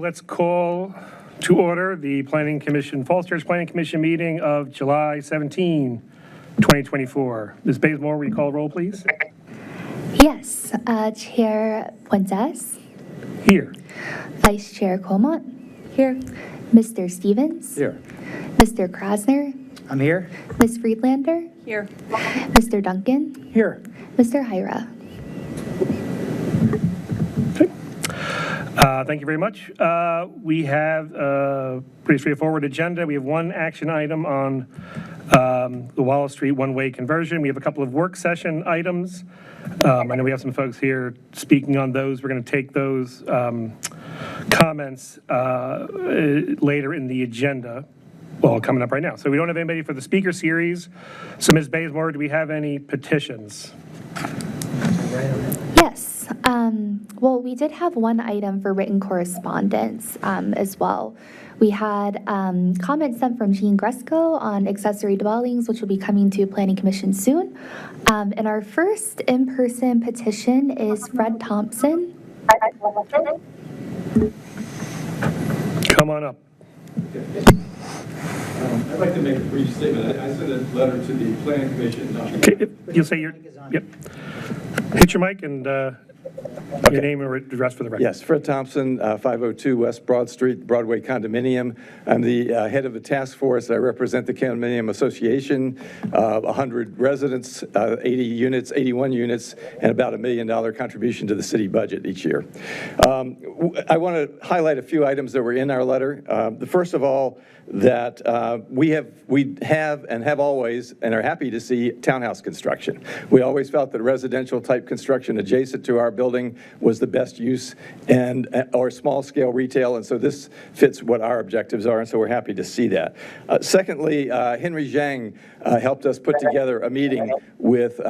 let's call to order the Planning Commission, Falls Church Planning Commission meeting of July 17, 2024. Ms. Bazemore, will you call roll, please? Yes. Chair Puentes. Here. Vice Chair Colmont. Here. Mr. Stevens. Here. Mr. Krasner. I'm here. Ms. Friedlander. Here. Mr. Duncan. Here. Mr. Hyra. Thank you very much. We have a pretty straightforward agenda. We have one action item on the Wallace Street one-way conversion. We have a couple of work session items. I know we have some folks here speaking on those. We're going to take those comments later in the agenda. Well, coming up right now. So we don't have anybody for the speaker series. So Ms. Bazemore, do we have any petitions? Yes. Well, we did have one item for written correspondence as well. We had comments sent from Jean Gresco on accessory dwellings, which will be coming to Planning Commission soon. And our first in-person petition is Fred Thompson. Come on up. I'd like to make a brief statement. I sent a letter to the Planning Commission. Okay, you'll say your, yep. Hit your mic and your name and address for the record. Yes, Fred Thompson, 502 West Broad Street, Broadway Condominium. I'm the head of the task force. I represent the Condominium Association, 100 residents, 80 units, 81 units, and about $1 million contribution to the city budget each year. I want to highlight a few items that were in our letter. The first of all, that we have and have always and are happy to see townhouse construction. We always felt that residential type construction adjacent to our building was the best use and or small scale retail, and so this fits what our objectives are, and so we're happy to see that. Secondly, Henry Zhang helped us put together a meeting with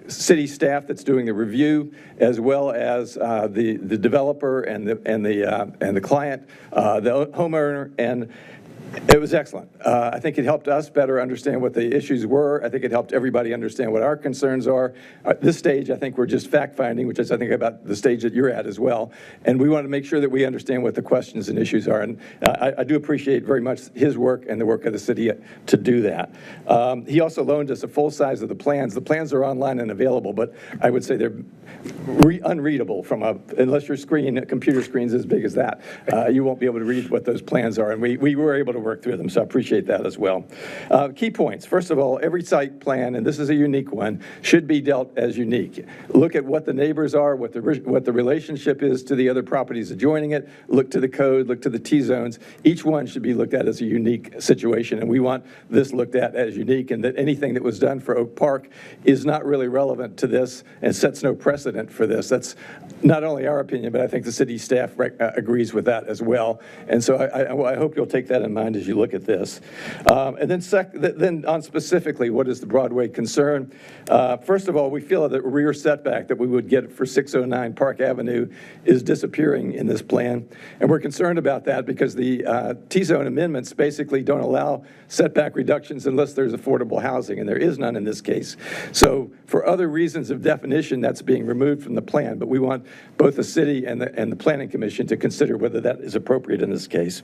city staff that's doing the review, as well as the developer and the client, the homeowner, and it was excellent. I think it helped us better understand what the issues were. I think it helped everybody understand what our concerns are. At this stage, I think we're just fact-finding, which is, I think, about the stage that you're at as well. And we want to make sure that we understand what the questions and issues are. And I do appreciate very much his work and the work of the city to do that. He also loaned us a full size of the plans. The plans are online and available, but I would say they're unreadable unless your computer screen's as big as that. You won't be able to read what those plans are. And we were able to work through them, so I appreciate that as well. Key points. First of all, every site plan, and this is a unique one, should be dealt as unique. Look at what the neighbors are, what the relationship is to the other properties adjoining it. Look to the code, look to the T-zones. Each one should be looked at as a unique situation, and we want this looked at as unique, and that anything that was done for Oak Park is not really relevant to this and sets no precedent for this. That's not only our opinion, but I think the city staff agrees with that as well. And so I hope you'll take that in mind as you look at this. And then on specifically, what is the Broadway concern? First of all, we feel that the rear setback that we would get for 609 Park Avenue is disappearing in this plan. And we're concerned about that because the T-zone amendments basically don't allow setback reductions unless there's affordable housing, and there is none in this case. So for other reasons of definition, that's being removed from the plan, but we want both the city and the Planning Commission to consider whether that is appropriate in this case.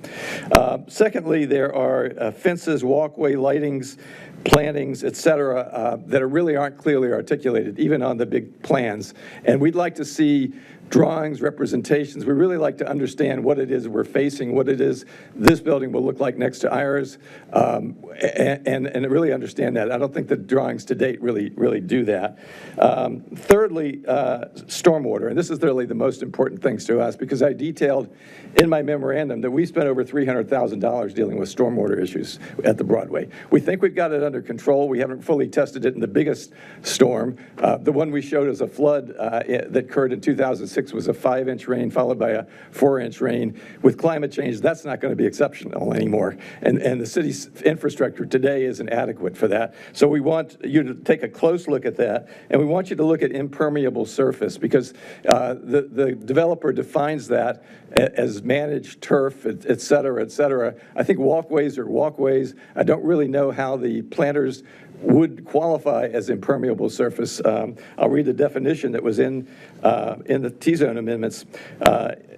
Secondly, there are fences, walkway, lightings, plantings, et cetera, that really aren't clearly articulated, even on the big plans. And we'd like to see drawings, representations. We really like to understand what it is we're facing, what it is this building will look like next to ours, and really understand that. I don't think the drawings to date really do that. Thirdly, stormwater, and this is really the most important things to us, because I detailed in my memorandum that we spent over $300,000 dealing with stormwater issues at the Broadway. We think we've got it under control. We haven't fully tested it in the biggest storm. The one we showed as a flood that occurred in 2006 was a 5-inch rain followed by a 4-inch rain. With climate change, that's not going to be exceptional anymore. And the city's infrastructure today isn't adequate for that. So we want you to take a close look at that. And we want you to look at impermeable surface, because the developer defines that as managed turf, et cetera, et cetera. I think walkways are walkways. I don't really know how the planters would qualify as impermeable surface. I'll read the definition that was in the T-zone amendments.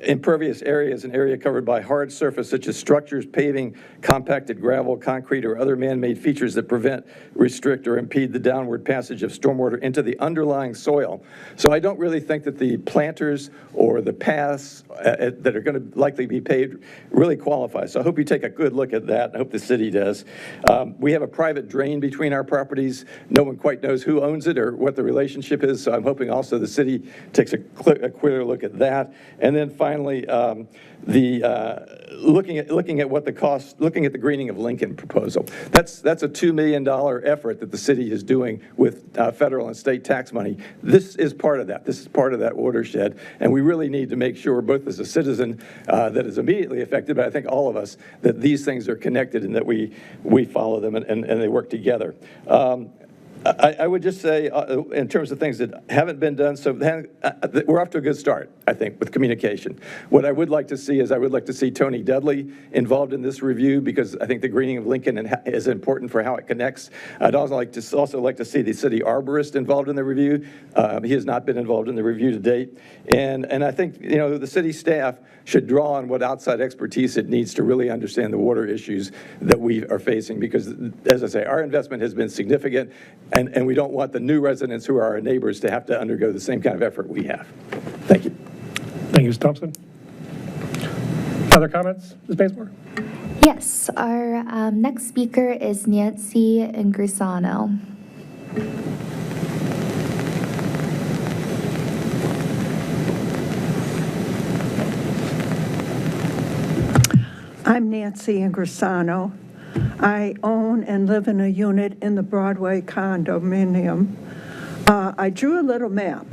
impervious area is an area covered by hard surface such as structures, paving, compacted gravel, concrete, or other man-made features that prevent, restrict, or impede the downward passage of stormwater into the underlying soil. So I don't really think that the planters or the paths that are going to likely be paved really qualify. So I hope you take a good look at that. I hope the city does. We have a private drain between our properties. No one quite knows who owns it or what the relationship is, so I'm hoping also the city takes a clear look at that. And then finally, looking at what the cost, looking at the greening of Lincoln proposal. That's a $2 million effort that the city is doing with federal and state tax money. This is part of that. This is part of that watershed, and we really need to make sure, both as a citizen that is immediately affected, but I think all of us, that these things are connected and that we follow them and they work together. I would just say, in terms of things that haven't been done, so we're off to a good start, I think, with communication. What I would like to see is I would like to see Tony Dudley involved in this review, because I think the greening of Lincoln is important for how it connects. I'd also like to see the city arborist involved in the review. He has not been involved in the review to date. And I think, the city staff should draw on what outside expertise it needs to really understand the water issues that we are facing, because, as I say, our investment has been significant, and we don't want the new residents who are our neighbors to have to undergo the same kind of effort we have. Thank you. Thank you, Mr. Thompson. Other comments, Ms. Bazemore? Yes, our next speaker is Nancy Ingrisano. I'm Nancy Ingrisano. I own and live in a unit in the Broadway condominium. I drew a little map.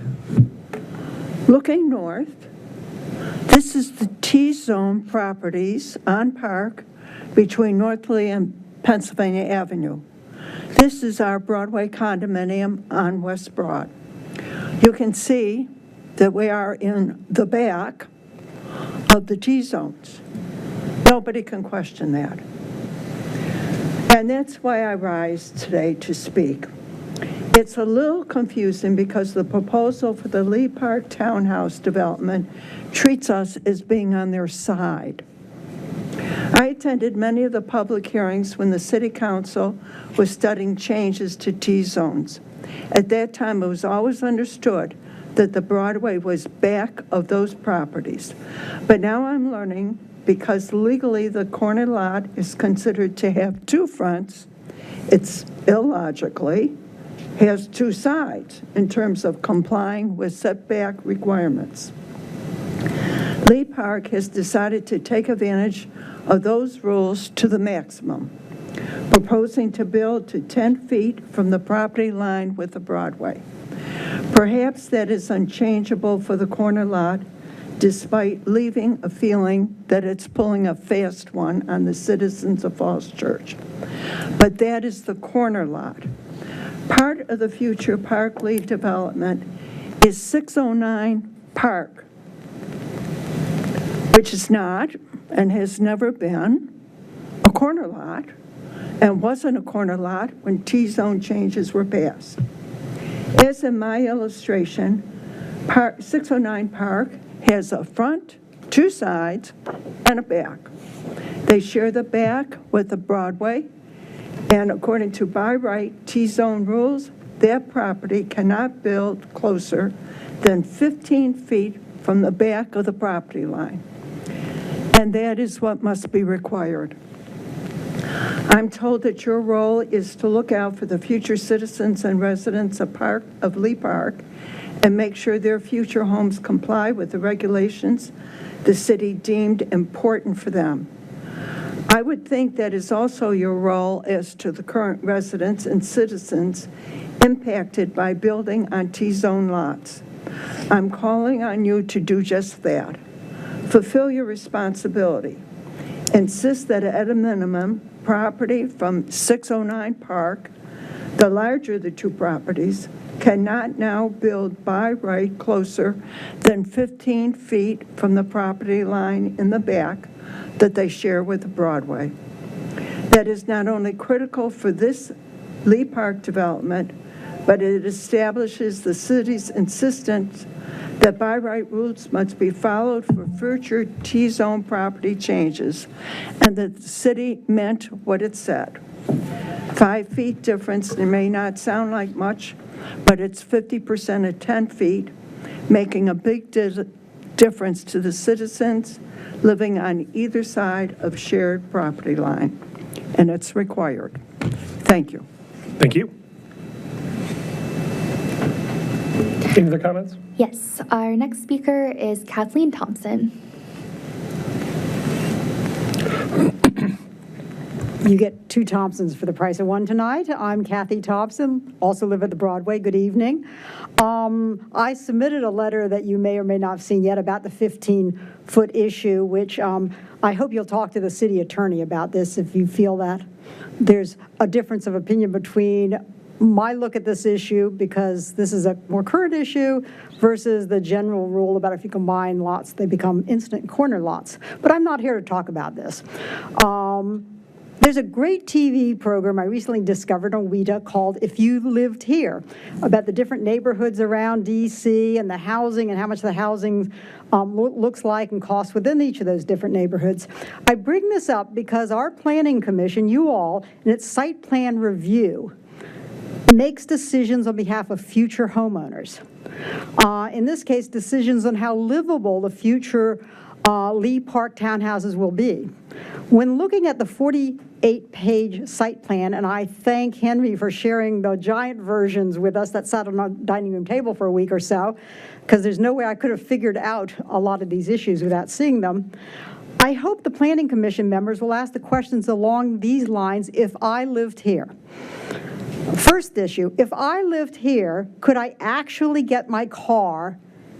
Looking north, this is the T-zone properties on Park between North Lee and Pennsylvania Avenue. This is our Broadway condominium on West Broad. You can see that we are in the back of the T-zones. Nobody can question that. And that's why I rise today to speak. It's a little confusing because the proposal for the Lee Park Townhouse development treats us as being on their side. I attended many of the public hearings when the City Council was studying changes to T-zones. At that time, it was always understood that the Broadway was back of those properties. But now I'm learning, because legally the corner lot is considered to have two fronts, it's illogically has two sides in terms of complying with setback requirements. Lee Park has decided to take advantage of those rules to the maximum, proposing to build to 10 feet from the property line with the Broadway. Perhaps that is unchangeable for the corner lot, despite leaving a feeling that it's pulling a fast one on the citizens of Falls Church. But that is the corner lot. Part of the future Park Lee development is 609 Park, which is not and has never been a corner lot, and wasn't a corner lot when T-zone changes were passed. As in my illustration, 609 Park has a front, two sides, and a back. They share the back with the Broadway, and according to by right T-zone rules, that property cannot build closer than 15 feet from the back of the property line. And that is what must be required. I'm told that your role is to look out for the future citizens and residents of Lee Park and make sure their future homes comply with the regulations the city deemed important for them. I would think that is also your role as to the current residents and citizens impacted by building on T-zone lots. I'm calling on you to do just that. Fulfill your responsibility. Insist that at a minimum, property from 609 Park, the larger of the two properties, cannot now build by right closer than 15 feet from the property line in the back that they share with the Broadway. That is not only critical for this Lee Park development, but it establishes the city's insistence that by right routes must be followed for future T-zone property changes, and that the city meant what it said. 5 feet difference, it may not sound like much, but it's 50% of 10 feet, making a big difference to the citizens living on either side of shared property line, and it's required. Thank you. Thank you. Any other comments? Yes, our next speaker is Kathleen Thompson. You get 2 Thompsons for the price of 1 tonight. I'm Kathy Thompson, also live at the Broadway. Good evening. I submitted a letter that you may or may not have seen yet about the 15-foot issue, which I hope you'll talk to the city attorney about this if you feel that there's a difference of opinion between my look at this issue, because this is a more current issue, versus the general rule about if you combine lots, they become instant corner lots. But I'm not here to talk about this. There's a great TV program I recently discovered on WITA called If You Lived Here, about the different neighborhoods around D.C. and the housing and how much the housing looks like and costs within each of those different neighborhoods. I bring this up because our planning commission, you all, in its site plan review, makes decisions on behalf of future homeowners. In this case, decisions on how livable the future Lee Park townhouses will be. When looking at the 48-page site plan, and I thank Henry for sharing the giant versions with us that sat on our dining room table for a week or so, because there's no way I could have figured out a lot of these issues without seeing them. I hope the Planning Commission members will ask the questions along these lines if I lived here. First issue, if I lived here, could I actually get my car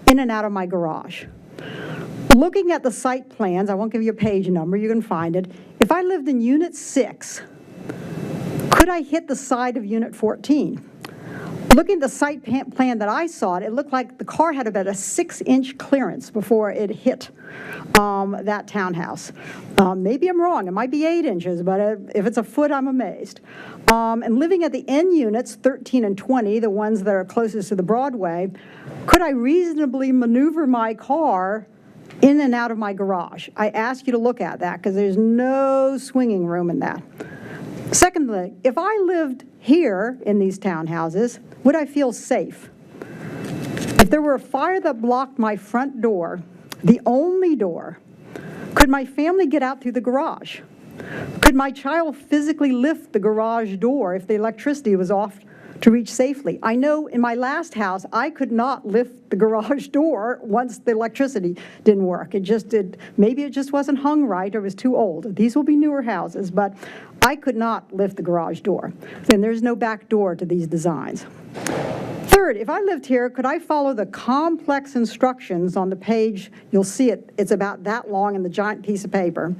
in and out of my garage? Looking at the site plans, I won't give you a page number, you can find it. If I lived in Unit 6, could I hit the side of Unit 14? Looking at the site plan that I saw, it looked like the car had about a 6-inch clearance before it hit that townhouse. Maybe I'm wrong, it might be 8 inches, but if it's a foot, I'm amazed. And living at the end units, 13 and 20, the ones that are closest to the Broadway, could I reasonably maneuver my car in and out of my garage? I ask you to look at that because there's no swinging room in that. Secondly, if I lived here in these townhouses, would I feel safe? If there were a fire that blocked my front door, the only door, could my family get out through the garage? Could my child physically lift the garage door if the electricity was off to reach safely? I know in my last house, I could not lift the garage door once the electricity didn't work. It just did. Maybe it just wasn't hung right or was too old. These will be newer houses, but I could not lift the garage door. Then there's no back door to these designs. Third, if I lived here, could I follow the complex instructions on the page? You'll see it. It's about that long in the giant piece of paper.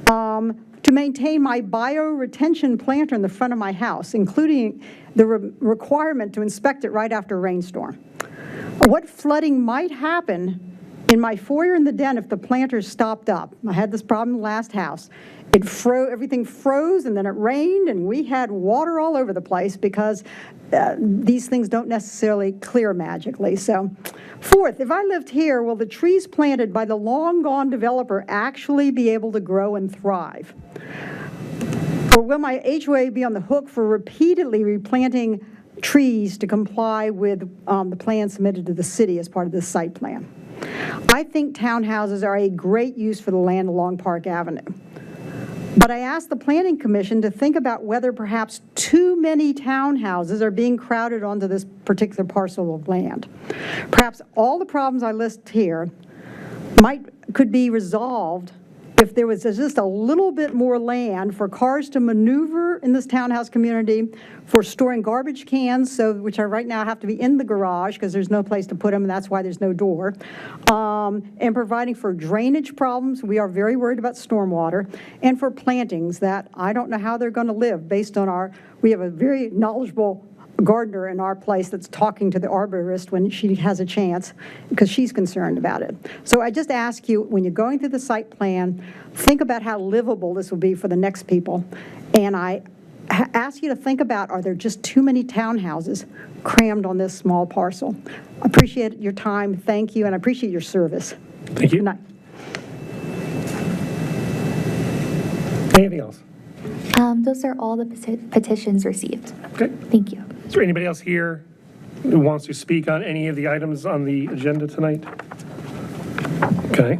To maintain my bioretention planter in the front of my house, including the requirement to inspect it right after a rainstorm. What flooding might happen in my foyer in the den if the planter stopped up? I had this problem in the last house. Everything froze, and then it rained, and we had water all over the place because these things don't necessarily clear magically. So, fourth, if I lived here, will the trees planted by the long-gone developer actually be able to grow and thrive? Or will my HOA be on the hook for repeatedly replanting trees to comply with the plan submitted to the city as part of this site plan? I think townhouses are a great use for the land along Park Avenue. But I asked the Planning Commission to think about whether perhaps too many townhouses are being crowded onto this particular parcel of land. Perhaps all the problems I list here could be resolved if there was just a little bit more land for cars to maneuver in this townhouse community, for storing garbage cans, which are right now have to be in the garage because there's no place to put them, and that's why there's no door, and providing for drainage problems. We are very worried about stormwater, and for plantings that I don't know how they're going to live based on we have a very knowledgeable gardener in our place that's talking to the arborist when she has a chance because she's concerned about it. So I just ask you, when you're going through the site plan, think about how livable this will be for the next people. And I ask you to think about, are there just too many townhouses crammed on this small parcel? Appreciate your time, thank you, and I appreciate your service. Thank you. Good night. Anything else? Those are all the petitions received. Okay. Thank you. Is there anybody else here who wants to speak on any of the items on the agenda tonight? Okay.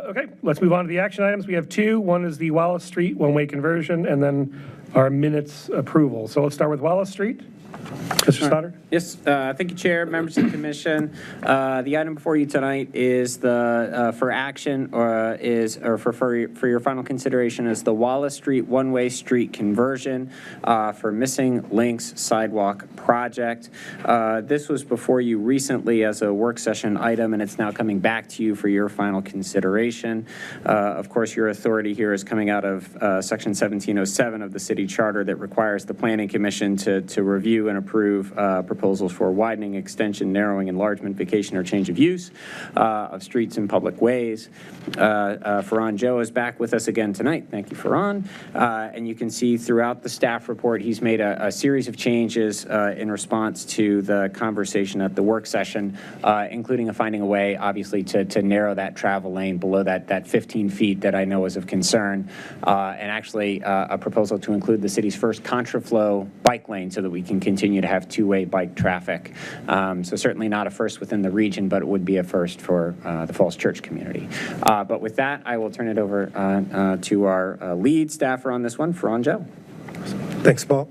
Okay, let's move on to the action items. We have two. One is the Wallace Street one-way conversion, and then our minutes approval. So let's start with Wallace Street. Mr. Stoddard? Yes, thank you, Chair, members of the commission. The item before you tonight is the, for action, or for your final consideration is the Wallace Street one-way street conversion for Missing Links Sidewalk Project. This was before you recently as a work session item, and it's now coming back to you for your final consideration. Of course, your authority here is coming out of Section 1707 of the city charter that requires the Planning Commission to review and approve proposals for widening, extension, narrowing, enlargement, vacation, or change of use of streets and public ways. Ferran Joe is back with us again tonight. Thank you, Ferran. And you can see throughout the staff report, he's made a series of changes in response to the conversation at the work session, including finding a way, obviously, to narrow that travel lane below that 15 feet that I know is of concern, and actually a proposal to include the city's first contraflow bike lane so that we can continue to have two-way bike traffic. So certainly not a first within the region, but it would be a first for the Falls Church community. But with that, I will turn it over to our lead staffer on this one, Ferran Joe. Thanks, Paul.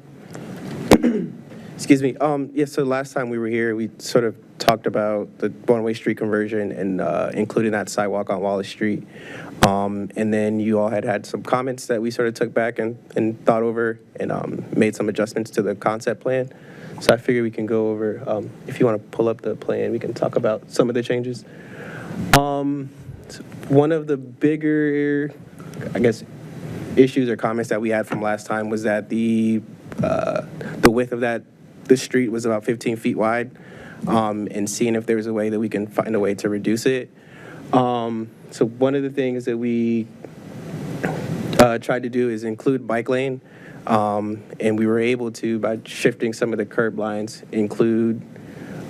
Excuse me. Yeah, so last time we were here, we sort of talked about the one-way street conversion and including that sidewalk on Wallace Street. And then you all had some comments that we sort of took back and thought over and made some adjustments to the concept plan. So I figure we can go over, if you want to pull up the plan, we can talk about some of the changes. One of the bigger, I guess, issues or comments that we had from last time was that the width of the street was about 15 feet wide, and seeing if there was a way that we can find a way to reduce it. So one of the things that we tried to do is include bike lane, and we were able to, by shifting some of the curb lines, include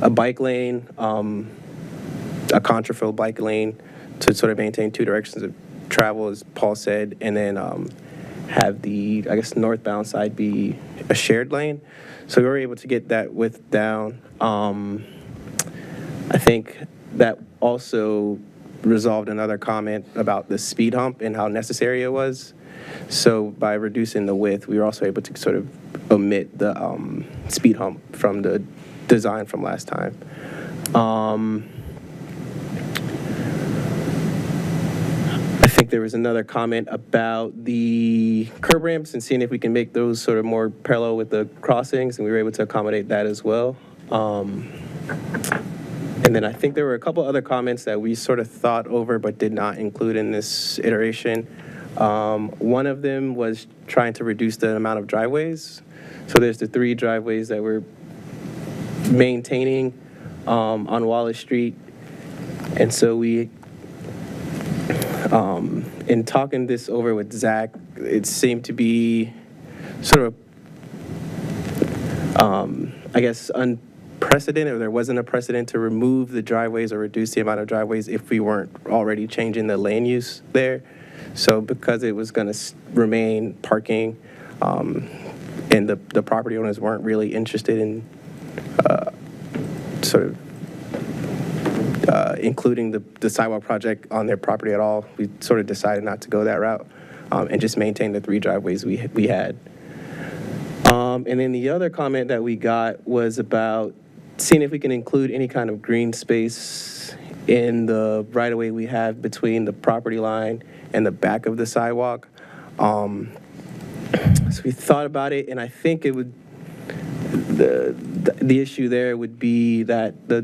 a bike lane, a contraflow bike lane to sort of maintain two directions of travel, as Paul said, and then have the, I guess, northbound side be a shared lane. So we were able to get that width down. I think that also resolved another comment about the speed hump and how necessary it was. So by reducing the width, we were also able to sort of omit the speed hump from the design from last time. I think there was another comment about the curb ramps and seeing if we can make those sort of more parallel with the crossings, and we were able to accommodate that as well. And then I think there were a couple other comments that we sort of thought over but did not include in this iteration. One of them was trying to reduce the amount of driveways. So there's the 3 driveways that we're maintaining on Wallace Street. And so we, in talking this over with Zach, it seemed to be sort of, I guess, unprecedented, or there wasn't a precedent to remove the driveways or reduce the amount of driveways if we weren't already changing the lane use there. So because it was going to remain parking, and the property owners weren't really interested in sort of including the sidewalk project on their property at all, we sort of decided not to go that route and just maintain the 3 driveways we had. And then the other comment that we got was about seeing if we can include any kind of green space in the right-of-way we have between the property line and the back of the sidewalk. So we thought about it, and I think it would, the issue there would be that the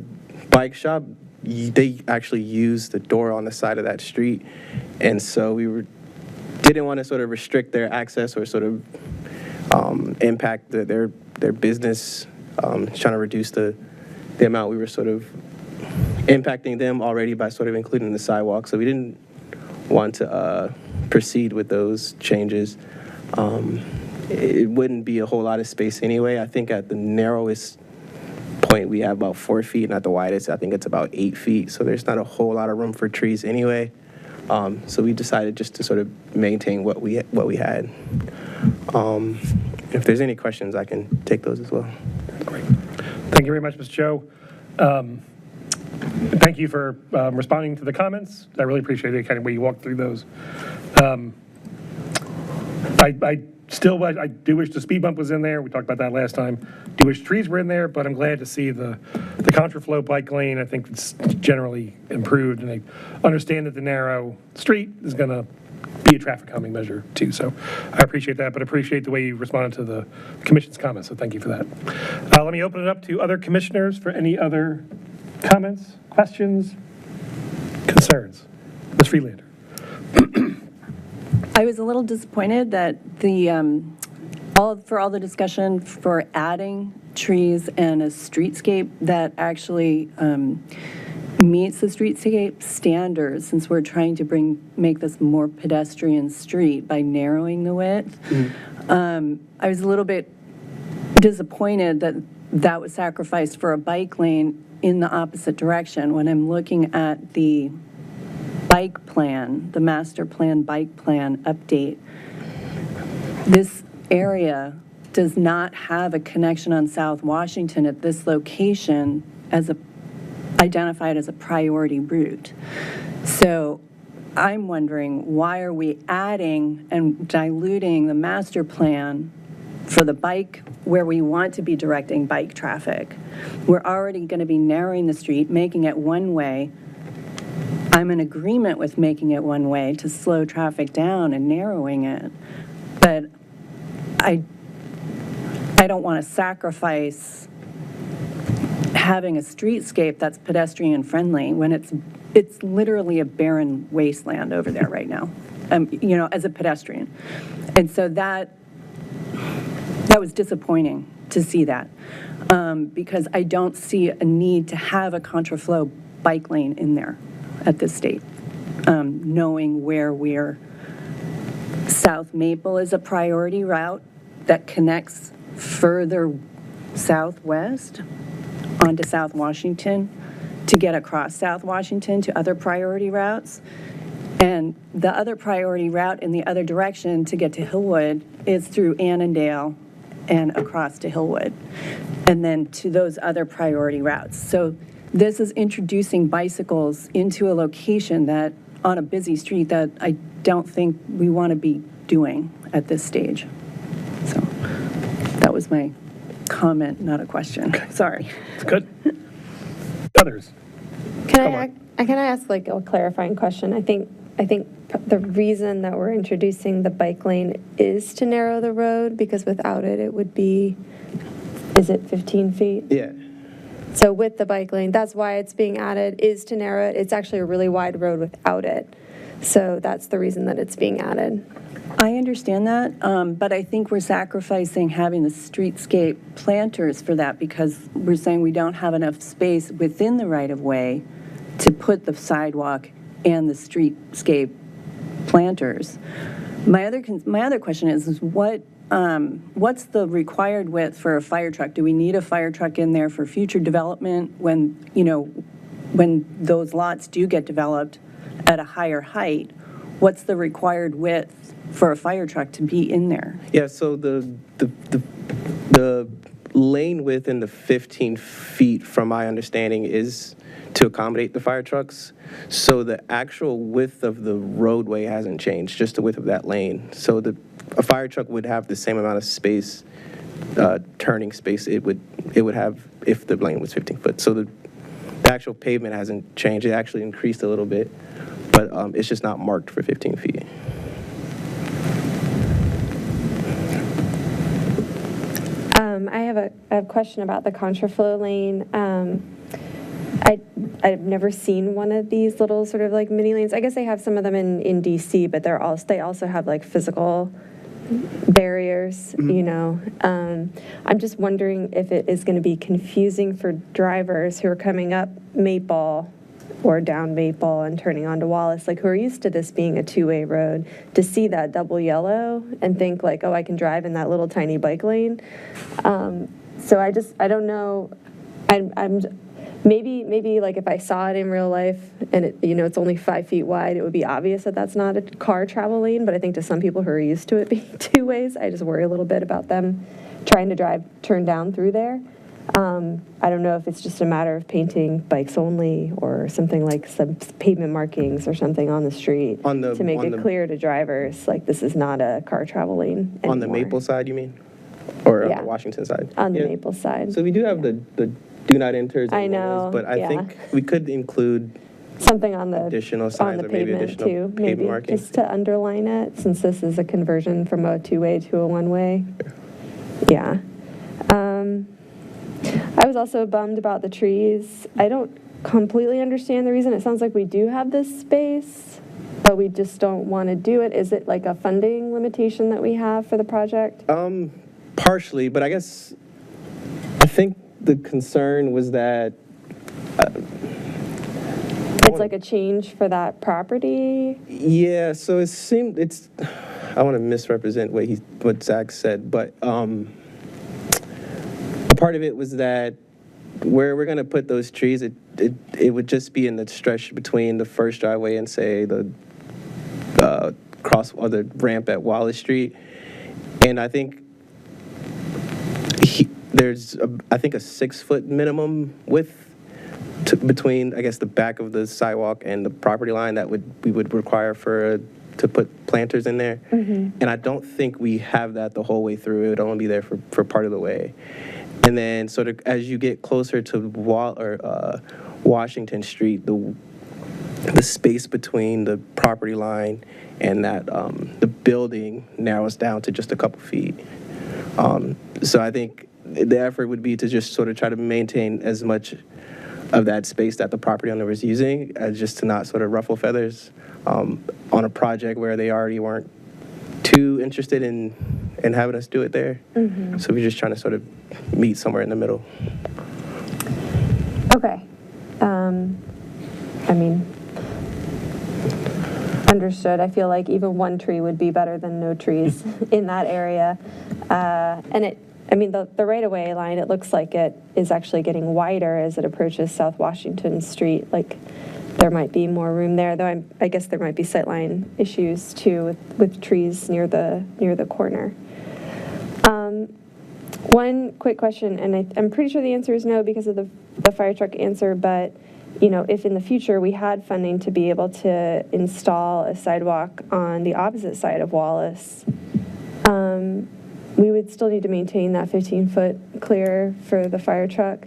bike shop, they actually use the door on the side of that street, and so we didn't want to sort of restrict their access or sort of impact their business, trying to reduce the amount we were sort of impacting them already by sort of including the sidewalk. So we didn't want to proceed with those changes. It wouldn't be a whole lot of space anyway. I think at the narrowest point, we have about 4 feet, and at the widest, I think it's about 8 feet. So there's not a whole lot of room for trees anyway. So we decided just to sort of maintain what we had. If there's any questions, I can take those as well. Great. Thank you very much, Ms. Cho. Thank you for responding to the comments. I really appreciate it, kind of way you walked through those. I do wish the speed bump was in there. We talked about that last time. Do wish trees were in there, but I'm glad to see the contraflow bike lane. I think it's generally improved, and I understand that the narrow street is going to be a traffic calming measure too. So I appreciate that, but appreciate the way you responded to the commission's comments. So thank you for that. Let me open it up to other commissioners for any other comments, questions, concerns. Ms. Freelander. I was a little disappointed that all the discussion for adding trees and a streetscape that actually meets the streetscape standards, since we're trying to make this more pedestrian street by narrowing the width. I was a little bit disappointed that that was sacrificed for a bike lane in the opposite direction. When I'm looking at the bike plan, the master plan bike plan update, this area does not have a connection on South Washington at this location identified as a priority route. So I'm wondering, why are we adding and diluting the master plan for the bike where we want to be directing bike traffic? We're already going to be narrowing the street, making it one way. I'm in agreement with making it one way to slow traffic down and narrowing it, but I don't want to sacrifice having a streetscape that's pedestrian friendly when it's literally a barren wasteland over there right now, as a pedestrian. And so that was disappointing to see that, because I don't see a need to have a contraflow bike lane in there at this state, knowing where we're. South Maple is a priority route that connects further southwest onto South Washington to get across South Washington to other priority routes. And the other priority route in the other direction to get to Hillwood is through Annandale and across to Hillwood, and then to those other priority routes. So this is introducing bicycles into a location that, on a busy street, that I don't think we want to be doing at this stage. So that was my comment, not a question. Sorry. It's good. Others? Can I ask like a clarifying question? I think the reason that we're introducing the bike lane is to narrow the road, because without it, it would be, is it 15 feet? Yeah. So with the bike lane, that's why it's being added, is to narrow it. It's actually a really wide road without it. So that's the reason that it's being added. I understand that, but I think we're sacrificing having the streetscape planters for that, because we're saying we don't have enough space within the right-of-way to put the sidewalk and the streetscape planters. My other question is what's the required width for a fire truck? Do we need a fire truck in there for future development when those lots do get developed at a higher height? What's the required width for a fire truck to be in there? Yeah, so the lane width in the 15 feet, from my understanding, is to accommodate the fire trucks. So the actual width of the roadway hasn't changed, just the width of that lane. So a fire truck would have the same amount of space, turning space it would have if the lane was 15 foot. So the actual pavement hasn't changed. It actually increased a little bit, but it's just not marked for 15 feet. I have a question about the contraflow lane. I've never seen one of these little sort of like mini lanes. I guess they have some of them in DC, but they also have like physical barriers, I'm just wondering if it is going to be confusing for drivers who are coming up Maple or down Maple and turning onto Wallace, like who are used to this being a two-way road, to see that double yellow and think like, oh, I can drive in that little tiny bike lane. So I don't know. Maybe like if I saw it in real life and it's only 5 feet wide, it would be obvious that that's not a car travel lane. But I think to some people who are used to it being two ways, I just worry a little bit about them trying to turn down through there. I don't know if it's just a matter of painting bikes only or something like some pavement markings or something on the street to make it clear to drivers, like this is not a car travel lane anymore. On the Maple side, you mean? Or on Yeah. the Washington side? On the Yeah. Maple side. So we do have the do not enters. I and know, but I yeah. think we could include Something on the additional signs on the or maybe pavement additional too, pavement maybe markings. just to underline it, since this is a conversion from a two-way to a one-way. Yeah. I was also bummed about the trees. I don't completely understand the reason. It sounds like we do have this space, but we just don't want to do it. Is it like a funding limitation that we have for the project? Partially, but I guess I think the concern was that It's like a change for that property? yeah. So it seemed I want to misrepresent what Zach said, but a part of it was that where we're going to put those trees, it would just be in the stretch between the first driveway and say the cross or the ramp at Wallace Street, and I think there's I think a 6-foot minimum width between, I guess, the back of the sidewalk and the property line that we would require to put planters in there. And I don't think we have that the whole way through. It would only be there for part of the way. And then sort of as you get closer to Washington Street, the space between the property line and that the building narrows down to just a couple feet. So I think the effort would be to just sort of try to maintain as much of that space that the property owner was using, as just to not sort of ruffle feathers on a project where they already weren't too interested in having us do it there. So we're just trying to sort of meet somewhere in the middle. Okay. I mean, understood. I feel like even one tree would be better than no trees in that area. And the right-of-way line, it looks like it is actually getting wider as it approaches South Washington Street. Like, there might be more room there, though I guess there might be sightline issues, too, with trees near the corner. One quick question, and I'm pretty sure the answer is no because of the fire truck answer, but, if in the future we had funding to be able to install a sidewalk on the opposite side of Wallace, we would still need to maintain that 15-foot clear for the fire truck.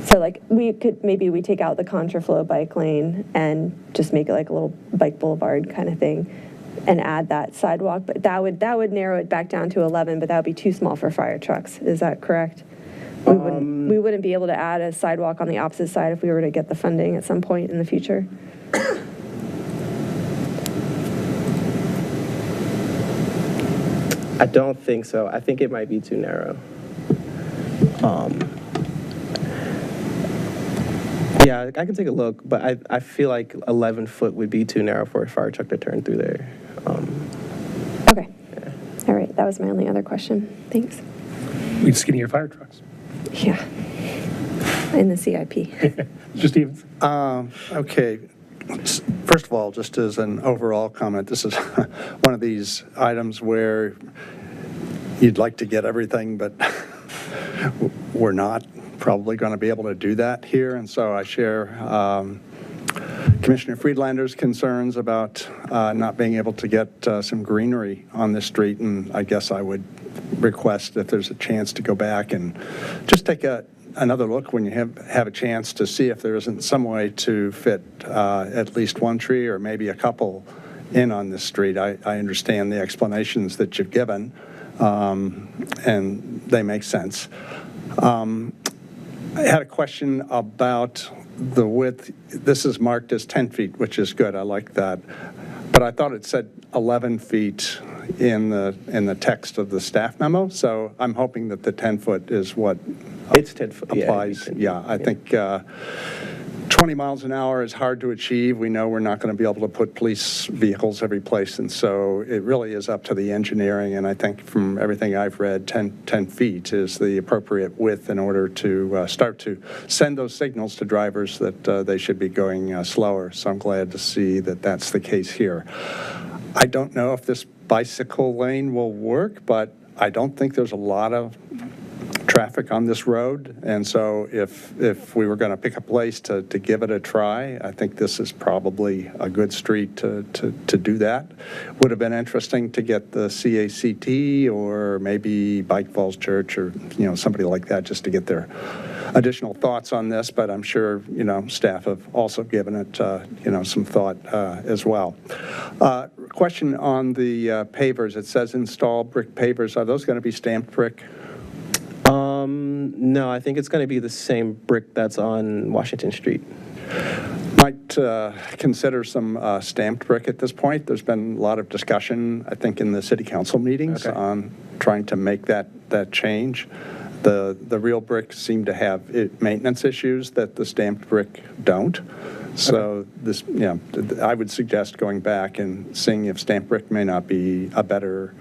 So like we take out the contraflow bike lane and just make it like a little bike boulevard kind of thing and add that sidewalk. But that would narrow it back down to 11, but that would be too small for fire trucks. Is that correct? We wouldn't be able to add a sidewalk on the opposite side if we were to get the funding at some point in the future. I don't think so. I think it might be too narrow. Yeah, I can take a look, but I feel like 11-foot would be too narrow for a fire truck to turn through there. Okay. All right. That was my only other question. Thanks. We skinnier fire trucks. Yeah. In the CIP. Mr. Stevens? Okay. First of all, just as an overall comment, this is one of these items where you'd like to get everything, but we're not probably going to be able to do that here. And so I share Commissioner Friedlander's concerns about not being able to get some greenery on this street. And I guess I would request if there's a chance to go back and just take another look when you have a chance to see if there isn't some way to fit at least one tree or maybe a couple in on this street. I understand the explanations that you've given, and they make sense. I had a question about the width. This is marked as 10 feet, which is good. I like that. But I thought it said 11 feet in the text of the staff memo. So I'm hoping that the 10-foot is what It's 10 foot. applies. Yeah, I think 20 miles an hour is hard to achieve. We know we're not going to be able to put police vehicles every place, and so it really is up to the engineering, and I think from everything I've read, 10 feet is the appropriate width in order to start to send those signals to drivers that they should be going slower, so I'm glad to see that that's the case here. I don't know if this bicycle lane will work, but I don't think there's a lot of traffic on this road, and so if we were going to pick a place to give it a try, I think this is probably a good street to do that. Would have been interesting to get the CACT or maybe Bike Falls Church or somebody like that just to get their additional thoughts on this, but I'm sure staff have also given it some thought as well. Question on the pavers. It says install brick pavers. Are those going to be stamped brick? No, I think it's going to be the same brick that's on Washington Street. Might consider some stamped brick at this point. There's been a lot of discussion, I think, in the city council meetings on trying to make that change. The real bricks seem to have maintenance issues that the stamped brick don't. So this, I would suggest going back and seeing if stamped brick may not be a better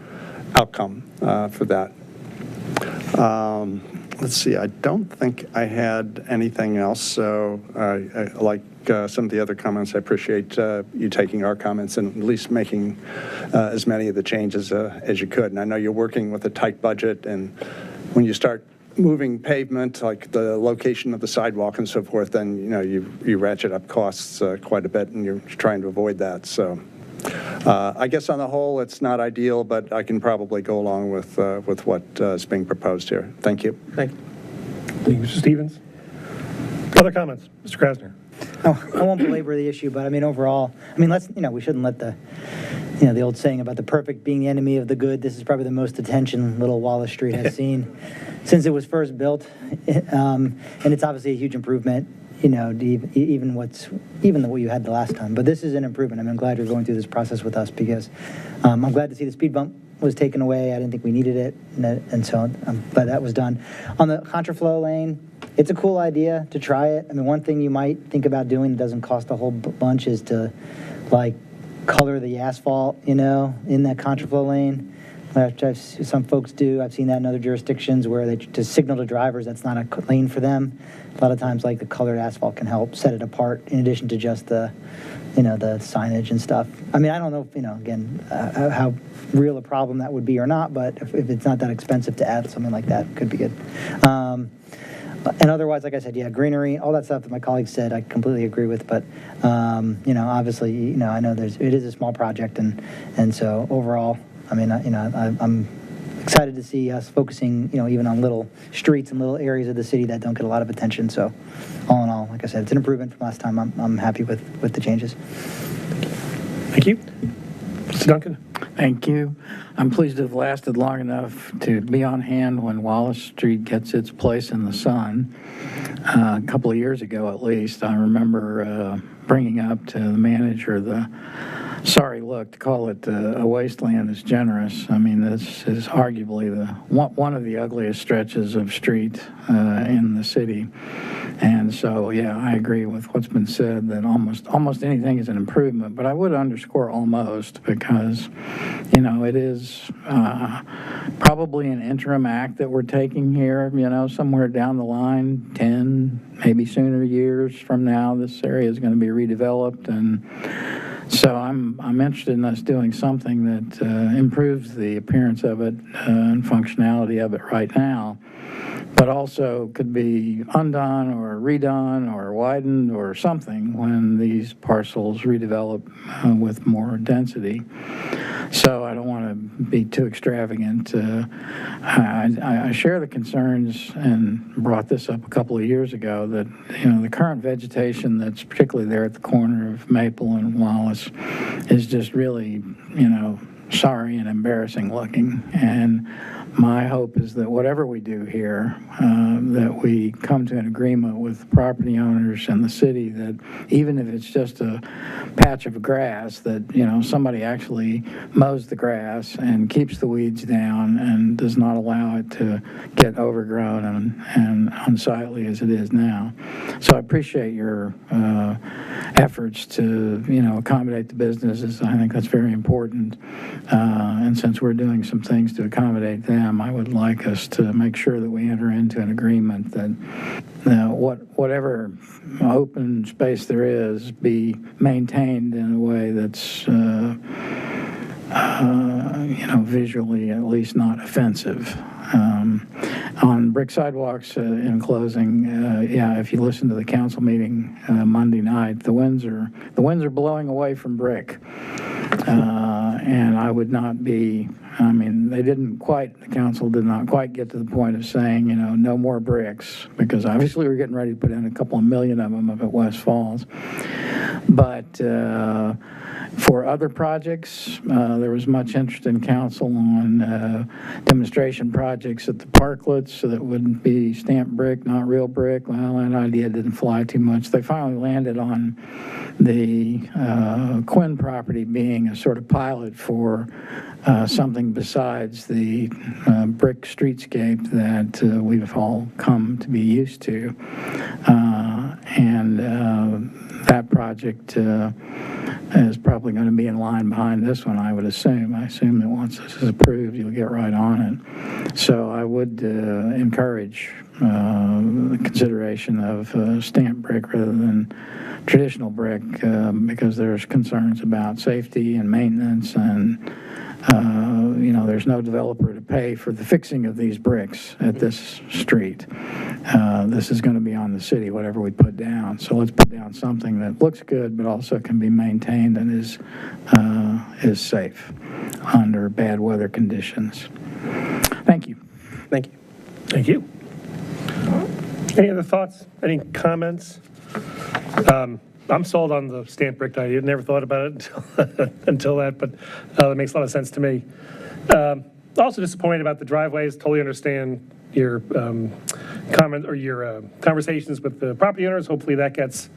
outcome for that. Let's see, I don't think I had anything else, so like some of the other comments, I appreciate you taking our comments and at least making as many of the changes as you could. And I know you're working with a tight budget, and when you start moving pavement, like the location of the sidewalk and so forth, then you ratchet up costs quite a bit, and you're trying to avoid that. So I guess on the whole, it's not ideal, but I can probably go along with what is being proposed here. Thank you. Thank you. Thank you, Mr. Stevens. Other comments? Mr. Krasner. I won't belabor the issue, but I mean, overall, let's, we shouldn't let the old saying about the perfect being the enemy of the good. This is probably the most attention Little Wallace Street has seen since it was first built. And it's obviously a huge improvement, even what you had the last time. But this is an improvement. I'm glad you're going through this process with us because I'm glad to see the speed bump was taken away. I didn't think we needed it, and so I'm glad that was done. On the contraflow lane, it's a cool idea to try it. One thing you might think about doing that doesn't cost a whole bunch is to, color the asphalt, in that contraflow lane. Some folks do. I've seen that in other jurisdictions where they to signal to drivers that's not a lane for them. A lot of times, the colored asphalt can help set it apart in addition to just the the signage and stuff. I don't know if, again, how real a problem that would be or not, but if it's not that expensive to add something like that, it could be good. And otherwise, like I said, greenery, all that stuff that my colleagues said, I completely agree with. But, obviously, I know it is a small project. And so overall, I'm excited to see us focusing, even on little streets and little areas of the city that don't get a lot of attention. So all in all, like I said, it's an improvement from last time. I'm happy with the changes. Thank you. Mr. Duncan. Thank you. I'm pleased to have lasted long enough to be on hand when Wallace Street gets its place in the sun. A couple of years ago, at least, I remember bringing up to the manager the sorry look. To call it a wasteland is generous. This is arguably one of the ugliest stretches of street in the city. And so, I agree with what's been said that almost anything is an improvement. But I would underscore almost because, it is probably an interim act that we're taking here. Somewhere down the line, 10, maybe sooner years from now, this area is going to be redeveloped. And so I'm interested in us doing something that improves the appearance of it and functionality of it right now, but also could be undone or redone or widened or something when these parcels redevelop with more density. So I don't want to be too extravagant. I share the concerns and brought this up a couple of years ago that, the current vegetation that's particularly there at the corner of Maple and Wallace is just really, sorry and embarrassing looking. And my hope is that whatever we do here, that we come to an agreement with the property owners and the city that even if it's just a patch of grass, that, somebody actually mows the grass and keeps the weeds down and does not allow it to get overgrown and unsightly as it is now. So I appreciate your efforts to, accommodate the businesses. I think that's very important. And since we're doing some things to accommodate them, I would like us to make sure that we enter into an agreement that whatever open space there is be maintained in a way that's, visually at least not offensive. On brick sidewalks, in closing, if you listen to the council meeting Monday night, the winds are blowing away from brick. And I would not be, the council did not quite get to the point of saying, no more bricks, because obviously we're getting ready to put in a couple of million of them up at West Falls. But for other projects, there was much interest in council on demonstration projects at the parklets that would be stamped brick, not real brick. Well, that idea didn't fly too much. They finally landed on the Quinn property being a sort of pilot for something besides the brick streetscape that we've all come to be used to. And that project is probably going to be in line behind this one, I would assume. I assume that once this is approved, you'll get right on it. So I would encourage the consideration of stamped brick rather than traditional brick because there's concerns about safety and maintenance and there's no developer to pay for the fixing of these bricks at this street. This is going to be on the city, whatever we put down. So let's put down something that looks good, but also can be maintained and is safe under bad weather conditions. Thank you. Thank you. Thank you. Any other thoughts? Any comments? I'm sold on the stamp brick idea. Never thought about it until that, but it makes a lot of sense to me. Also disappointed about the driveways. Totally understand your comment or your conversations with the property owners. Hopefully that gets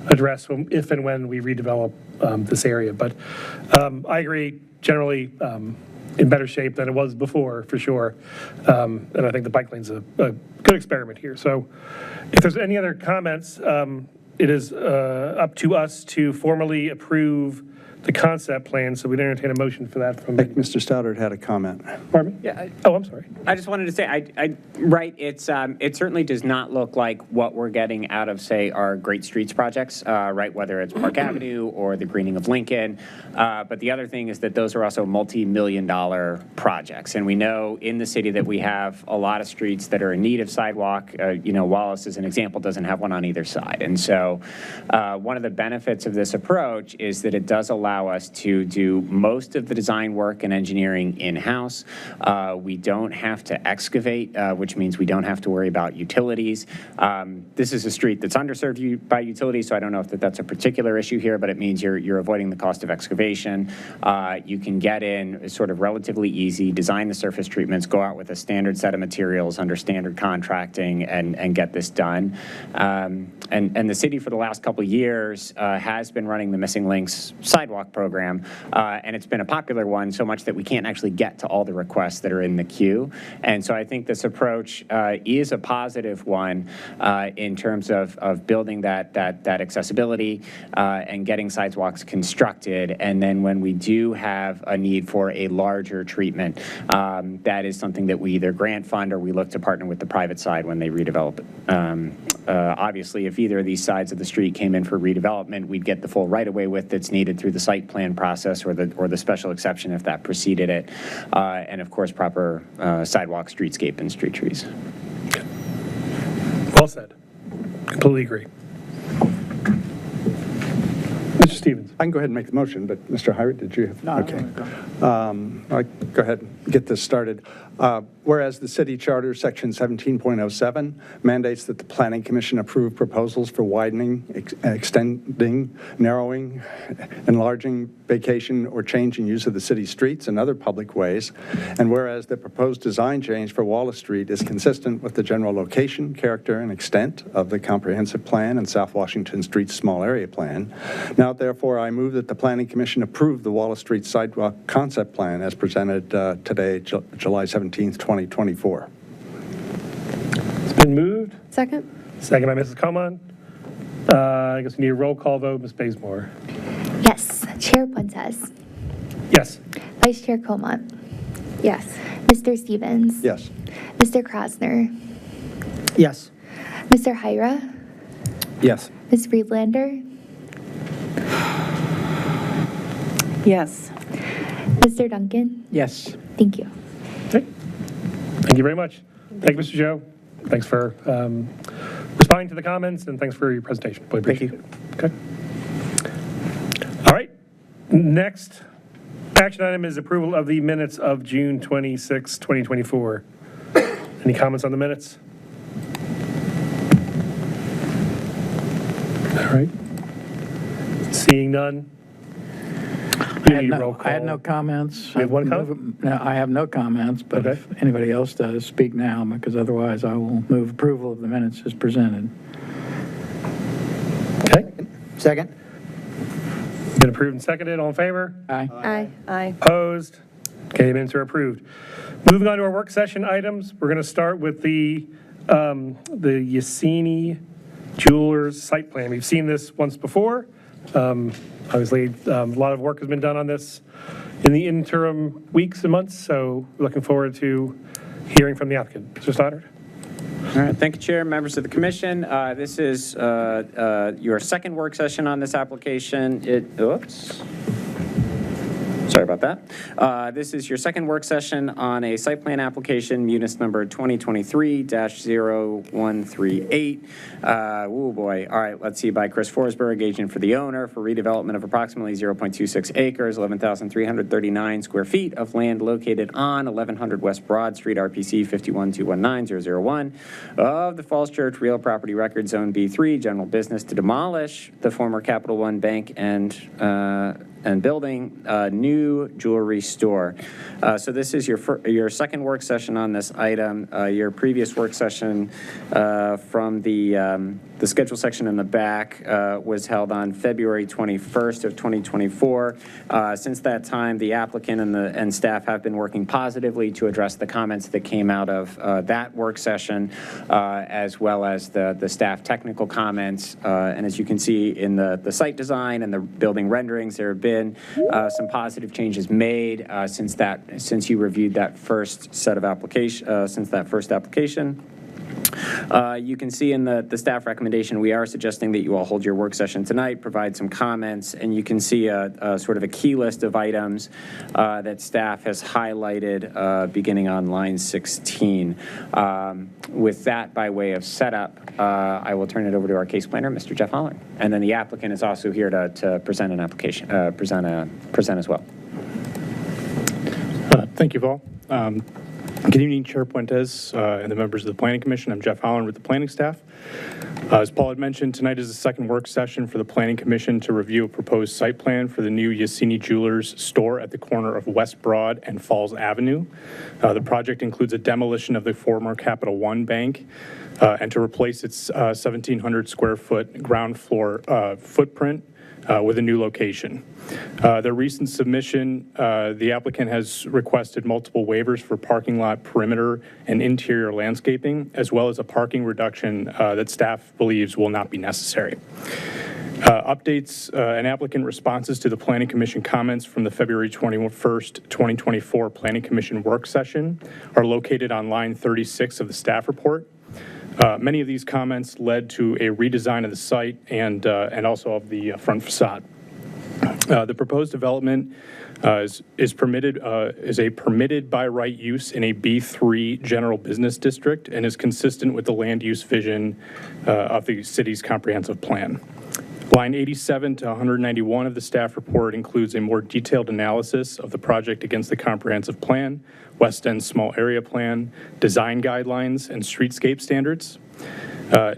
addressed if and when we redevelop this area. But I agree, generally in better shape than it was before, for sure. And I think the bike lane's a good experiment here. So if there's any other comments, it is up to us to formally approve the concept plan, so we'd entertain a motion for that from. I think Mr. Stoddard had a comment. Pardon me? Yeah. I'm sorry. I just wanted to say, it certainly does not look like what we're getting out of, say, our Great Streets projects, right, whether it's Park Avenue or the greening of Lincoln. But the other thing is that those are also multi-million-dollar projects. And we know in the city that we have a lot of streets that are in need of sidewalk. Wallace, as an example, doesn't have one on either side. And so one of the benefits of this approach is that it does allow us to do most of the design work and engineering in-house. We don't have to excavate, which means we don't have to worry about utilities. This is a street that's underserved by utilities, so I don't know if that's a particular issue here, but it means you're avoiding the cost of excavation. You can get in sort of relatively easy, design the surface treatments, go out with a standard set of materials under standard contracting and get this done. And the city for the last couple of years has been running the Missing Links sidewalk program, and it's been a popular one so much that we can't actually get to all the requests that are in the queue. And so I think this approach is a positive one in terms of building that accessibility and getting sidewalks constructed. And then when we do have a need for a larger treatment, that is something that we either grant fund or we look to partner with the private side when they redevelop it. Obviously, if either of these sides of the street came in for redevelopment, we'd get the full right-of-way width that's needed through the site plan process or the special exception if that preceded it, and of course proper sidewalk, streetscape, and street trees. Well said. Completely agree. Mr. Stevens. I can go ahead and make the motion, but Mr. Hyra, did you have? No, Okay. I'll go ahead and get this started. Whereas the city charter, section 17.07, mandates that the planning commission approve proposals for widening, extending, narrowing, enlarging, vacation, or change in use of the city streets and other public ways, and whereas the proposed design change for Wallace Street is consistent with the general location, character, and extent of the comprehensive plan and South Washington Street Small Area Plan, now therefore I move that the planning commission approve the Wallace Street sidewalk concept plan as presented today, July 17th, 2024. It's been moved. Second? Second by Mrs. Coman. I guess we need a roll call vote. Ms. Bazemore. Yes. Chair Puentes. Yes. Vice Chair Comont. Yes. Mr. Stevens. Yes. Mr. Krasner. Yes. Mr. Hyra. Yes. Ms. Friedlander. Yes. Mr. Duncan. Yes. Thank you. Okay. Thank you very much. Thank you, Mr. Joe. Thanks for responding to the comments, and thanks for your presentation. Really appreciate it. Okay. All right. Next action item is approval of the minutes of June 26, 2024. Any comments on the minutes? All right. Seeing none. I had no comments. You have one comment? No, I have no comments, but Okay. if anybody else does, speak now, because otherwise I will move approval of the minutes as presented. Okay. Second? Been approved and seconded. All in favor? Aye. Aye. Aye. Opposed? Okay, minutes are approved. Moving on to our work session items, we're going to start with the Yassini Jewelers site plan. We've seen this once before. Obviously, a lot of work has been done on this in the interim weeks and months, so looking forward to hearing from the applicant. Mr. Stoddard? All right, thank you, Chair, members of the commission. This is your second work session on this application. Oops. Sorry about that. This is your second work session on a site plan application, munis number 2023-0138. Oh boy. All right, let's see, by Chris Forsberg, agent for the owner, for redevelopment of approximately 0.26 acres, 11,339 square feet of land located on 1100 West Broad Street, RPC 51219-001 of the Falls Church Real Property Record Zone B3, general business to demolish the former Capital One Bank and building a new jewelry store. So this is your second work session on this item. Your previous work session from the schedule section in the back was held on February 21st of 2024. Since that time, the applicant and staff have been working positively to address the comments that came out of that work session, as well as the staff technical comments. And as you can see in the site design and the building renderings, there have been some positive changes made since you reviewed that first set of application, since that first application. You can see in the staff recommendation, we are suggesting that you all hold your work session tonight, provide some comments, and you can see a sort of a key list of items that staff has highlighted beginning on line 16. With that by way of setup, I will turn it over to our case planner, Mr. Jeff Holler. And then the applicant is also here to present an application, present as well. Thank you, Paul. Good evening, Chair Puentes and the members of the Planning Commission. I'm Jeff Holland with the planning staff. As Paul had mentioned, tonight is the second work session for the Planning Commission to review a proposed site plan for the new Yassini Jewelers store at the corner of West Broad and Falls Avenue. The project includes a demolition of the former Capital One Bank and to replace its 1,700 square foot ground floor footprint with a new location. Their recent submission, the applicant has requested multiple waivers for parking lot perimeter and interior landscaping, as well as a parking reduction that staff believes will not be necessary. Updates and applicant responses to the Planning Commission comments from the February 21st, 2024 Planning Commission work session are located on line 36 of the staff report. Many of these comments led to a redesign of the site and also of the front facade. The proposed development is a permitted by right use in a B3 general business district and is consistent with the land use vision of the city's comprehensive plan. Line 87 to 191 of the staff report includes a more detailed analysis of the project against the comprehensive plan, West End small area plan, design guidelines, and streetscape standards.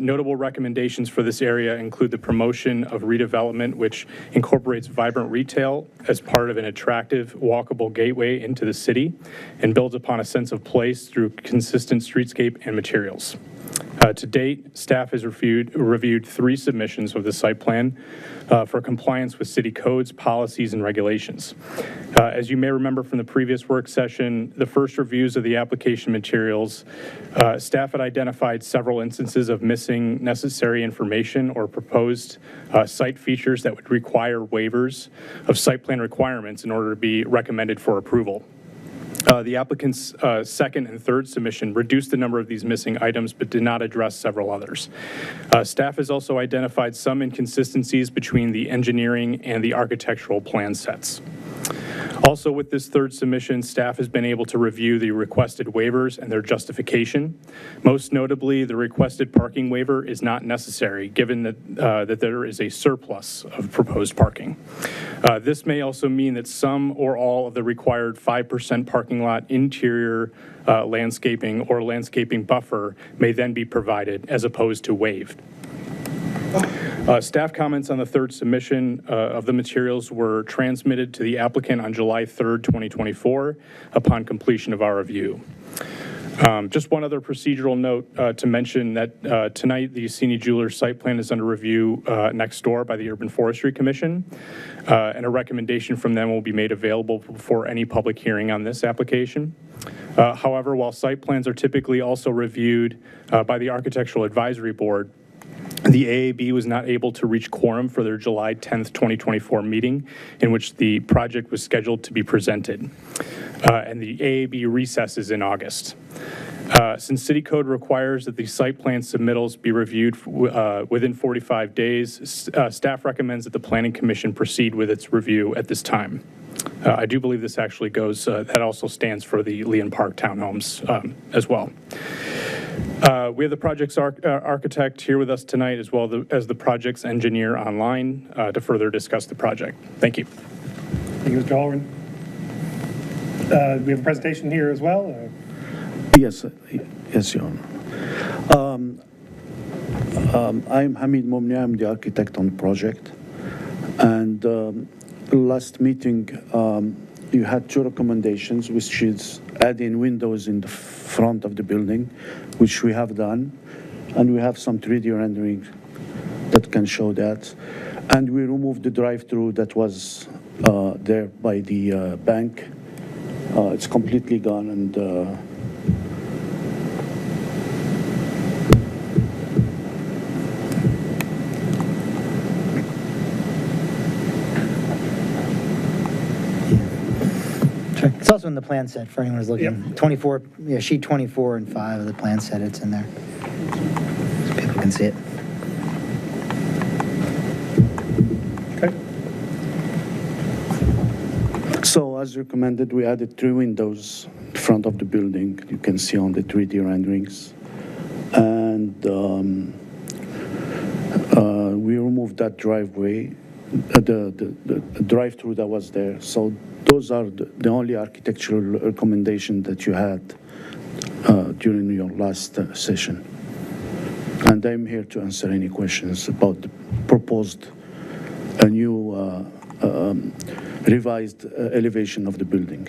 Notable recommendations for this area include the promotion of redevelopment, which incorporates vibrant retail as part of an attractive, walkable gateway into the city and builds upon a sense of place through consistent streetscape and materials. To date, staff has reviewed 3 submissions of the site plan for compliance with city codes, policies, and regulations. As you may remember from the previous work session, the first reviews of the application materials, staff had identified several instances of missing necessary information or proposed site features that would require waivers of site plan requirements in order to be recommended for approval. The applicant's second and third submission reduced the number of these missing items but did not address several others. Staff has also identified some inconsistencies between the engineering and the architectural plan sets. Also, with this third submission, staff has been able to review the requested waivers and their justification. Most notably, the requested parking waiver is not necessary, given that there is a surplus of proposed parking. This may also mean that some or all of the required 5% parking lot interior landscaping or landscaping buffer may then be provided as opposed to waived. Staff comments on the third submission of the materials were transmitted to the applicant on July 3rd, 2024, upon completion of our review. Just one other procedural note to mention that tonight the Cini Jewelers site plan is under review next door by the Urban Forestry Commission, and a recommendation from them will be made available before any public hearing on this application. However, while site plans are typically also reviewed by the Architectural Advisory Board, the AAB was not able to reach quorum for their July 10th, 2024 meeting in which the project was scheduled to be presented. And the AAB recesses in August. Since City Code requires that the site plan submittals be reviewed within 45 days, staff recommends that the Planning Commission proceed with its review at this time. I do believe this actually goes, that also stands for the Leon Park townhomes as well. We have the project's architect here with us tonight, as well as the project's engineer online to further discuss the project. Thank you. Thank you, Mr. Halloran. We have a presentation here as well. Yes, Your Honor. I'm Hamid Momni. I'm the architect on the project. And last meeting, you had 2 recommendations, which is adding windows in the front of the building, which we have done. And we have some 3D rendering that can show that. And we removed the drive-through that was there by the bank. It's completely gone, and It's also in the plan set for anyone who's looking. Yep. 24, yeah, sheet 24 and 5 of the plan set, it's in there. So people can see it. Okay. so as recommended, we added 3 windows in front of the building. You can see on the 3D renderings. And we removed that driveway, the drive-through that was there. So those are the only architectural recommendations that you had during your last session. And I'm here to answer any questions about the proposed new revised elevation of the building.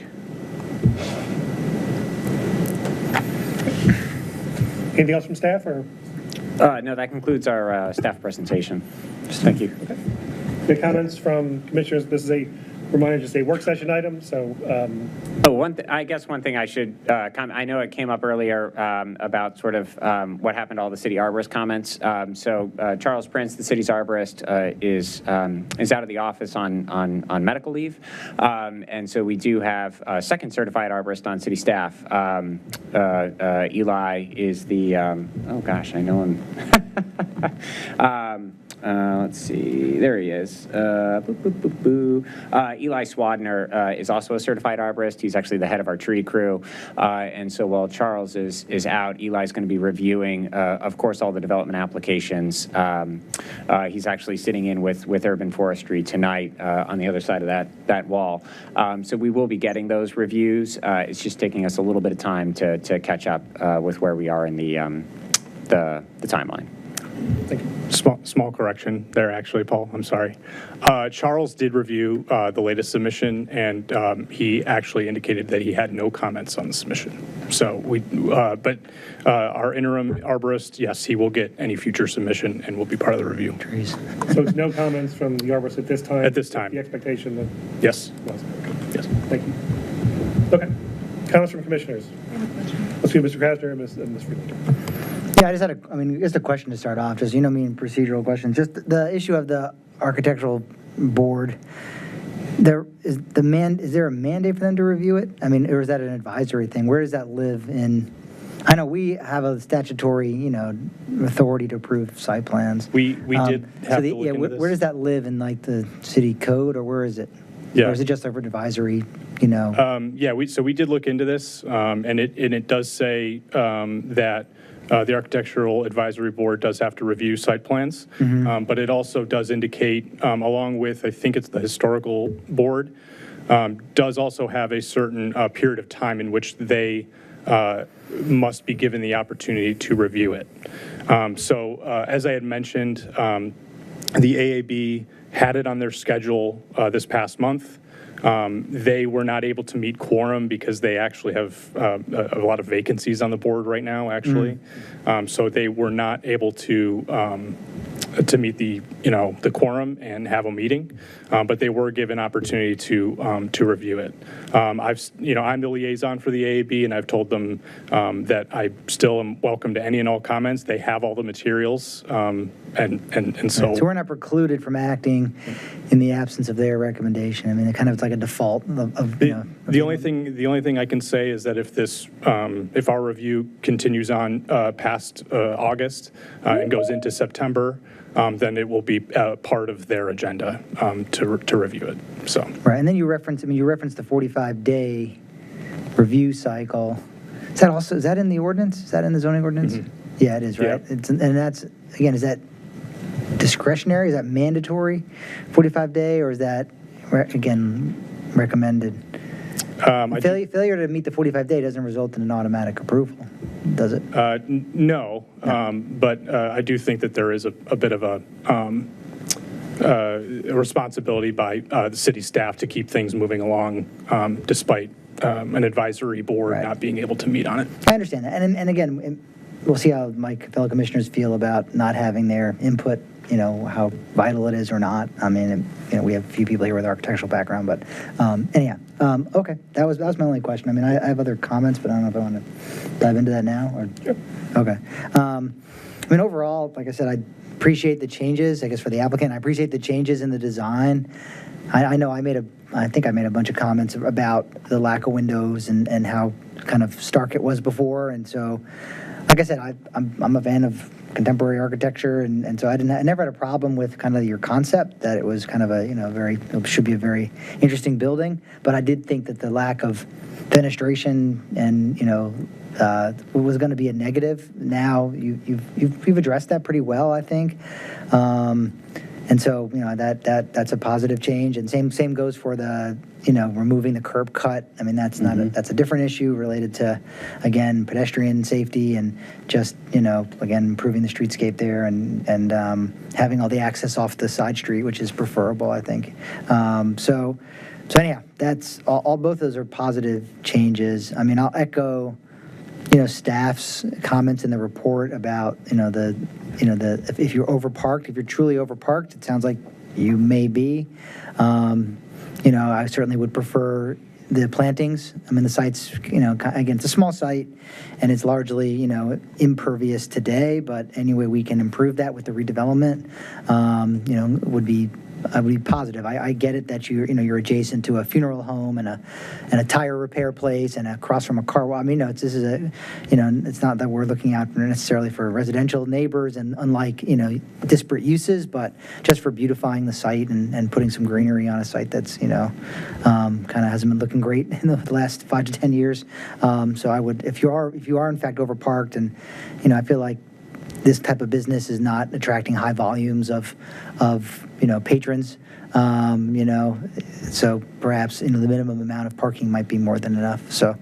Anything else from staff, or? No, that concludes our staff presentation. Thank you. Any comments from commissioners? This is a reminder, just a work session item, so. I guess one thing I should comment, I know it came up earlier about sort of what happened to all the city arborist comments. So Charles Prince, the city's arborist, is out of the office on medical leave. And so we do have a second certified arborist on city staff. Eli is the, oh gosh, I know him. let's see, there he is. Eli Swadner is also a certified arborist. He's actually the head of our tree crew. And so while Charles is out, Eli's going to be reviewing, of course, all the development applications. He's actually sitting in with Urban Forestry tonight on the other side of that wall. So we will be getting those reviews. It's just taking us a little bit of time to catch up with where we are in the timeline. Thank you. Small correction there, actually, Paul. I'm sorry. Charles did review the latest submission, and he actually indicated that he had no comments on the submission. So but our interim arborist, yes, he will get any future submission and will be part of the review. So it's no comments from the arborist at this time? At this time. The expectation that Yes. was. Yes. Thank you. Okay. Comments from commissioners? Let's do Mr. Krasner and Ms. Friedlander. Yeah, I just had just a question to start off, just, me, procedural questions. Just the issue of the architectural board, is there a mandate for them to review it? Or is that an advisory thing? Where does that live in? I know we have a statutory, authority to approve site plans. We did have to look into this. Where does that live in the city code, or where is it? Yeah. Or is it just over advisory, So we did look into this, and it does say that the Architectural Advisory Board does have to review site plans, but it also does indicate, along with, I think it's the Historical Board, does also have a certain period of time in which they must be given the opportunity to review it. As I had mentioned, the AAB had it on their schedule this past month. They were not able to meet quorum because they actually have a lot of vacancies on the board right now, actually. So they were not able to meet the quorum and have a meeting, but they were given opportunity to review it. I'm the liaison for the AAB, and I've told them that I still am welcome to any and all comments. They have all the materials, and so. Right, so we're not precluded from acting in the absence of their recommendation. It kind of, it's like a default of The only thing I can say is that if our review continues on past August and goes into September, then it will be part of their agenda to review it. So. Right, and then you reference the 45-day review cycle. Is that in the ordinance? Is that in the zoning ordinance? Mm-hmm. Yeah, it is, right? Yeah. And that's, again, is that discretionary? Is that mandatory, 45-day, or is that, again, recommended? Failure to meet the 45-day doesn't result in an automatic approval, does it? No, but I do think that there is a bit of a responsibility by the city staff to keep things moving along, despite an advisory board not being able to meet on it. I understand that, and again, we'll see how my fellow commissioners feel about not having their input, how vital it is or not. We have a few people here with architectural background, but anyhow, okay, that was my only question. I have other comments, but I don't know if I want to dive into that now. Or Sure. Okay. Overall, like I said, I appreciate the changes, I guess, for the applicant. I appreciate the changes in the design. I know I think I made a bunch of comments about the lack of windows and how kind of stark it was before. And so, like I said, I'm a fan of contemporary architecture, and so I never had a problem with kind of your concept that it was kind of it should be a very interesting building. But I did think that the lack of fenestration and was going to be a negative. Now you've addressed that pretty well, I think. And so, that's a positive change. And same goes for the, removing the curb cut. That's not that's a different issue related to, again, pedestrian safety and just, again, improving the streetscape there and having all the access off the side street, which is preferable, I think. So anyhow, that's all. Both of those are positive changes. I'll echo, staff's comments in the report about, if you're overparked, if you're truly overparked, it sounds like you may be. I certainly would prefer the plantings. The site's, again, it's a small site and it's largely, impervious today, but anyway, we can improve that with the redevelopment. Would be I would be positive. I get it that you're adjacent to a funeral home and a tire repair place and across from a car wash. I mean, no, it's not that we're looking out necessarily for residential neighbors and unlike, disparate uses, but just for beautifying the site and putting some greenery on a site that's, kind of hasn't been looking great in the last 5 to 10 years. So I would, if you are in fact overparked and, I feel like this type of business is not attracting high volumes of patrons, so perhaps, the minimum amount of parking might be more than enough. So,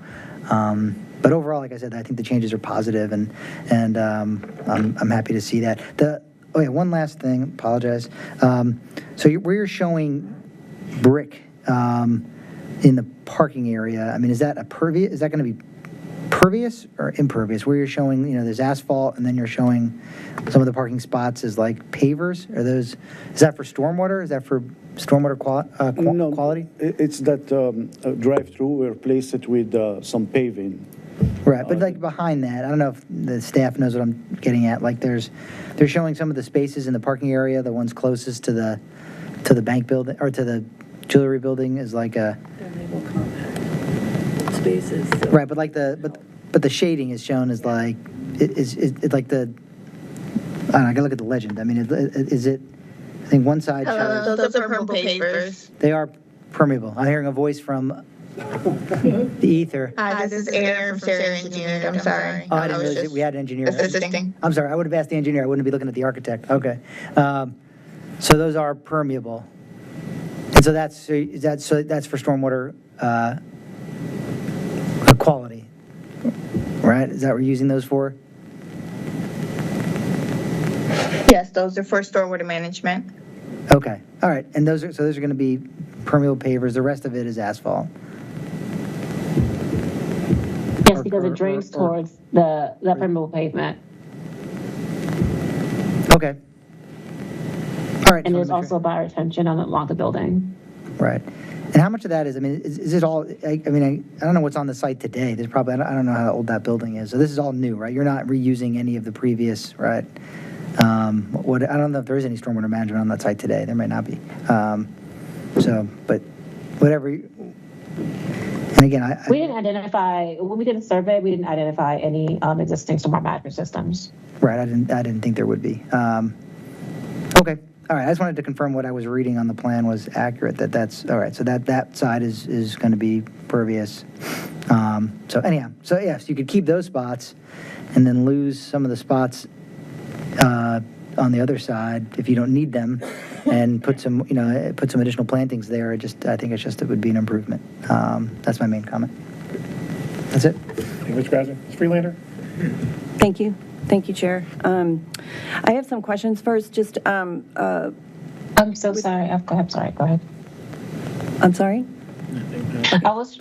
but overall, like I said, I think the changes are positive, and I'm happy to see that. One last thing, apologize. So where you're showing brick in the parking area, I mean, is that going to be pervious or impervious? Where you're showing, there's asphalt, and then you're showing some of the parking spots as like pavers. Is that for stormwater? Is that for stormwater quality? It's that drive-through, we replace it with some paving. Right, but like behind that, I don't know if the staff knows what I'm getting at. Like they're showing some of the spaces in the parking area, the ones closest to the bank building or to the jewelry building is like a. They're labeled compact spaces. So. Right, but like but the shading is shown as like is like the. I don't know, I gotta look at the legend. I mean, is it? I think one side shows. Those are purple pavers. They are permeable. I'm hearing a voice from the ether. Hi, this is Erin from Sarah Engineering. I'm sorry. Oh, I didn't realize we had an engineer. Assisting. I'm sorry, I would have asked the engineer. I wouldn't be looking at the architect. Okay. So those are permeable. And so that's for stormwater quality, right? Is that what we're using those for? Yes, those are for stormwater management. Okay, all right. And those are going to be permeable pavers. The rest of it is asphalt. Yes, because it drains towards the permeable pavement. Okay. All right. And there's also bioretention along the building. Right. And how much of that is, I mean, is it all, I don't know what's on the site today. There's probably, I don't know how old that building is. So this is all new, right? You're not reusing any of the previous, right? I don't know if there is any stormwater management on that site today. There might not be. But whatever. And again, we didn't identify, when we did a survey, we didn't identify any existing stormwater management systems. Right. I didn't think there would be. Okay. All right. I just wanted to confirm what I was reading on the plan was accurate. That's all right. So that side is going to be pervious. So anyhow, so yes, you could keep those spots, and then lose some of the spots on the other side if you don't need them, and put some additional plantings there. I think it would be an improvement. That's my main comment. That's it. Thank you, Mr. Grasser. Ms. Freelander? Thank you. Thank you, Chair. I have some questions first. Just I'm so sorry. I'm sorry. Go ahead. I'm sorry?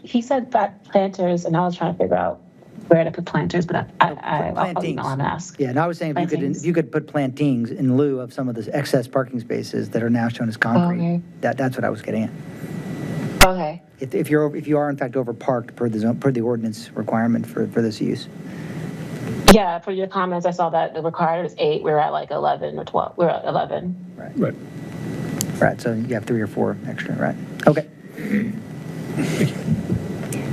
He said that planters, and I was trying to figure out where to put planters, but I'll ask. Yeah, and I was saying if you could put plantings in lieu of some of the excess parking spaces that are now shown as concrete. Okay. That's what I was getting at. Okay. If you are in fact overparked per the ordinance requirement for this use. Yeah, for your comments, I saw that the required was 8. We were at like 11 or 12. We were at 11. Right. Right. So you have 3 or 4 extra. Right. Okay.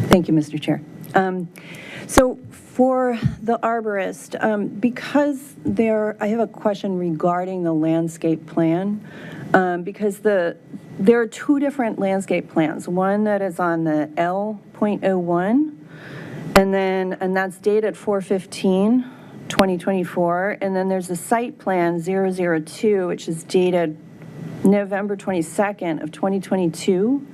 Thank you, Mr. Chair. So for the arborist, because I have a question regarding the landscape plan, because there are 2 different landscape plans. One that is on the L.01, and that's dated 4/15/2024, and then there's a site plan 002, which is dated November 22nd of 2022,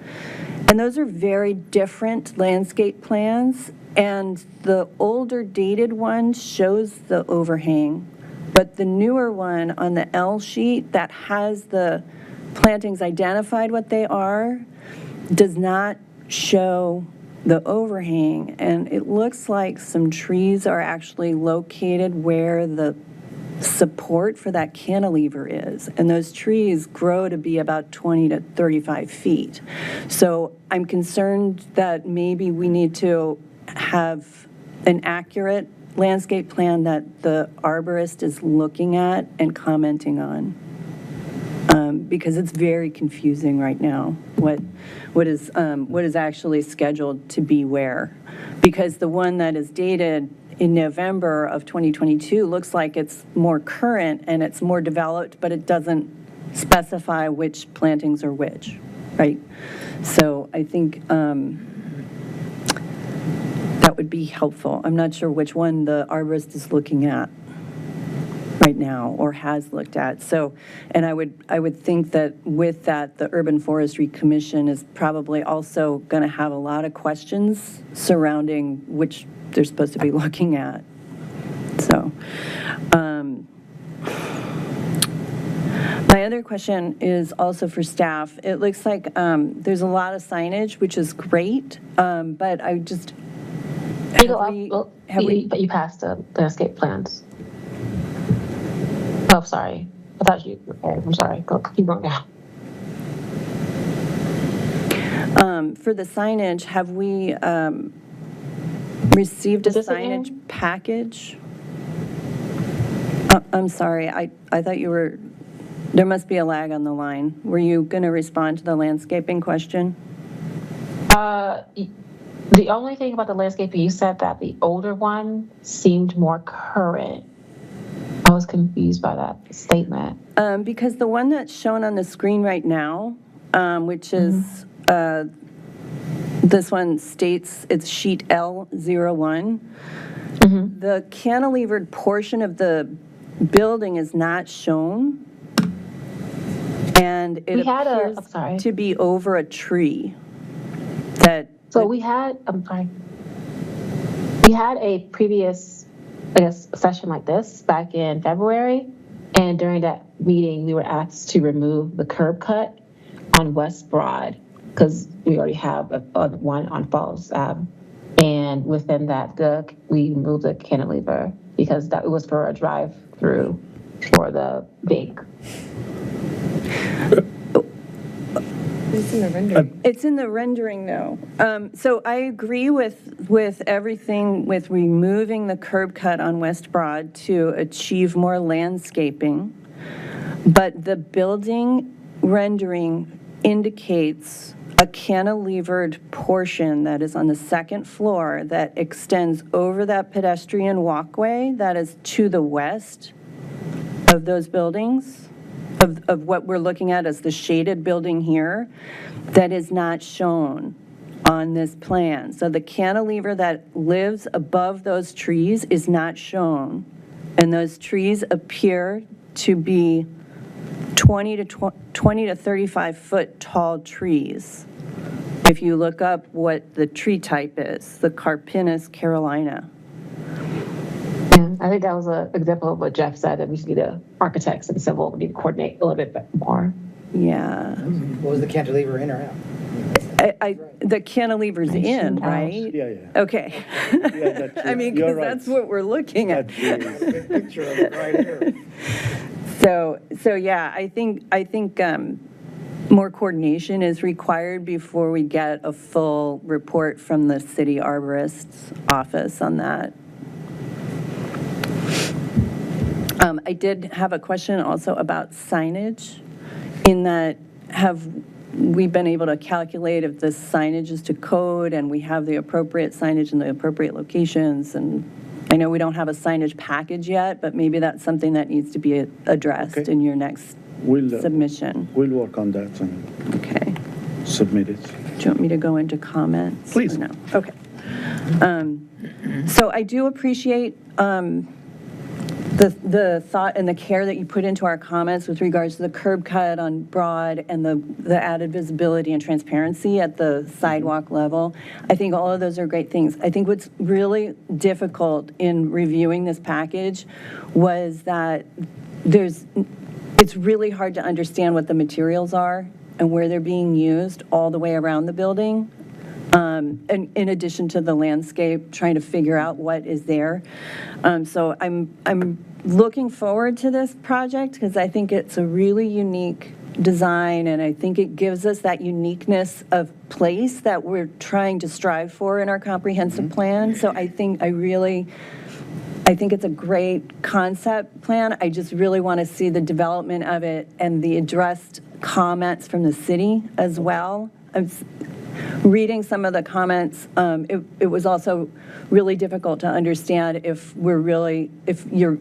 and those are very different landscape plans. And the older dated one shows the overhang, but the newer one on the L sheet that has the plantings identified what they are does not show the overhang. And it looks like some trees are actually located where the support for that cantilever is. And those trees grow to be about 20 to 35 feet. So I'm concerned that maybe we need to have an accurate landscape plan that the arborist is looking at and commenting on. because it's very confusing right now, what is actually scheduled to be where. Because the one that is dated in November of 2022 looks like it's more current and it's more developed, but it doesn't specify which plantings are which, right? So I think that would be helpful. I'm not sure which one the arborist is looking at right now or has looked at. So, and I would think that with that, the Urban Forestry Commission is probably also going to have a lot of questions surrounding which they're supposed to be looking at. So, my other question is also for staff. It looks like there's a lot of signage, which is great, but I just, but you passed the landscape plans. Oh, sorry. I thought you, okay, I'm sorry. Keep going down. For the signage, have we received a signage package? I'm sorry, I thought you were, there must be a lag on the line. Were you going to respond to the landscaping question? The only thing about the landscaping, you said that the older one seemed more current. I was confused by that statement. Because the one that's shown on the screen right now, which is, this one states it's sheet L01. The cantilevered portion of the building is not shown. And it appears to be over a tree. So we had, I'm sorry. We had a previous, I guess, session like this back in February. And during that meeting, we were asked to remove the curb cut on West Broad because we already have one on Falls Ave. And within that, we moved the cantilever because it was for a drive-through for the big. It's in the rendering. It's in the rendering, though. So I agree with everything with removing the curb cut on West Broad to achieve more landscaping. But the building rendering indicates a cantilevered portion that is on the second floor that extends over that pedestrian walkway that is to the west of those buildings. Of what we're looking at as the shaded building here, that is not shown on this plan. So the cantilever that lives above those trees is not shown. And those trees appear to be 20 to 35 foot tall trees. If you look up what the tree type is, the Carpinus carolina. I think that was an example of what Jeff said, that we should need architects and civil to coordinate a little bit more. Yeah. What was the cantilever, in or out? The cantilever's in, right? Yeah. Okay. I mean, because that's what we're looking at. Picture of it right here. So yeah, I think more coordination is required before we get a full report from the city arborist's office on that. I did have a question also about signage, in that have we been able to calculate if the signage is to code and we have the appropriate signage in the appropriate locations? And I know we don't have a signage package yet, but maybe that's something that needs to be addressed in your next submission. We'll work on that and okay. Submit it. Do you want me to go into comments? Please. No. Okay. So I do appreciate the thought and the care that you put into our comments with regards to the curb cut on Broad and the added visibility and transparency at the sidewalk level. I think all of those are great things. I think what's really difficult in reviewing this package was that it's really hard to understand what the materials are and where they're being used all the way around the building. And in addition to the landscape, trying to figure out what is there. So I'm looking forward to this project because I think it's a really unique design, and I think it gives us that uniqueness of place that we're trying to strive for in our comprehensive plan. So I think it's a great concept plan. I just really want to see the development of it and the addressed comments from the city as well. Reading some of the comments, it was also really difficult to understand if you're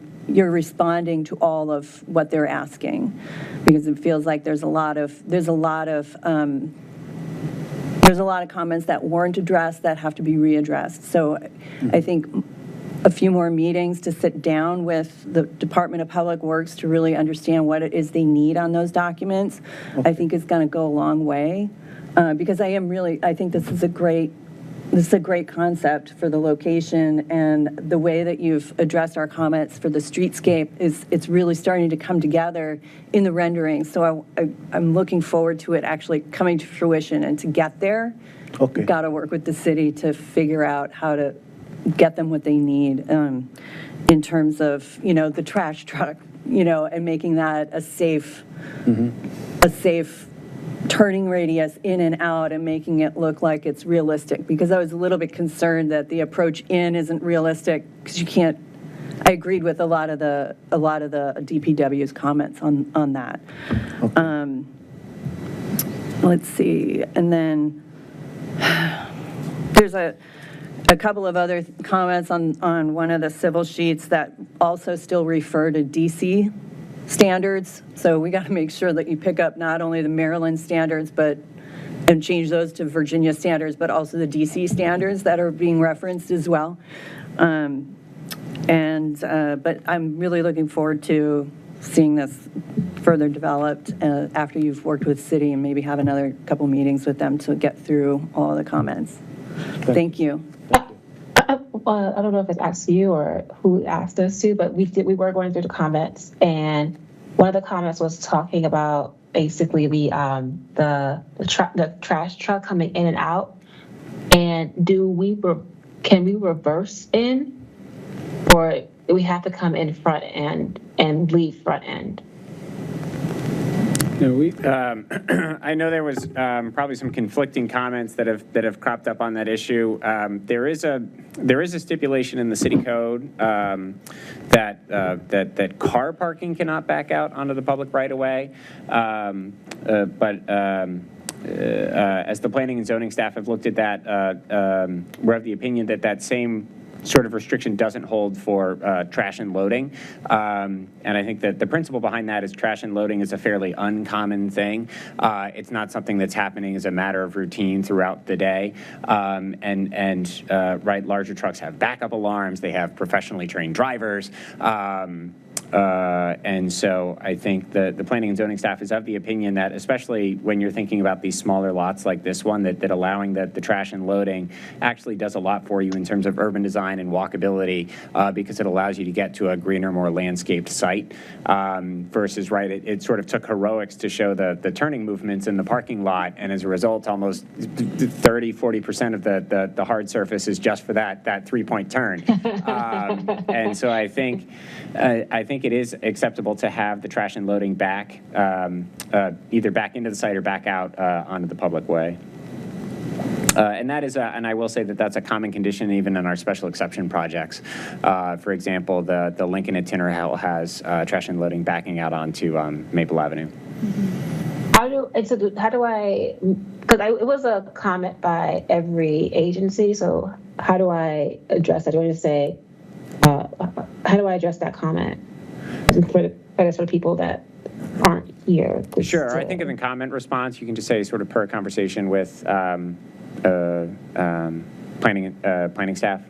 responding to all of what they're asking, because it feels like there's a lot of comments that weren't addressed that have to be readdressed. So I think a few more meetings to sit down with the Department of Public Works to really understand what it is they need on those documents, I think is going to go a long way. Because I think this is a great concept for the location, and the way that you've addressed our comments for the streetscape it's really starting to come together in the rendering. So I'm looking forward to it actually coming to fruition, and to get there, we've got to work with the city to figure out how to get them what they need in terms of, the trash truck, and making that a safe turning radius in and out, and making it look like it's realistic, because I was a little bit concerned that the approach in isn't realistic, because you can't. I agreed with a lot of the DPW's comments on that. Let's see, and then there's a couple of other comments on one of the civil sheets that also still refer to DC standards. So we got to make sure that you pick up not only the Maryland standards, and change those to Virginia standards, but also the DC standards that are being referenced as well. But I'm really looking forward to seeing this further developed after you've worked with city, and maybe have another couple meetings with them to get through all the comments. Thank you. I don't know if it's asked you or who asked us to, but we were going through the comments, and one of the comments was talking about basically the trash truck coming in and out, and can we reverse in, or do we have to come in front end and leave front end? No, I know there was probably some conflicting comments that have cropped up on that issue. There is a stipulation in the city code that car parking cannot back out onto the public right of way, but as the planning and zoning staff have looked at that, we're of the opinion that same sort of restriction doesn't hold for trash and loading. And I think that the principle behind that is trash and loading is a fairly uncommon thing. It's not something that's happening as a matter of routine throughout the day. Right, larger trucks have backup alarms. They have professionally trained drivers. And so I think the planning and zoning staff is of the opinion that, especially when you're thinking about these smaller lots like this one, that allowing the trash and loading actually does a lot for you in terms of urban design and walkability, because it allows you to get to a greener, more landscaped site, versus, right, it sort of took heroics to show the turning movements in the parking lot, and as a result, almost 30-40% of the hard surface is just for that three-point turn. And so I think it is acceptable to have the trash and loading back, either back into the site or back out onto the public way. And that is, and I will say that that's a common condition even in our special exception projects. For example, the Lincoln at Tinner Hill has trash and loading backing out onto Maple Avenue. How do I, because it was a comment by every agency, so how do I address that? Do I just say, how do I address that comment for the people that aren't here? Sure, I think in the comment response, you can just say sort of per conversation with planning staff.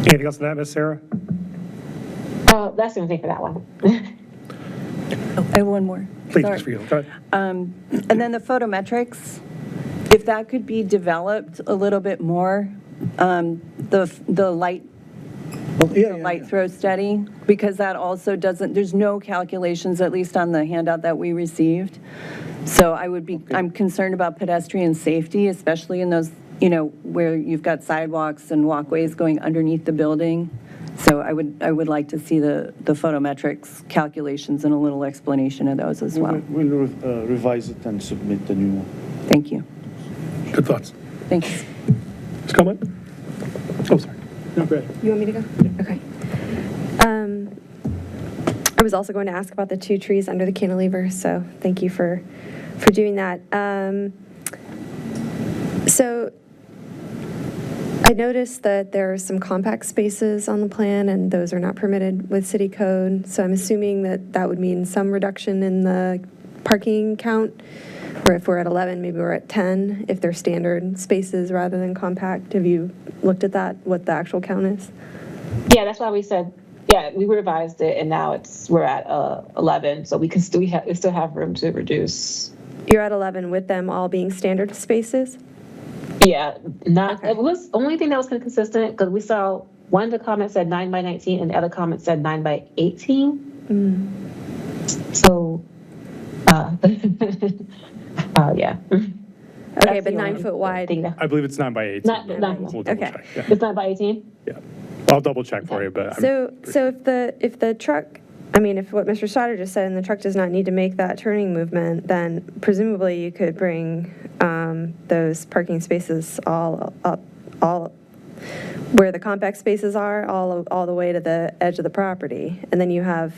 Anything else on that, Ms. Sarah? That's the only thing for that one. I have one more. Please, Sorry. Ms. Friedel, go ahead. And then the photometrics, if that could be developed a little bit more, the light throw study, because that also doesn't, there's no calculations, at least on the handout that we received. So I'm concerned about pedestrian safety, especially in those, where you've got sidewalks and walkways going underneath the building. So I would like to see the photometrics calculations and a little explanation of those as well. We'll revise it and submit the new one. Thank you. Good thoughts. Thanks. Ms. Coleman? Oh, sorry. No, go ahead. You want me to go? Okay. I was also going to ask about the 2 trees under the cantilever, so thank you for doing that. So I noticed that there are some compact spaces on the plan, and those are not permitted with city code. So I'm assuming that that would mean some reduction in the parking count, or if we're at 11, maybe we're at 10, if they're standard spaces rather than compact. Have you looked at that, what the actual count is? Yeah, that's why we said, yeah, we revised it, and now we're at 11, so we still have room to reduce. You're at 11 with them all being standard spaces? Yeah, it was only thing that was kind of consistent, because we saw one of the comments said 9 by 19, and the other comment said 9 by 18. So, yeah. Okay, but 9 foot wide. I believe it's 9 by 18. We'll double check. Yeah. It's 9 by 18? Yeah. I'll double check for you, but. So if the truck, I mean, if what Mr. Stoddard just said, and the truck does not need to make that turning movement, then presumably you could bring those parking spaces all where the compact spaces are, all the way to the edge of the property. And then you have,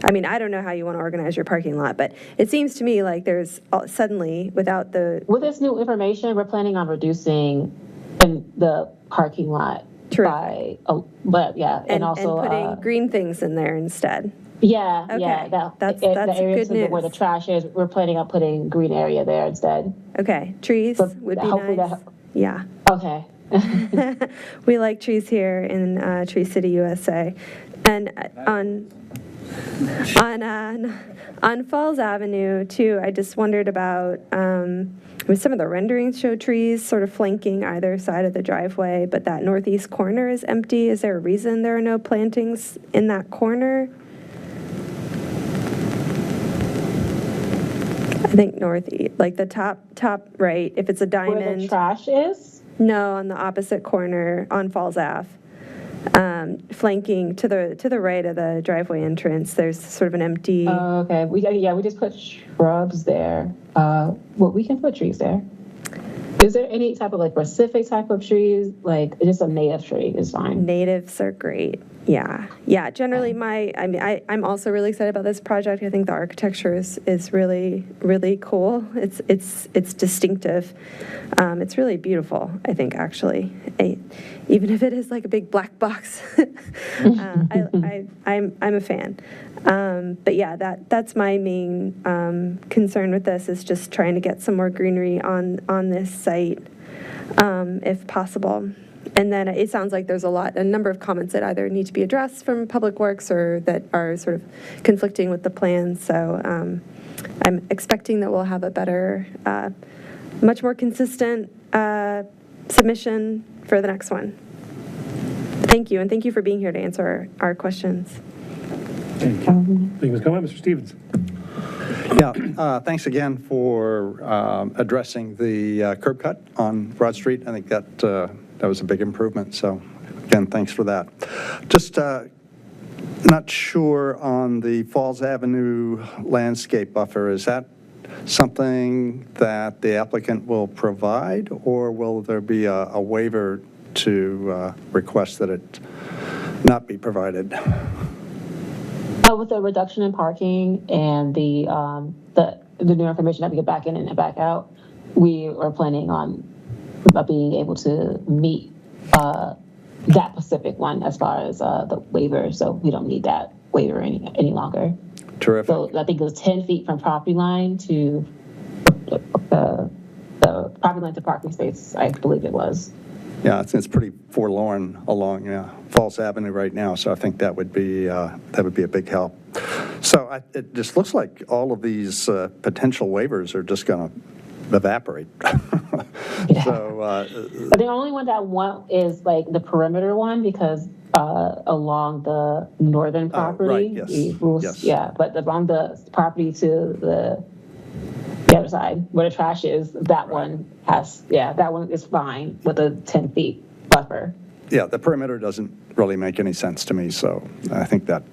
I mean, I don't know how you want to organize your parking lot, but it seems to me like there's suddenly, without the... With this new information, we're planning on reducing the parking lot by, but yeah, and also... And putting green things in there instead. Yeah, Okay. yeah. That's the area good news. where the trash is, we're planning on putting green area there instead. Okay, trees would be hopefully nice. Yeah. Okay. We like trees here in Tree City, USA. And on Falls Avenue, too, I just wondered about, some of the renderings show trees sort of flanking either side of the driveway, but that northeast corner is empty. Is there a reason there are no plantings in that corner? I think northeast, like the top right, if it's a diamond. Where the trash is? No, on the opposite corner on Falls Ave. Flanking to the right of the driveway entrance, there's sort of an empty. Oh, okay. We just put shrubs there. We can put trees there. Is there any type of specific type of trees? Like just a native tree is fine. Natives are great. Yeah. Generally, I'm also really excited about this project. I think the architecture is really, really cool. It's distinctive. It's really beautiful, I think, actually. Even if it is like a big black box, I'm a fan. But yeah, that's my main concern with this is just trying to get some more greenery on this site, if possible. And then it sounds like there's a number of comments that either need to be addressed from Public Works or that are sort of conflicting with the plan. So I'm expecting that we'll have a better, much more consistent submission for the next one. Thank you, and thank you for being here to answer our questions. Thank you. Thank you, Ms. Coleman. Mr. Stevens. Yeah, thanks again for addressing the curb cut on Broad Street. I think that was a big improvement, so again, thanks for that. Just not sure on the Falls Avenue landscape buffer. Is that something that the applicant will provide, or will there be a waiver to request that it not be provided? With the reduction in parking and the new information that we get back in and back out, we are planning on being able to meet that specific one as far as the waiver, so we don't need that waiver any longer. Terrific. So I think it was 10 feet from property line to the property line to parking space, I believe it was. Yeah, it's pretty forlorn along Falls Avenue right now, so I think that would be a big help. So it just looks like all of these potential waivers are just going to evaporate. Yeah. So, but the only one that I want is like the perimeter one, because along the northern property, right, yes. Yes. Yeah, but along the property to the other side where the trash is, that one is fine with a 10 feet buffer. Yeah, the perimeter doesn't really make any sense to me, so I think that,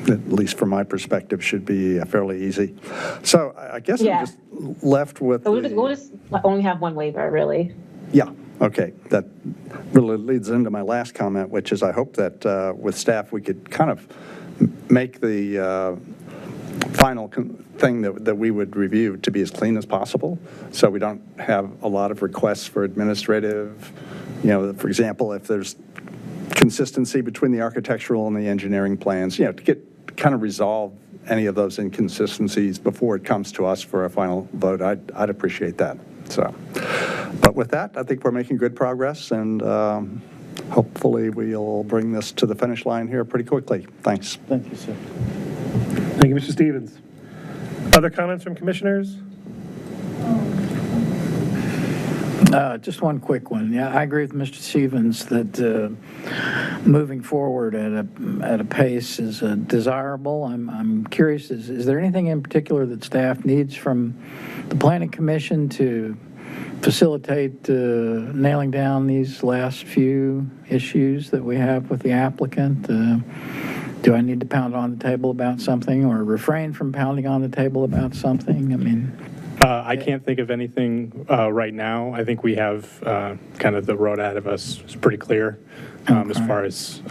at least from my perspective, should be fairly easy. So I guess I'm just left with So we'll just only have one waiver, really. Yeah, Okay, that really leads into my last comment, which is I hope that with staff, we could kind of make the final thing that we would review to be as clean as possible, so we don't have a lot of requests for administrative, for example, if there's consistency between the architectural and the engineering plans, to kind of resolve any of those inconsistencies before it comes to us for a final vote. I'd appreciate that. So, but with that, I think we're making good progress, and hopefully we'll bring this to the finish line here pretty quickly. Thanks. Thank you, sir. Thank you, Mr. Stevens. Other comments from commissioners? Just one quick one. Yeah, I agree with Mr. Stevens that moving forward at a pace is desirable. I'm curious, is there anything in particular that staff needs from the Planning Commission to facilitate nailing down these last few issues that we have with the applicant? Do I need to pound on the table about something or refrain from pounding on the table about something? I mean... I can't think of anything right now. I think we have kind of the road ahead of us is pretty clear as far as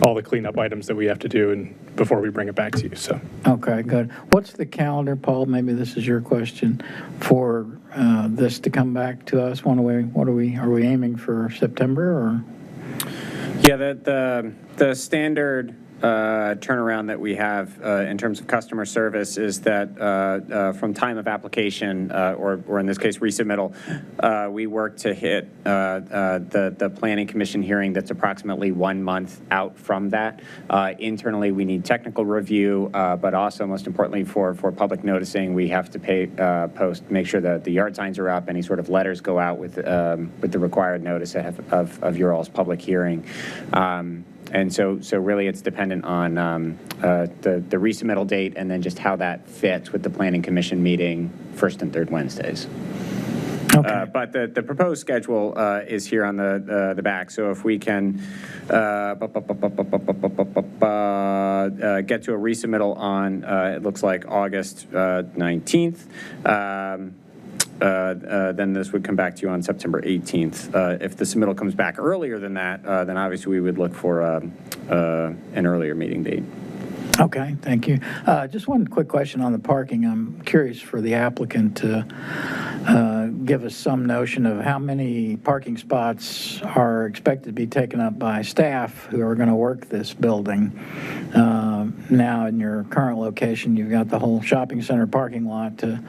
all the cleanup items that we have to do and before we bring it back to you. So. Okay, good. What's the calendar, Paul? Maybe this is your question for this to come back to us. Are we aiming for September or? Yeah, the standard turnaround that we have in terms of customer service is that from time of application, or in this case, resubmittal, we work to hit the Planning Commission hearing that's approximately 1 month out from that. Internally, we need technical review, but also, most importantly, for public noticing, we have to make sure that the yard signs are up, any sort of letters go out with the required notice of your all's public hearing. And so really it's dependent on the resubmittal date and then just how that fits with the Planning Commission meeting first and third Wednesdays. Okay. But the proposed schedule is here on the back. So if we can get to a resubmittal on, it looks like August 19th, then this would come back to you on September 18th. If the submittal comes back earlier than that, then obviously we would look for an earlier meeting date. Okay, thank you. Just one quick question on the parking. I'm curious for the applicant to give us some notion of how many parking spots are expected to be taken up by staff who are going to work this building. Now, in your current location, you've got the whole shopping center parking lot to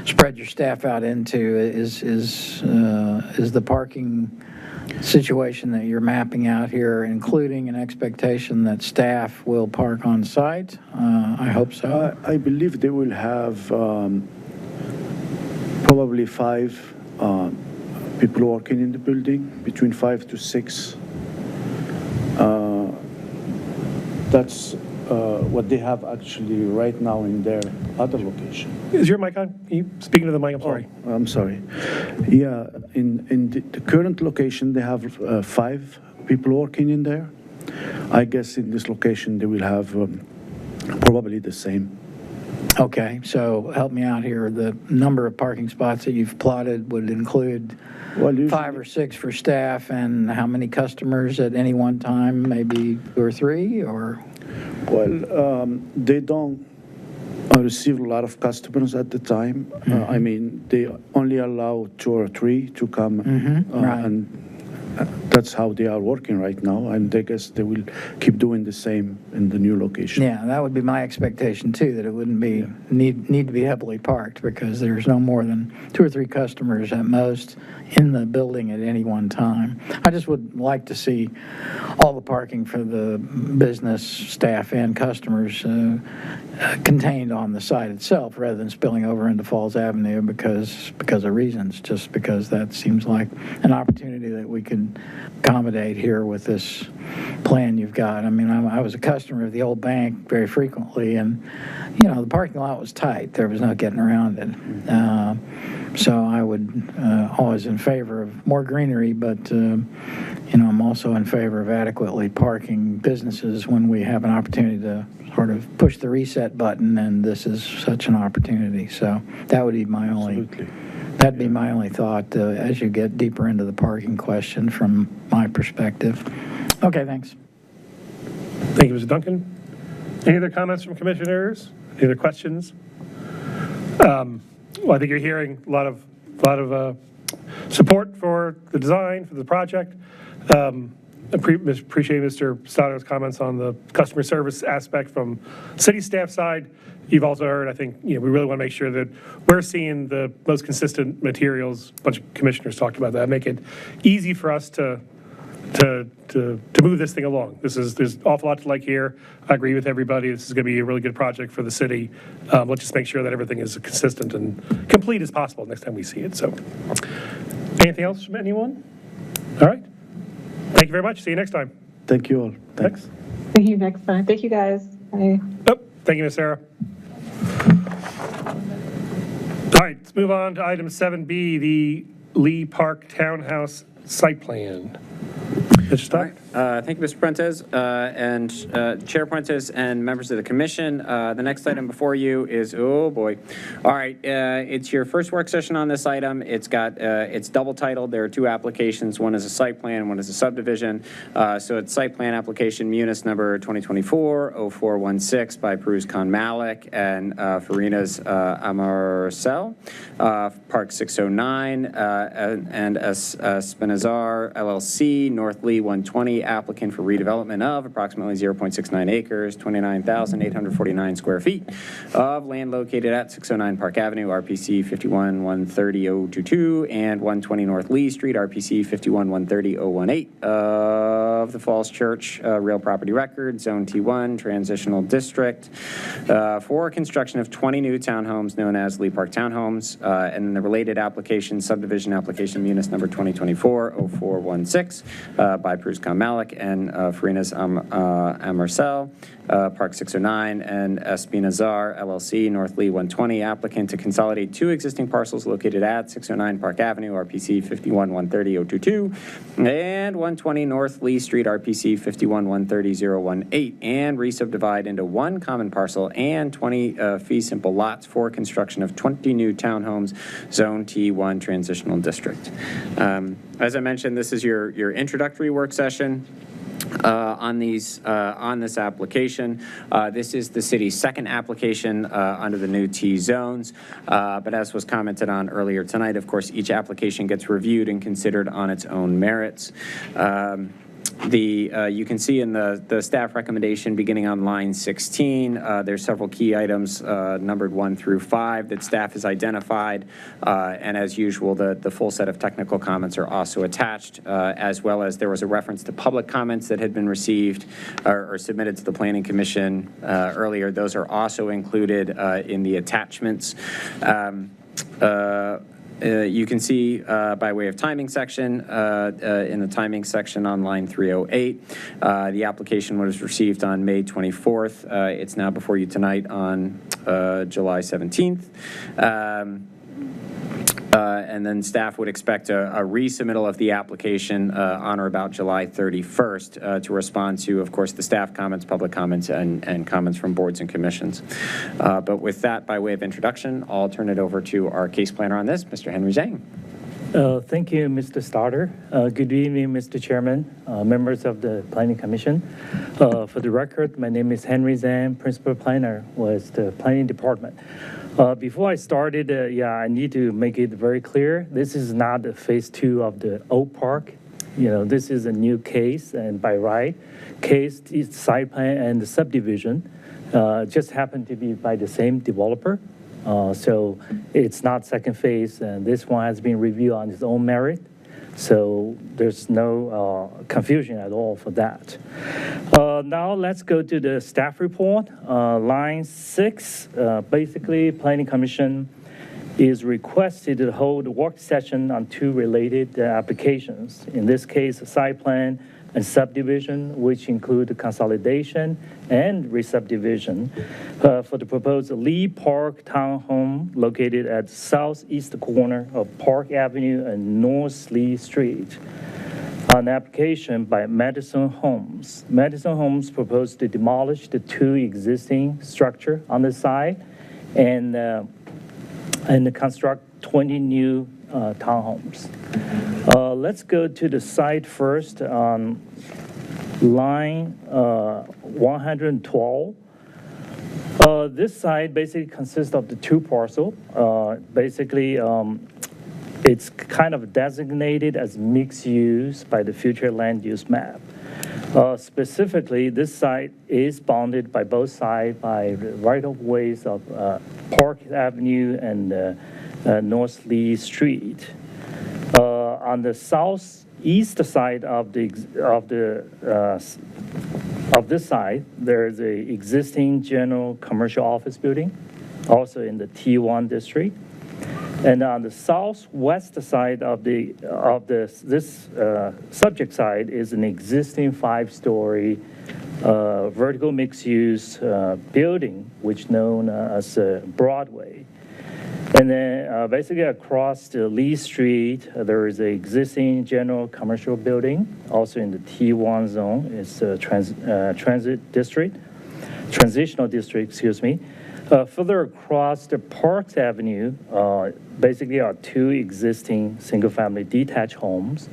spread your staff out into. Is the parking situation that you're mapping out here, including an expectation that staff will park on site? I hope so. I believe they will have probably 5 people working in the building, between 5 to 6. That's what they have actually right now in their other location. Is your mic on? Are you speaking to the mic? I'm sorry. Oh, I'm sorry. Yeah, in the current location, they have 5 people working in there. I guess in this location, they will have probably the same. Okay, so help me out here. The number of parking spots that you've plotted would include 5 or 6 for staff, and how many customers at any one time? Maybe 2 or 3, or? Well, they don't receive a lot of customers at the time. Mm-hmm. I mean, they only allow 2 or 3 to come, Right. and that's how they are working right now. And I guess they will keep doing the same in the new location. Yeah, that would be my expectation too, that it wouldn't be need to be heavily parked because there's no more than 2 or 3 customers at most in the building at any one time. I just would like to see all the parking for the business, staff, and customers contained on the site itself rather than spilling over into Falls Avenue because of reasons, just because that seems like an opportunity that we could accommodate here with this plan you've got. I mean, I was a customer of the old bank very frequently, and, the parking lot was tight. There was no getting around it. So I would always in favor of more greenery, but, I'm also in favor of adequately parking businesses when we have an opportunity to sort of push the reset button, and this is such an opportunity. So that would be my only That'd be my only thought as you get deeper into the parking question from my perspective. Okay, thanks. Thank you, Mr. Duncan. Any other comments from commissioners? Any other questions? Well, I think you're hearing a lot of support for the design, for the project. Appreciate Mr. Stotter's comments on the customer service aspect from city staff side. You've also heard, I think, we really want to make sure that we're seeing the most consistent materials. A bunch of commissioners talked about that. Make it easy for us to move this thing along. There's an awful lot to like here. I agree with everybody. This is going to be a really good project for the city. Let's just make sure that everything is consistent and complete as possible next time we see it. So, anything else from anyone? All right. Thank you very much. See you next time. Thank you all. Thanks. See you next time. Thank you, guys. Bye. Oh, thank you, Ms. Sarah. All right, let's move on to item 7B, the Lee Park Townhouse Site Plan. Mr. Stock? Thank you, Mr. Prentice, and Chair Prentice and members of the commission. The next item before you is, oh boy. All right, it's your first work session on this item. It's double titled. There are two applications. One is a site plan, one is a subdivision. So it's site plan application Munis number 2024-0416 by Peruz Khan Malik and Farina's Amarcel, Park 609, and Spinazar LLC, North Lee 120, applicant for redevelopment of approximately 0.69 acres, 29,849 square feet of land located at 609 Park Avenue, RPC 51130022, and 120 North Lee Street, RPC 51130018 of the Falls Church real property record, Zone T1, Transitional District, for construction of 20 new townhomes known as Lee Park Townhomes, and then the related application, subdivision application Munis number 2024-0416 by Peruz Khan Malik and Farina's Amarcel, Park 609, and Espinazar LLC, North Lee 120, applicant to consolidate two existing parcels located at 609 Park Avenue, RPC 51130022, and 120 North Lee Street, RPC 51130018, and re-subdivide into one common parcel and 20 fee simple lots for construction of 20 new townhomes, Zone T1 Transitional District. As I mentioned, this is your introductory work session on this application. This is the city's second application under the new T zones, but as was commented on earlier tonight, of course, each application gets reviewed and considered on its own merits. You can see in the staff recommendation beginning on line 16, there's several key items numbered 1 through 5 that staff has identified, and as usual, the full set of technical comments are also attached, as well as there was a reference to public comments that had been received or submitted to the Planning Commission earlier. Those are also included in the attachments. You can see by way of timing section, in the timing section on line 308, the application was received on May 24th. It's now before you tonight on July 17th. And then staff would expect a resubmittal of the application on or about July 31st to respond to, of course, the staff comments, public comments, and comments from boards and commissions. But with that, by way of introduction, I'll turn it over to our case planner on this, Mr. Henry Zhang. Thank you, Mr. Stoddard. Good evening, Mr. Chairman, members of the Planning Commission. For the record, my name is Henry Zhang, Principal Planner with the Planning Department. Before I started, I need to make it very clear. This is not the phase 2 of the old park. This is a new case, and by right, case, site plan, and the subdivision just happened to be by the same developer. So it's not second phase, and this one has been reviewed on its own merit. So there's no confusion at all for that. Now let's go to the staff report. Line 6, basically Planning Commission is requested to hold a work session on two related applications. In this case, a site plan and subdivision, which include the consolidation and re-subdivision for the proposed Lee Park Townhome located at the southeast corner of Park Avenue and North Lee Street. An application by Madison Homes. Madison Homes proposed to demolish the two existing structure on the side and construct 20 new townhomes. Let's go to the site first on line 112. This site basically consists of the two parcels. Basically, it's kind of designated as mixed use by the future land use map. Specifically, this site is bounded by both sides by right-of-ways of Park Avenue and North Lee Street. On the southeast side of this site, there is a existing general commercial office building, also in the T1 district. And on the southwest side of this subject site is an existing 5-story vertical mixed-use building, which known as Broadway. And then basically across the Lee Street, there is an existing general commercial building, also in the T1 zone. It's a transitional district, excuse me. Further across the Parks Avenue, basically are two existing single-family detached homes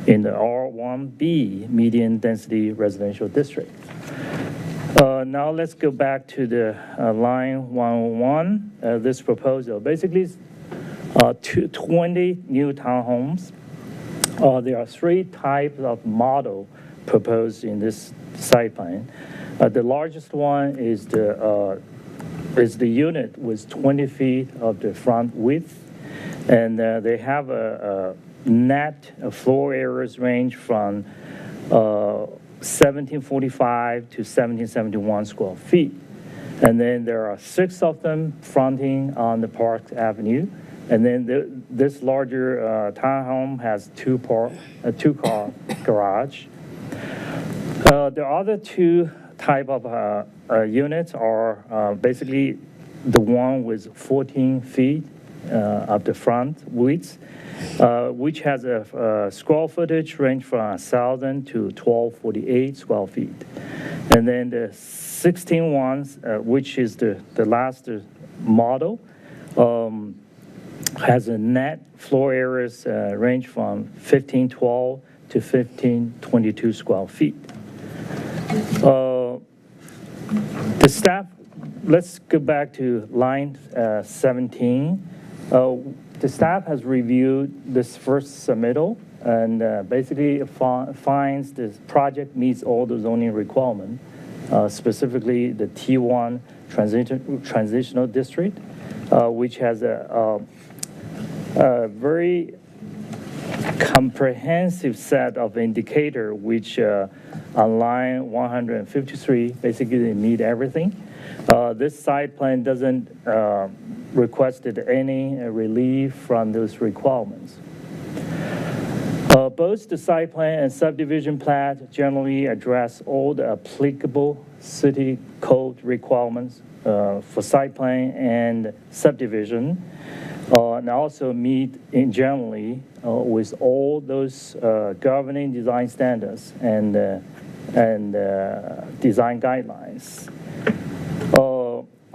in the R1B medium density residential district. Now let's go back to the line 101, this proposal. Basically, it's 20 new townhomes. There are 3 types of model proposed in this site plan. The largest one is the unit with 20 feet of the front width, and they have a net floor areas range from 1745 to 1771 square feet. And then there are 6 of them fronting on the Park Avenue. And then this larger townhome has a two-car garage. The other 2 type of units are basically the one with 14 feet of the front width, which has a square footage range from 1,000 to 1,248 square feet. And then the 16 ones, which is the last model, has a net floor areas range from 1,512 to 1,522 square feet. The staff, let's go back to line 17. The staff has reviewed this first submittal and basically finds this project meets all the zoning requirements, specifically the T1 transitional district, which has a very comprehensive set of indicator which on line 153 basically they meet everything. This site plan doesn't requested any relief from those requirements. Both the site plan and subdivision plat generally address all the applicable city code requirements for site plan and subdivision, and also meet in generally with all those governing design standards and design guidelines.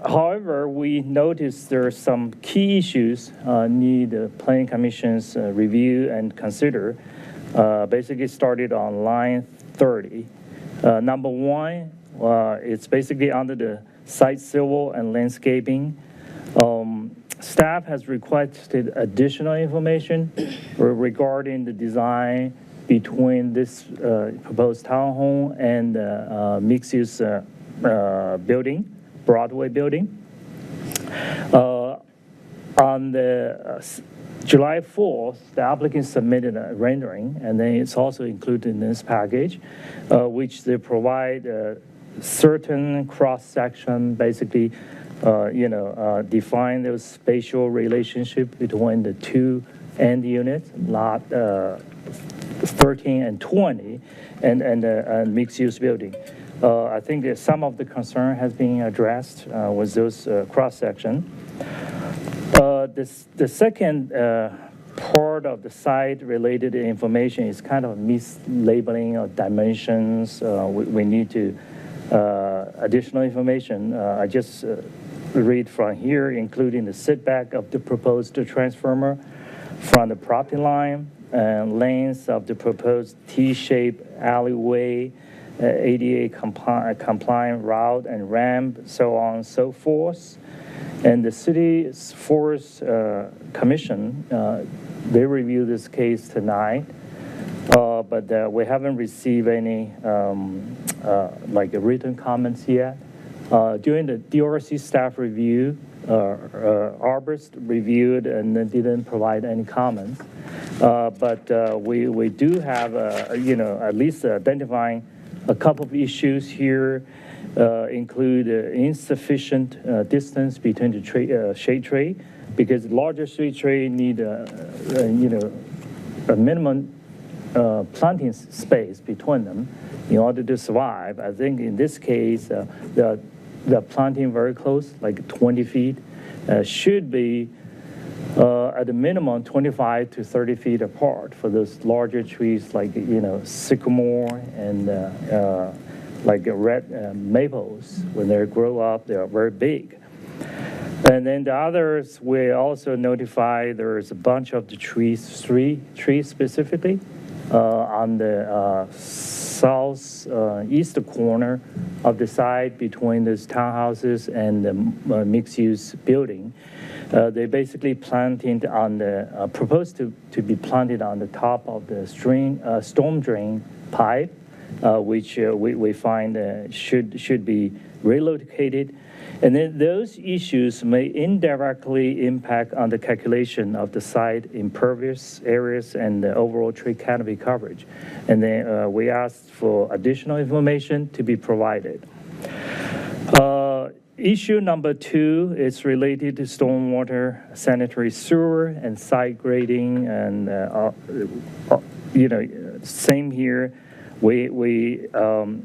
However, we noticed there are some key issues need the Planning Commission's review and consider. Basically started on line 30. Number 1, it's basically under the site civil and landscaping. Staff has requested additional information regarding the design between this proposed townhome and mixed-use building, Broadway building. On the July 4th, the applicant submitted a rendering, and then it's also included in this package, which they provide certain cross-section, basically, define those spatial relationship between the 2 end units, lot 13 and 20, and mixed-use building. I think that some of the concern has been addressed with those cross-section. The second part of the site-related information is kind of mislabeling of dimensions. We need to additional information. I just read from here, including the setback of the proposed transformer from the property line, and length of the proposed T-shaped alleyway, ADA compliant route and ramp, so on and so forth. And the City's Forest Commission, they reviewed this case tonight, but we haven't received any written comments yet. During the DRC staff review, Arborist reviewed and then didn't provide any comments. But we do have, at least identifying a couple of issues here, include insufficient distance between the shade tree, because larger shade tree need, a minimum planting space between them in order to survive. I think in this case, the planting very close, like 20 feet, should be at a minimum 25 to 30 feet apart for those larger trees like, sycamore and like red maples. When they grow up, they are very big. And then the others, we also notify there's a bunch of the trees, 3 trees specifically, on the south east corner of the side between those townhouses and the mixed-use building. They basically planted on the, proposed to be planted on the top of the storm drain pipe, which we find should be relocated. And then those issues may indirectly impact on the calculation of the site impervious areas and the overall tree canopy coverage. And then we asked for additional information to be provided. Issue number 2 is related to stormwater, sanitary sewer, and site grading, and same here. We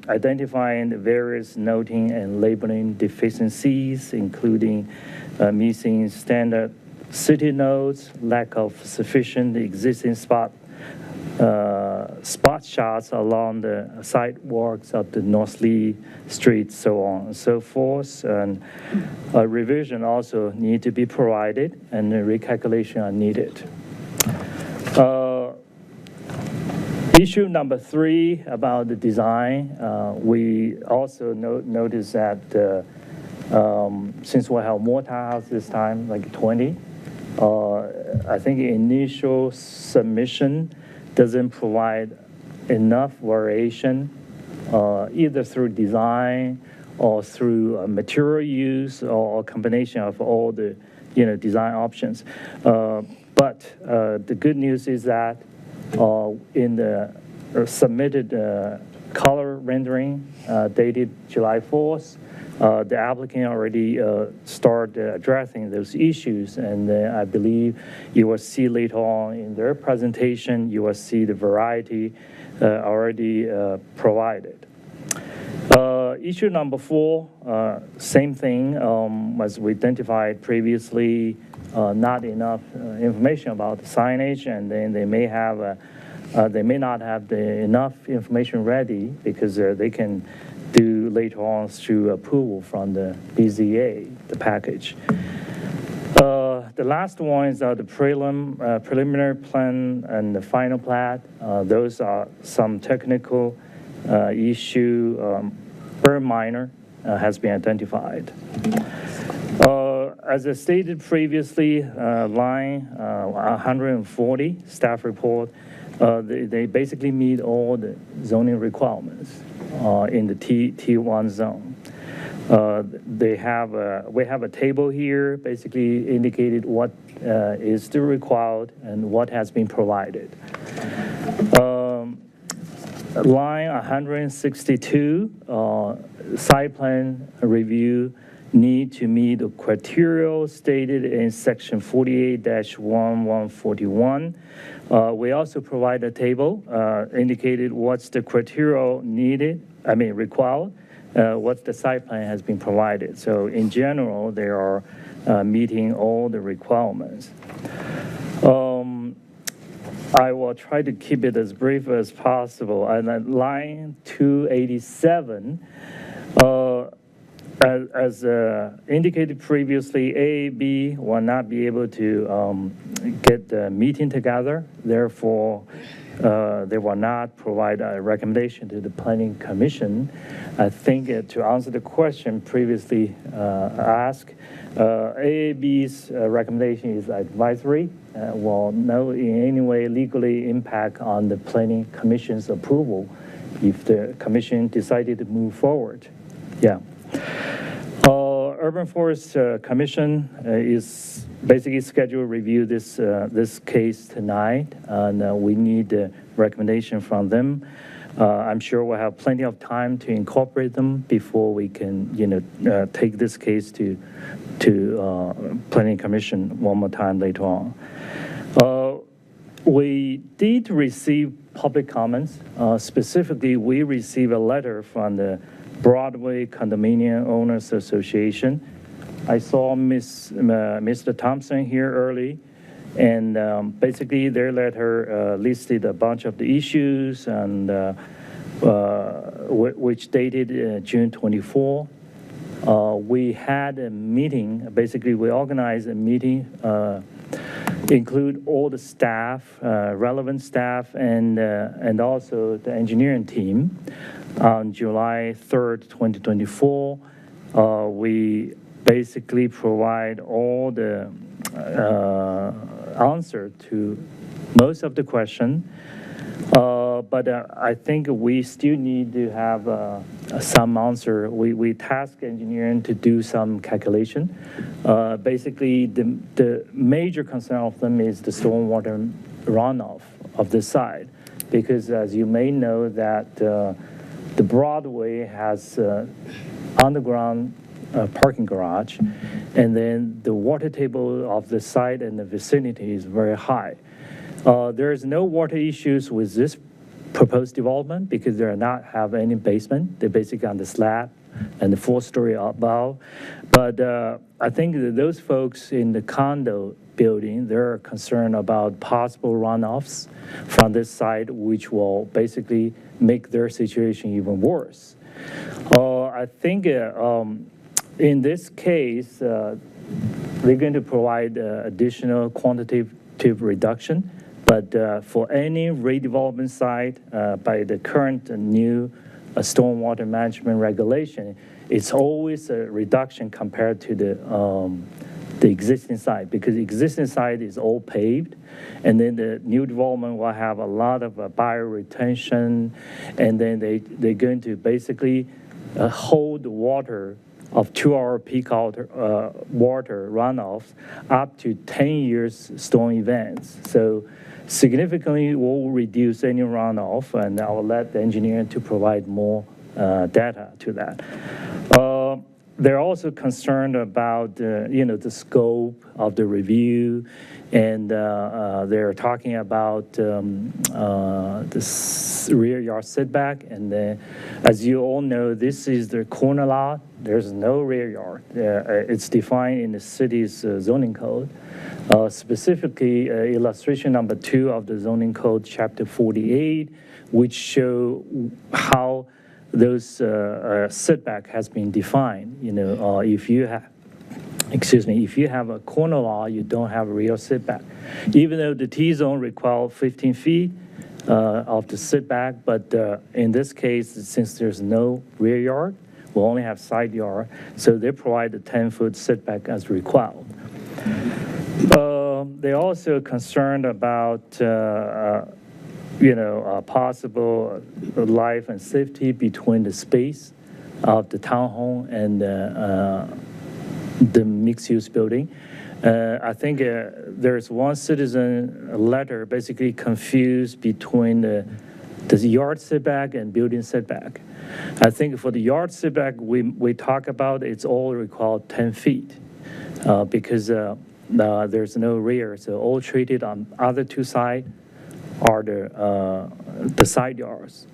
identifying various noting and labeling deficiencies, including missing standard city nodes, lack of sufficient existing spot shots along the sidewalks of the North Lee Street, so on and so forth. And a revision also need to be provided, and a recalculation are needed. Issue number 3 about the design, we also noticed that since we have more townhouses this time, like 20, I think initial submission doesn't provide enough variation, either through design or through material use or a combination of all the design options. But the good news is that in the submitted color rendering dated July 4th, the applicant already started addressing those issues, and I believe you will see later on in their presentation, you will see the variety already provided. Issue number 4, same thing as we identified previously, not enough information about the signage, and then they may not have enough information ready because they can do later on through approval from the BZA, the package. The last one is the preliminary plan and the final plat. Those are some technical issue, very minor, has been identified. As I stated previously, line 140 staff report, they basically meet all the zoning requirements in the T1 zone. We have a table here, basically indicated what is still required and what has been provided. Line 162, site plan review need to meet the criteria stated in section 48-1141. We also provide a table indicated what's the criteria required, what the site plan has been provided. So in general, they are meeting all the requirements. I will try to keep it as brief as possible. And at line 287, As indicated previously, AAB will not be able to get the meeting together. Therefore, they will not provide a recommendation to the Planning Commission. I think to answer the question previously asked, AAB's recommendation is advisory, will not in any way legally impact on the Planning Commission's approval if the Commission decided to move forward. Yeah. Urban Forest Commission is basically scheduled to review this case tonight, and we need a recommendation from them. I'm sure we'll have plenty of time to incorporate them before we can, take this case to Planning Commission one more time later on. We did receive public comments. Specifically, we received a letter from the Broadway Condominium Owners Association. I saw Mr. Thompson here early, and basically their letter listed a bunch of the issues, and which dated June 24. We had a meeting. Basically, we organized a meeting, include all the staff, relevant staff, and also the engineering team. On July 3rd, 2024, we basically provide all the answer to most of the question. But I think we still need to have some answer. We task engineering to do some calculation. Basically, the major concern of them is the stormwater runoff of the site, because as you may know that the Broadway has underground parking garage, and then the water table of the site and the vicinity is very high. There is no water issues with this proposed development because they do not have any basement. They're basically on the slab and the 4-story above. But I think that those folks in the condo building, they're concerned about possible runoffs from this site, which will basically make their situation even worse. I think in this case, they're going to provide additional quantitative reduction. But for any redevelopment site by the current new stormwater management regulation, it's always a reduction compared to the existing site, because the existing site is all paved, and then the new development will have a lot of bioretention, and then they're going to basically hold the water of 2-hour peak water runoffs up to 10 years storm events. So significantly will reduce any runoff, and I will let the engineer to provide more data to that. They're also concerned about the scope of the review, and they're talking about this rear yard setback. And as you all know, this is the corner lot. There's no rear yard. It's defined in the city's zoning code. Specifically, illustration number 2 of the zoning code, chapter 48, which show how those setback has been defined. If you have, if you have a corner lot, you don't have a rear setback. Even though the T-zone requires 15 feet of the setback, but in this case, since there's no rear yard, we only have side yard, so they provide a 10-foot setback as required. They're also concerned about possible life and safety between the space of the townhome and the mixed-use building. I think there's one citizen letter basically confused between the yard setback and building setback. I think for the yard setback, we talk about it's all required 10 feet because there's no rear, so all treated on other 2 sides are the side yards.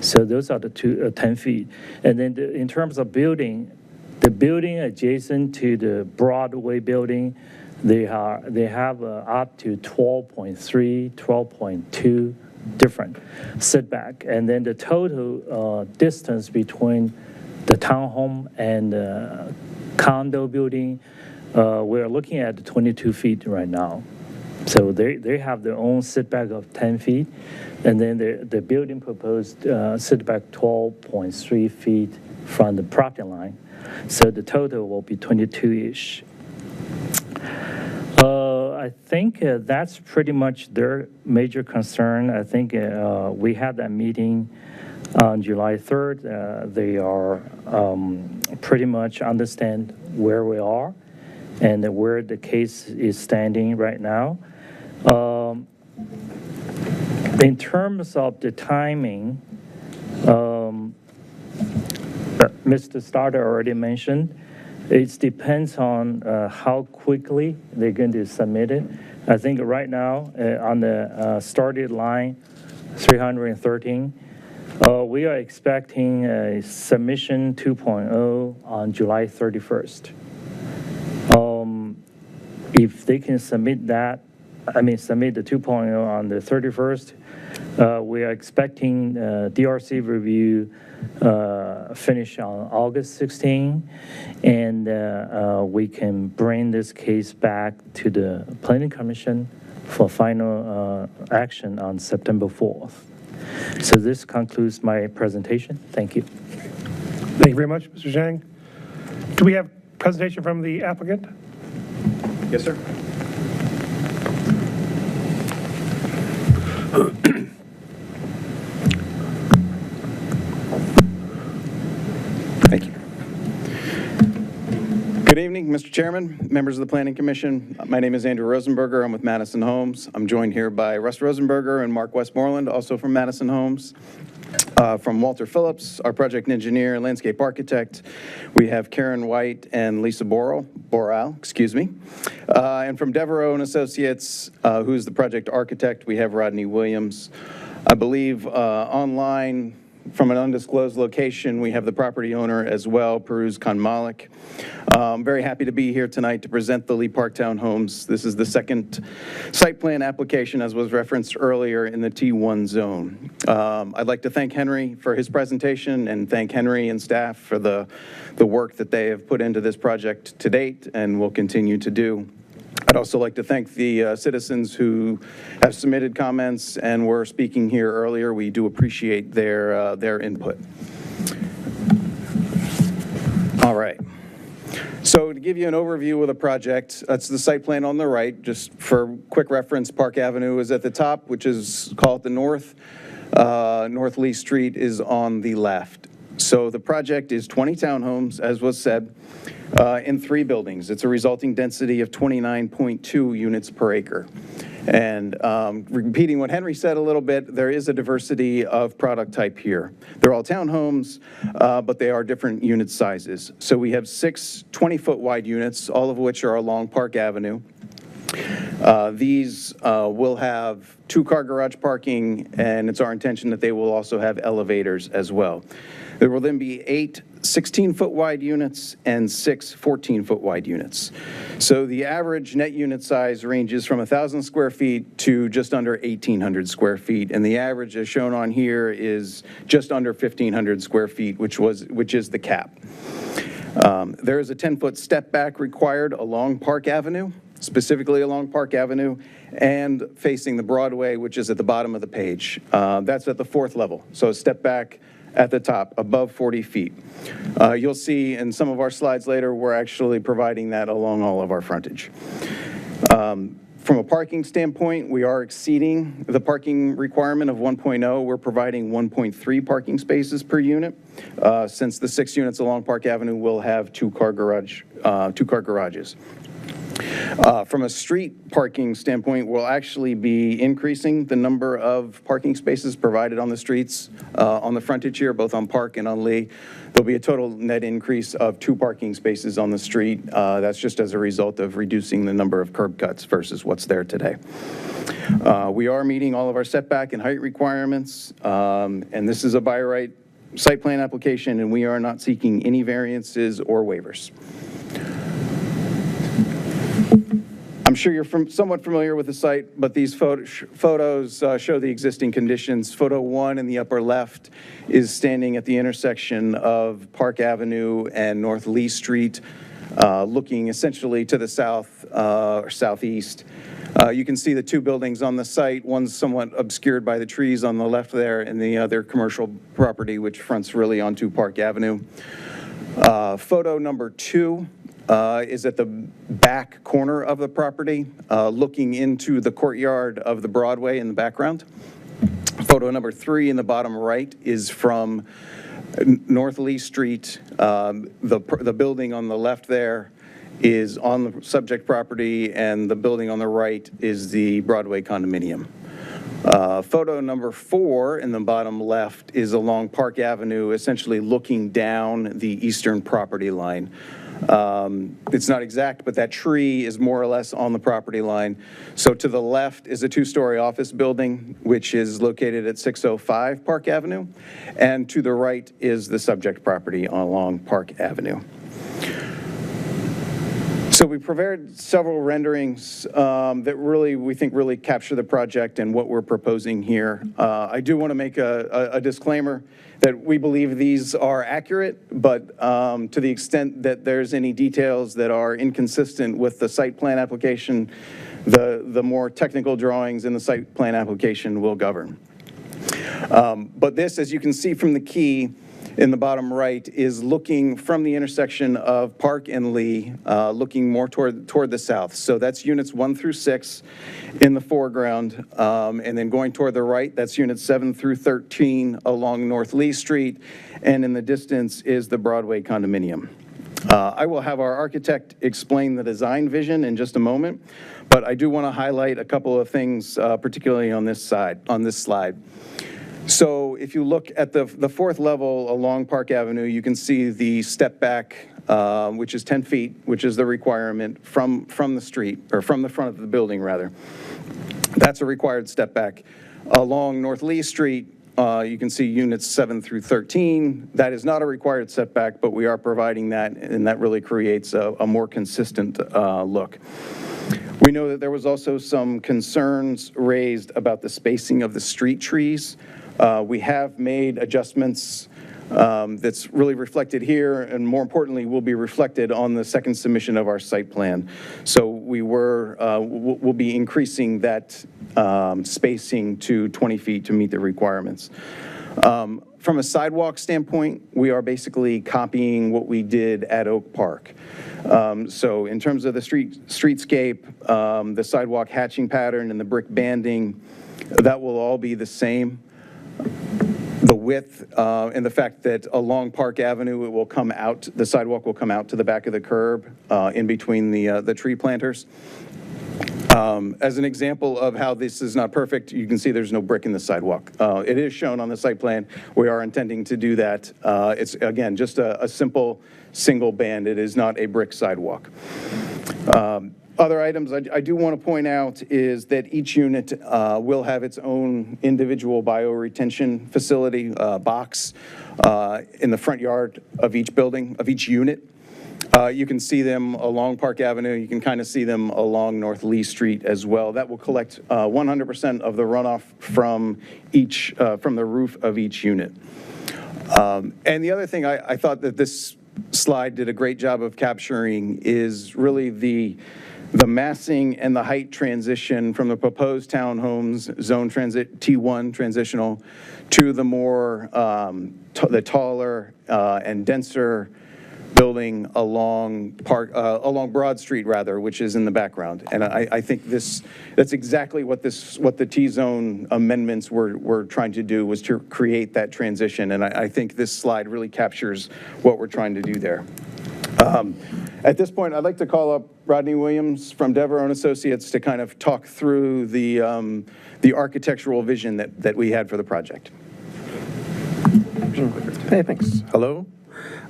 So those are the 10 feet. And then in terms of building, the building adjacent to the Broadway building, they have up to 12.3, 12.2 different setback. And then the total distance between the townhome and condo building, we're looking at 22 feet right now. So they have their own setback of 10 feet, and then the building proposed setback 12.3 feet from the property line. So the total will be 22-ish. I think that's pretty much their major concern. I think we had that meeting on July 3rd. They are pretty much understand where we are and where the case is standing right now. In terms of the timing, Mr. Starter already mentioned, it depends on how quickly they're going to submit it. I think right now, on the started line 313, we are expecting a submission 2.0 on July 31st. If they can submit that, submit the 2.0 on the 31st, we are expecting DRC review finish on August 16, and we can bring this case back to the Planning Commission for final action on September 4th. So this concludes my presentation. Thank you. Thank you very much, Mr. Zhang. Do we have presentation from the applicant? Yes, sir. Thank you. Good evening, Mr. Chairman, members of the Planning Commission. My name is Andrew Rosenberger. I'm with Madison Homes. I'm joined here by Russ Rosenberger and Mark Westmoreland, also from Madison Homes. From Walter Phillips, our project engineer, landscape architect, we have Karen White and Lisa Boral, and from Devereaux and Associates, who's the project architect, we have Rodney Williams. I believe online, from an undisclosed location, we have the property owner as well, Peruz Khan Malik. I'm very happy to be here tonight to present the Lee Park Townhomes. This is the second site plan application, as was referenced earlier, in the T1 zone. I'd like to thank Henry for his presentation and thank Henry and staff for the work that they have put into this project to date and will continue to do. I'd also like to thank the citizens who have submitted comments and were speaking here earlier. We do appreciate their input. All right. So to give you an overview of the project, that's the site plan on the right. Just for quick reference, Park Avenue is at the top, which is called the north. North Lee Street is on the left. So the project is 20 townhomes, as was said, in 3 buildings. It's a resulting density of 29.2 units per acre. And repeating what Henry said a little bit, there is a diversity of product type here. They're all townhomes, but they are different unit sizes. So we have 6 20-foot wide units, all of which are along Park Avenue. These will have 2-car garage parking, and it's our intention that they will also have elevators as well. There will then be 8 16-foot wide units and 6 14-foot wide units. So the average net unit size ranges from 1,000 square feet to just under 1,800 square feet, and the average, as shown on here, is just under 1,500 square feet, which is the cap. There is a 10-foot step back required along Park Avenue, specifically along Park Avenue, and facing the Broadway, which is at the bottom of the page. That's at the 4th level, so step back at the top, above 40 feet. You'll see in some of our slides later, we're actually providing that along all of our frontage. From a parking standpoint, we are exceeding the parking requirement of 1.0. We're providing 1.3 parking spaces per unit, since the 6 units along Park Avenue will have 2-car garages. From a street parking standpoint, we'll actually be increasing the number of parking spaces provided on the streets on the frontage here, both on Park and on Lee. There'll be a total net increase of 2 parking spaces on the street. That's just as a result of reducing the number of curb cuts versus what's there today. We are meeting all of our setback and height requirements, and this is a by right site plan application, and we are not seeking any variances or waivers. I'm I'm sure you're somewhat familiar with the site, but these photos show the existing conditions. Photo 1 in the upper left is standing at the intersection of Park Avenue and North Lee Street, looking essentially to the south or southeast. You can see the two buildings on the site. One's somewhat obscured by the trees on the left there, and the other commercial property, which fronts really onto Park Avenue. Photo number 2 is at the back corner of the property, looking into the courtyard of the Broadway in the background. Photo number 3 in the bottom right is from North Lee Street. The building on the left there is on the subject property, and the building on the right is the Broadway condominium. Photo number 4 in the bottom left is along Park Avenue, essentially looking down the eastern property line. It's not exact, but that tree is more or less on the property line. So to the left is a 2-story office building, which is located at 605 Park Avenue, and to the right is the subject property along Park Avenue. So we prepared several renderings that we think really capture the project and what we're proposing here. I do want to make a disclaimer that we believe these are accurate, but to the extent that there's any details that are inconsistent with the site plan application, the more technical drawings in the site plan application will govern. But this, as you can see from the key in the bottom right, is looking from the intersection of Park and Lee, looking more toward the south. So that's units 1 through 6 in the foreground, and then going toward the right, that's units 7 through 13 along North Lee Street, and in the distance is the Broadway condominium. I will have our architect explain the design vision in just a moment, but I do want to highlight a couple of things, particularly on this slide. So if you look at the 4th level along Park Avenue, you can see the step back, which is 10 feet, which is the requirement from the street, or from the front of the building, rather. That's a required step back. Along North Lee Street, you can see units 7 through 13. That is not a required setback, but we are providing that, and that really creates a more consistent look. We know that there was also some concerns raised about the spacing of the street trees. We have made adjustments that's really reflected here, and more importantly, will be reflected on the second submission of our site plan. So we'll be increasing that spacing to 20 feet to meet the requirements. From a sidewalk standpoint, we are basically copying what we did at Oak Park. So in terms of the streetscape, the sidewalk hatching pattern and the brick banding, that will all be the same. The width and the fact that along Park Avenue, the sidewalk will come out to the back of the curb in between the tree planters. As an example of how this is not perfect, you can see there's no brick in the sidewalk. It is shown on the site plan. We are intending to do that. It's, again, just a simple single band. It is not a brick sidewalk. Other items I do want to point out is that each unit will have its own individual bioretention facility box in the front yard of each building, of each unit. You can see them along Park Avenue. You can kind of see them along North Lee Street as well. That will collect 100% of the runoff from the roof of each unit. And the other thing I thought that this slide did a great job of capturing is really the massing and the height transition from the proposed townhomes zone transit T1 transitional to the more the taller and denser building along Broad Street, rather, which is in the background. And I think that's exactly what the T-zone amendments were trying to do, was to create that transition. And I think this slide really captures what we're trying to do there. At this point, I'd like to call up Rodney Williams from Devereaux & Associates to kind of talk through the architectural vision that we had for the project. Hey, thanks. Hello.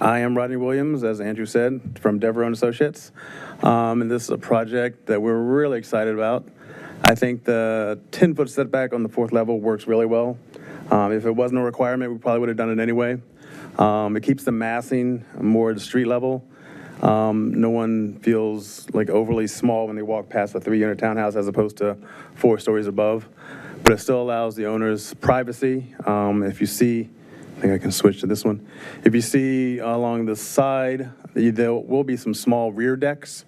I am Rodney Williams, as Andrew said, from Devereaux & Associates. And this is a project that we're really excited about. I think the 10-foot setback on the 4th level works really well. If it wasn't a requirement, we probably would have done it anyway. It keeps the massing more at the street level. No one feels like overly small when they walk past a 3-unit townhouse as opposed to 4 stories above. But it still allows the owners privacy. If you see, I think I can switch to this one. If you see along the side, there will be some small rear decks,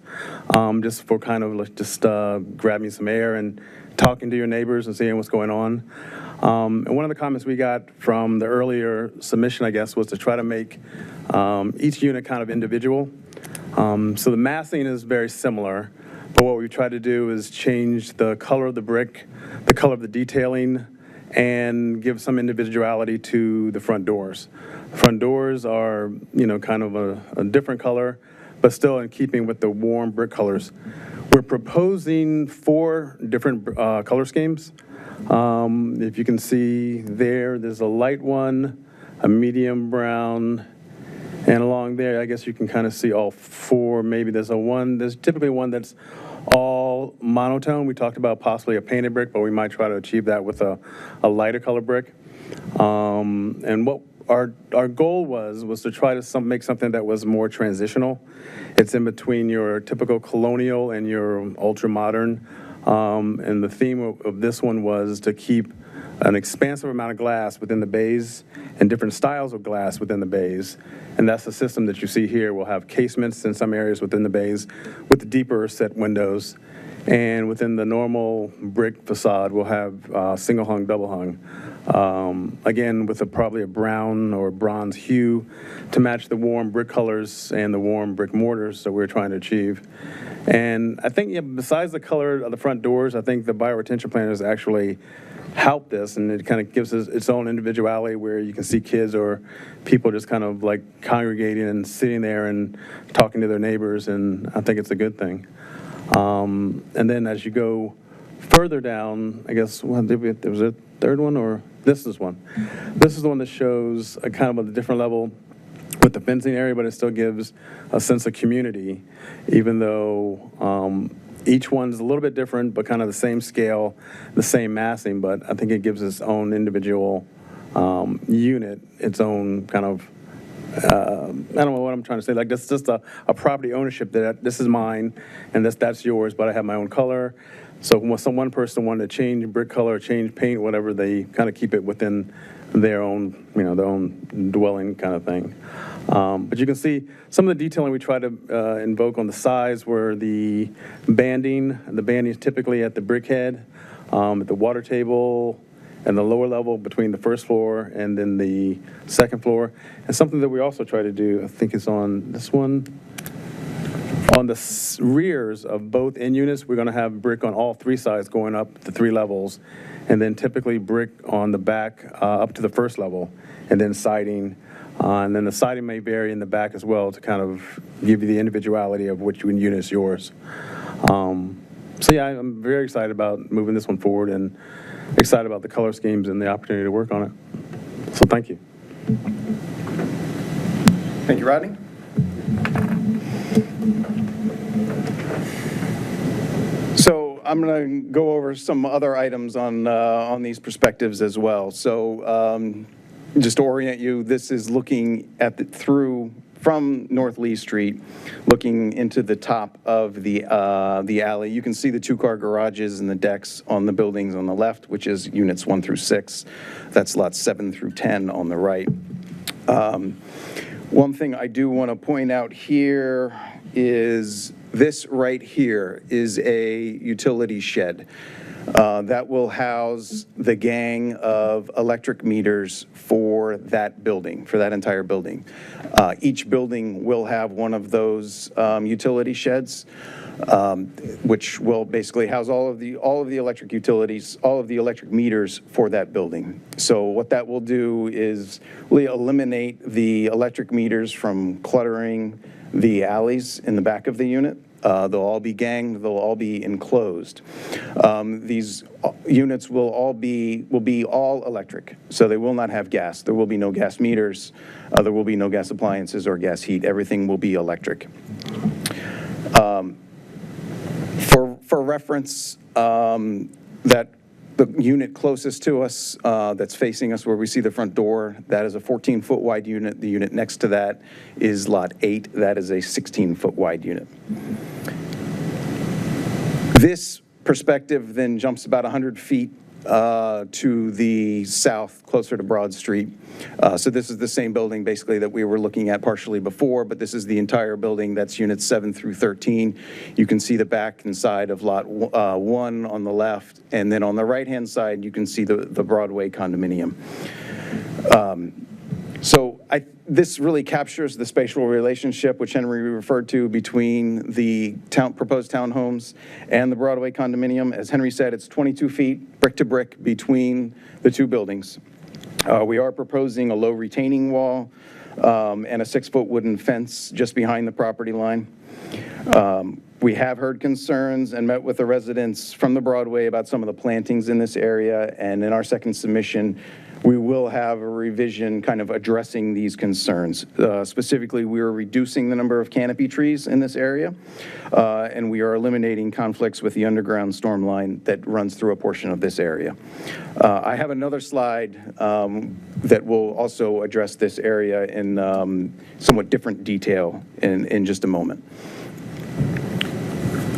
just for kind of like just grabbing some air and talking to your neighbors and seeing what's going on. And one of the comments we got from the earlier submission, I guess, was to try to make each unit kind of individual. So the massing is very similar, but what we tried to do is change the color of the brick, the color of the detailing, and give some individuality to the front doors. The front doors are, kind of a different color, but still in keeping with the warm brick colors. We're proposing 4 different color schemes. If you can see there's a light one, a medium brown, and along there, I guess you can kind of see all 4. Maybe there's typically one that's all monotone. We talked about possibly a painted brick, but we might try to achieve that with a lighter color brick. And what our goal was to try to make something that was more transitional. It's in between your typical colonial and your ultra modern. And the theme of this one was to keep an expansive amount of glass within the bays and different styles of glass within the bays. And that's the system that you see here. We'll have casements in some areas within the bays with the deeper set windows. And within the normal brick facade, we'll have single hung, double hung. Again, with probably a brown or bronze hue to match the warm brick colors and the warm brick mortars that we're trying to achieve. And I think, besides the color of the front doors, I think the bioretention plan has actually helped this, and it kind of gives us its own individuality where you can see kids or people just kind of like congregating and sitting there and talking to their neighbors, and I think it's a good thing. And then as you go further down, I guess, there was a third one, or this is one. This is the one that shows a kind of a different level with the fencing area, but it still gives a sense of community, even though each one's a little bit different, but kind of the same scale, the same massing, but I think it gives its own individual unit, its own kind of, I don't know what I'm trying to say, like that's just a property ownership that this is mine, and that's yours, but I have my own color. So when one person wanted to change brick color, change paint, whatever, they kind of keep it within their own, their own dwelling kind of thing. But you can see some of the detailing we try to invoke on the sides were the banding. The banding is typically at the brick head, at the water table, and the lower level between the first floor and then the second floor. And something that we also try to do, I think is on this one, on the rears of both end units, we're going to have brick on all 3 sides going up the 3 levels, and then typically brick on the back up to the first level, and then siding. And then the siding may vary in the back as well to kind of give you the individuality of which unit is yours. So yeah, I'm very excited about moving this one forward and excited about the color schemes and the opportunity to work on it. So thank you. Thank you, Rodney. So I'm going to go over some other items on these perspectives as well. So just to orient you, this is looking at through from North Lee Street, looking into the top of the alley. You can see the 2-car garages and the decks on the buildings on the left, which is units 1 through 6. That's lots 7 through 10 on the right. One thing I do want to point out here is this right here is a utility shed that will house the gang of electric meters for that building, for that entire building. Each building will have one of those utility sheds, which will basically house all of the electric utilities, all of the electric meters for that building. So what that will do is really eliminate the electric meters from cluttering the alleys in the back of the unit. They'll all be ganged, they'll all be enclosed. These units will be all electric, so they will not have gas. There will be no gas meters, there will be no gas appliances or gas heat. Everything will be electric. For reference, that The unit closest to us, that's facing us where we see the front door, that is a 14-foot wide unit. The unit next to that is Lot 8. That is a 16-foot wide unit. This perspective then jumps about 100 feet to the south, closer to Broad Street. So this is the same building basically that we were looking at partially before, but this is the entire building. That's units 7 through 13. You can see the back and side of Lot 1 on the left, and then on the right-hand side, you can see the Broadway condominium. This really captures the spatial relationship, which Henry referred to, between the proposed townhomes and the Broadway condominium. As Henry said, it's 22 feet, brick to brick, between the two buildings. We are proposing a low retaining wall and a 6-foot wooden fence just behind the property line. We have heard concerns and met with the residents from the Broadway about some of the plantings in this area, and in our second submission, we will have a revision kind of addressing these concerns. Specifically, we are reducing the number of canopy trees in this area, and we are eliminating conflicts with the underground storm line that runs through a portion of this area. I have another slide that will also address this area in somewhat different detail in just a moment.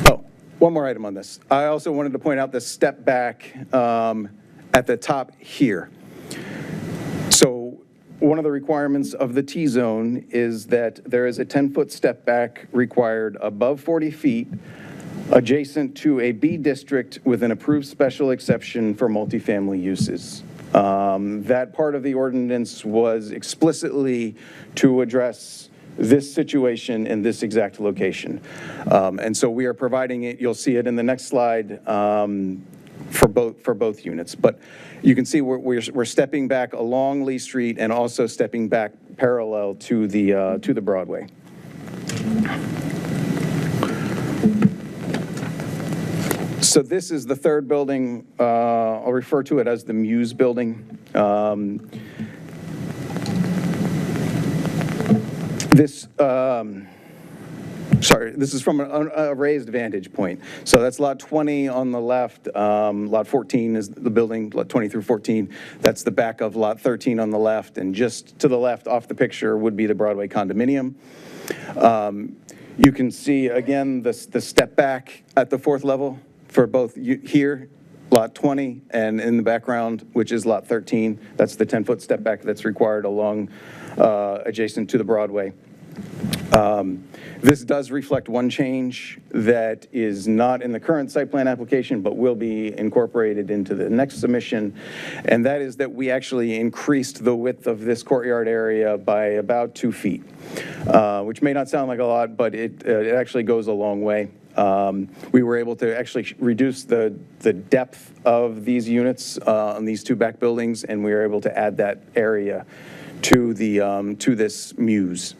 Oh, one more item on this. I also wanted to point out the step back at the top here. So one of the requirements of the T-zone is that there is a 10-foot step back required above 40 feet adjacent to a B district with an approved special exception for multifamily uses. That part of the ordinance was explicitly to address this situation in this exact location. And so we are providing it, you'll see it in the next slide, for both units. But you can see we're stepping back along Lee Street and also stepping back parallel to the Broadway. So this is the third building. I'll refer to it as the Muse building. This is from a raised vantage point. So that's lot 20 on the left. Lot 14 is the building, lot 20 through 14. That's the back of lot 13 on the left. And just to the left off the picture would be the Broadway condominium. You can see, again, the step back at the fourth level for both here, lot 20, and in the background, which is lot 13. That's the 10-foot step back that's required along adjacent to the Broadway. This does reflect one change that is not in the current site plan application, but will be incorporated into the next submission, and that is that we actually increased the width of this courtyard area by about 2 feet, which may not sound like a lot, but it actually goes a long way. We were able to actually reduce the depth of these units on these two back buildings, and we were able to add that area to this Muse.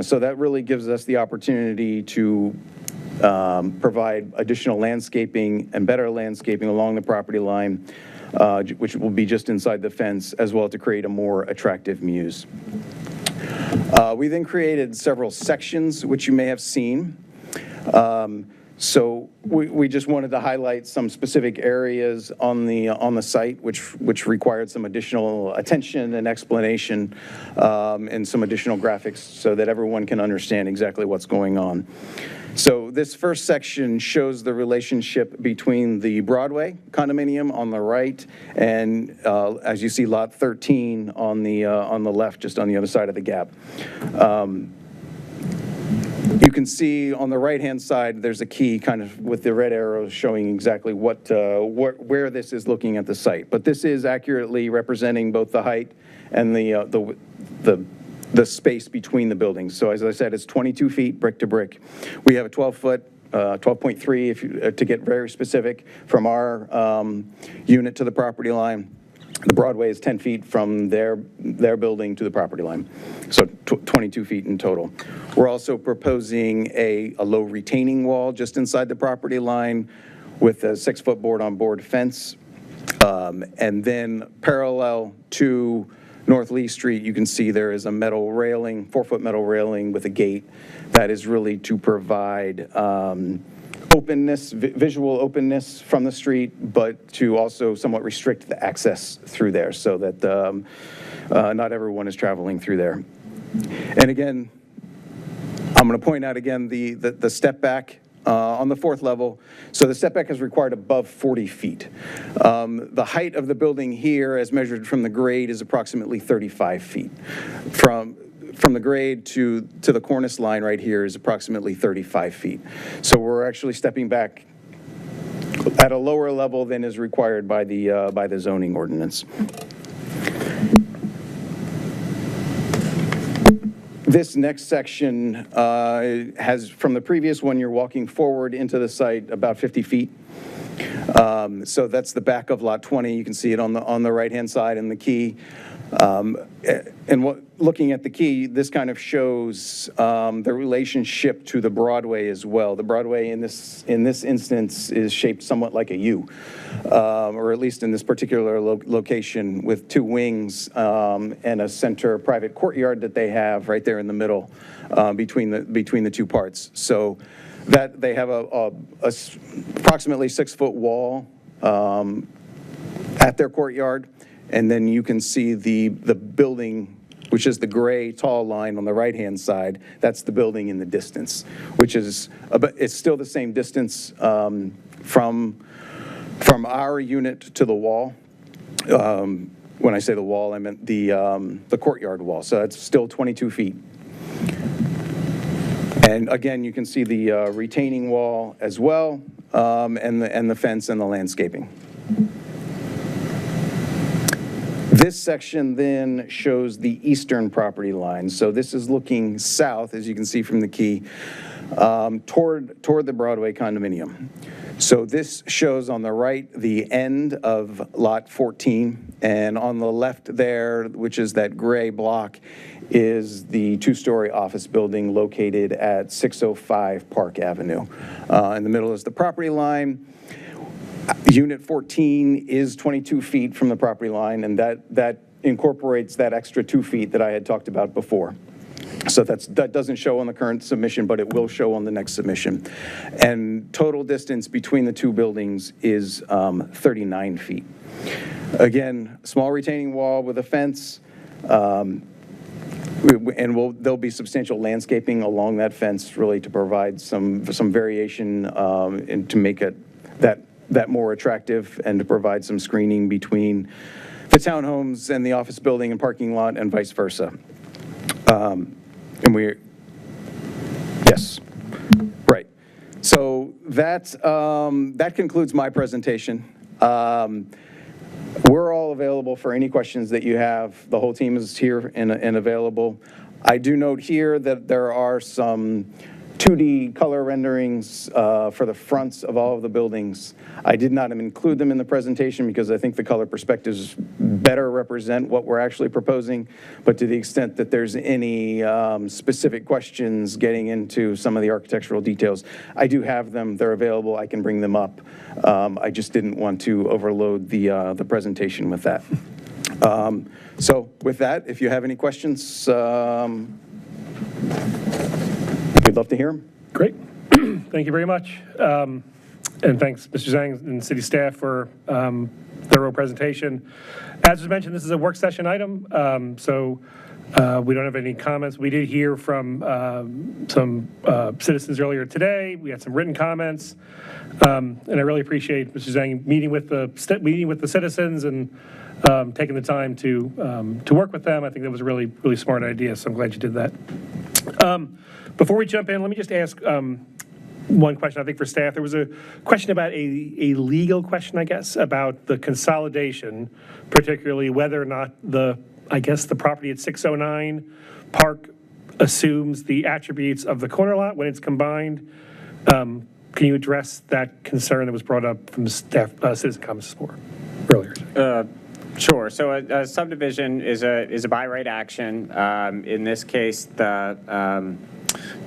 So that really gives us the opportunity to provide additional landscaping and better landscaping along the property line, which will be just inside the fence, as well to create a more attractive Muse. We then created several sections, which you may have seen. So we just wanted to highlight some specific areas on the site which required some additional attention and explanation, and some additional graphics so that everyone can understand exactly what's going on. So this first section shows the relationship between the Broadway condominium on the right and, as you see, lot 13 on the left, just on the other side of the gap. You can see on the right-hand side, there's a key kind of with the red arrows showing exactly where this is looking at the site. But this is accurately representing both the height and the space between the buildings. So as I said, it's 22 feet brick to brick. We have a 12-foot, 12.3 to get very specific, from our unit to the property line. The Broadway is 10 feet from their building to the property line, so 22 feet in total. We're also proposing a low retaining wall just inside the property line with a 6-foot board-on-board fence. And then parallel to North Lee Street, you can see there is a metal railing, 4-foot metal railing with a gate that is really to provide openness, visual openness from the street, but to also somewhat restrict the access through there so that not everyone is traveling through there. And again, I'm going to point out again the step back on the 4th level. So the step back is required above 40 feet. The height of the building here, as measured from the grade, is approximately 35 feet. From the grade to the cornice line right here is approximately 35 feet. So we're actually stepping back at a lower level than is required by the zoning ordinance. This next section has, from the previous one, you're walking forward into the site about 50 feet. So that's the back of Lot 20. You can see it on the right-hand side in the key. And looking at the key, this kind of shows the relationship to the Broadway as well. The Broadway in this instance is shaped somewhat like a U, or at least in this particular location, with 2 wings and a center private courtyard that they have right there in the middle between the 2 parts. So that they have a approximately 6-foot wall at their courtyard. And then you can see the building, which is the gray tall line on the right-hand side. That's the building in the distance, which is, it's still the same distance from our unit to the wall. When I say the wall, I meant the courtyard wall. So it's still 22 feet. And again, you can see the retaining wall as well, and the fence and the landscaping. This section then shows the eastern property line. So this is looking south, as you can see from the key, toward the Broadway condominium. So this shows on the right the end of Lot 14, and on the left there, which is that gray block, is the 2-story office building located at 605 Park Avenue. In the middle is the property line. Unit 14 is 22 feet from the property line, and that incorporates that extra 2 feet that I had talked about before. So that doesn't show on the current submission, but it will show on the next submission. And total distance between the 2 buildings is 39 feet. Again, small retaining wall with a fence, and there'll be substantial landscaping along that fence, really to provide some variation and to make it that more attractive, and to provide some screening between the townhomes and the office building and parking lot, and vice versa. Yes, right. So that concludes my presentation. We're all available for any questions that you have. The whole team is here and available. I do note here that there are some 2D color renderings for the fronts of all of the buildings. I did not include them in the presentation because I think the color perspectives better represent what we're actually proposing. But to the extent that there's any specific questions getting into some of the architectural details, I do have them. They're available. I can bring them up. I just didn't want to overload the presentation with that. So with that, if you have any questions, we'd love to hear them. Great. Thank you very much. And thanks, Mr. Zhang and city staff for thorough presentation. As was mentioned, this is a work session item, so we don't have any comments. We did hear from some citizens earlier today. We had some written comments, and I really appreciate Mr. Zhang meeting with the citizens and taking the time to work with them. I think that was a really, really smart idea, so I'm glad you did that. Before we jump in, let me just ask one question, I think, for staff. There was a question about a legal question, I guess, about the consolidation, particularly whether or not the property at 609 Park assumes the attributes of the corner lot when it's combined. Can you address that concern that was brought up from the staff citizen comments earlier? Sure. So a subdivision is a by right action. In this case,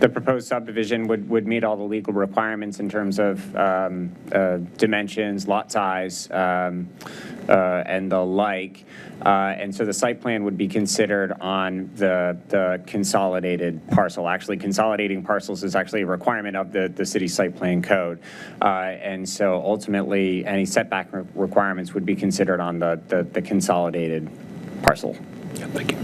the the proposed subdivision would meet all the legal requirements in terms of dimensions, lot size, and the like. And so the site plan would be considered on the consolidated parcel. Actually, consolidating parcels is actually a requirement of the city site plan code. And so ultimately, any setback requirements would be considered on the consolidated parcel. Thank you.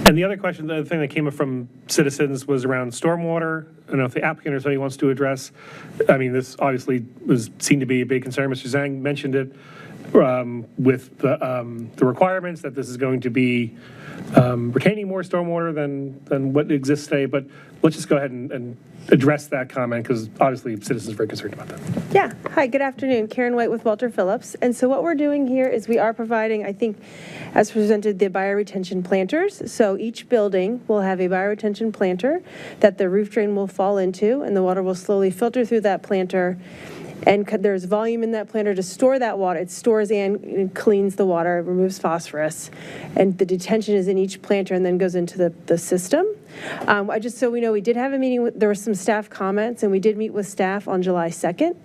And the other question, the other thing that came up from citizens was around stormwater. I don't know if the applicant or somebody wants to address. I mean, this obviously seemed to be a big concern. Mr. Zhang mentioned it with the requirements that this is going to be retaining more stormwater than what exists today. But let's just go ahead and address that comment because obviously citizens are very concerned about that. Yeah. Hi, good afternoon. Karen White with Walter Phillips. And so what we're doing here is we are providing, I think, as presented, the bioretention planters. So each building will have a bioretention planter that the roof drain will fall into, and the water will slowly filter through that planter. And there's volume in that planter to store that water. It stores and cleans the water, removes phosphorus. And the detention is in each planter and then goes into the system. Just so we know, we did have a meeting, there were some staff comments, and we did meet with staff on July 2nd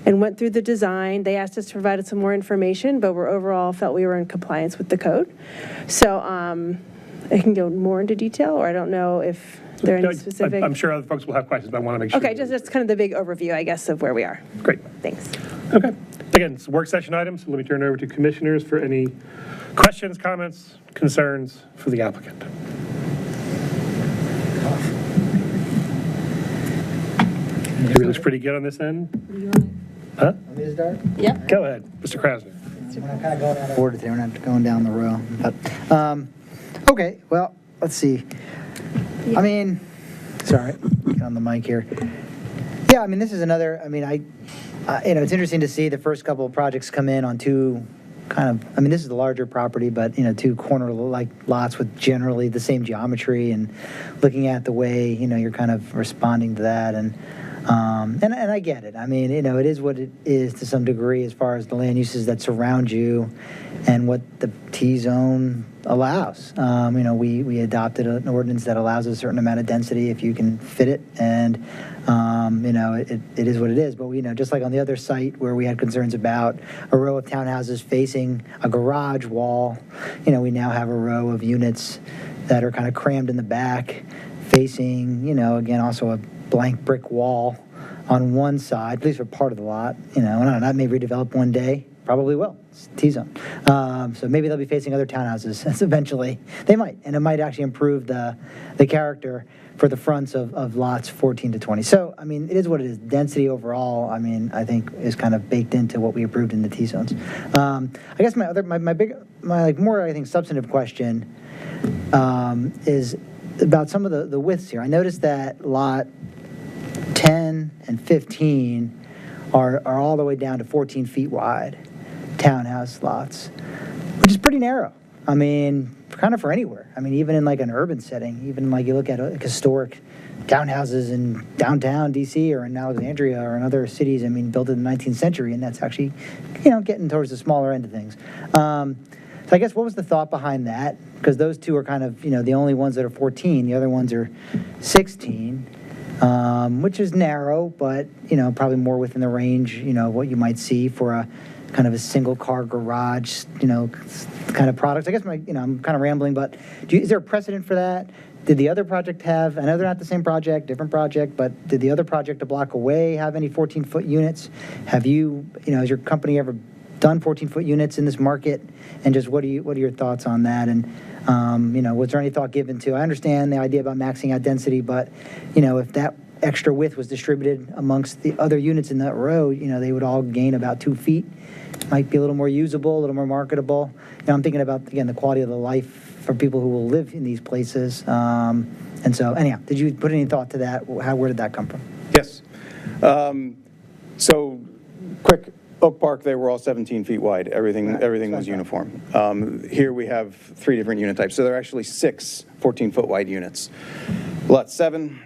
and went through the design. They asked us to provide some more information, but we overall felt we were in compliance with the code. So I can go more into detail, or I don't know if there are any specific. I'm sure other folks will have questions, but I want to make sure. Okay, just that's kind of the big overview, I guess, of where we are. Great. Thanks. Okay. Again, it's a work session item, so let me turn it over to commissioners for any questions, comments, concerns for the applicant. Everybody looks pretty good on this end? Huh? Want me to start? Yep. Go ahead, Mr. Krasner. We're not kind of going out of order there. We're not going down the row. But, okay, well, let's see. I mean, sorry, get on the mic here. Yeah, I mean, this is another, I mean, it's interesting to see the first couple of projects come in on two kind of, I mean, this is the larger property, but, two corner-like lots with generally the same geometry, and looking at the way, you're kind of responding to that. And I get it. I mean, it is what it is to some degree as far as the land uses that surround you and what the T-zone allows. We adopted an ordinance that allows a certain amount of density if you can fit it, and it is what it is. But just like on the other site where we had concerns about a row of townhouses facing a garage wall, we now have a row of units that are kind of crammed in the back, facing, again, also a blank brick wall on one side, at least for part of the lot. That may redevelop one day. Probably will. It's T-zone. So maybe they'll be facing other townhouses eventually. They might, and it might actually improve the character for the fronts of lots 14 to 20. So, I mean, it is what it is. Density overall, I mean, I think is kind of baked into what we approved in the T-zones. I guess my more, I think, substantive question is about some of the widths here. I noticed that lot 10 and 15 are all the way down to 14 feet wide townhouse lots, which is pretty narrow. I mean, kind of for anywhere. I mean, even in like an urban setting, even like you look at historic townhouses in downtown D.C. or in Alexandria or in other cities, I mean, built in the 19th century, and that's actually, getting towards the smaller end of things. So I guess what was the thought behind that? Because those two are kind of, the only ones that are 14. The other ones are 16, which is narrow, but, probably more within the range, what you might see for a kind of a single car garage, kind of product. I guess I'm kind of rambling, but is there a precedent for that? Did the other project have, I know they're not the same project, different project, but did the other project a block away have any 14-foot units? Have you, has your company ever done 14-foot units in this market? And just what are your thoughts on that? And, was there any thought given to, I understand the idea about maxing out density, but, if that extra width was distributed amongst the other units in that row, they would all gain about 2 feet. Might be a little more usable, a little more marketable. I'm thinking about, again, the quality of the life for people who will live in these places. And so, anyhow, did you put any thought to that? Where did that come from? Yes. So, quick, Oak Park, they were all 17 feet wide. Everything was uniform. Here we have 3 different unit types. So there are actually 6 14-foot wide units. Lot 7,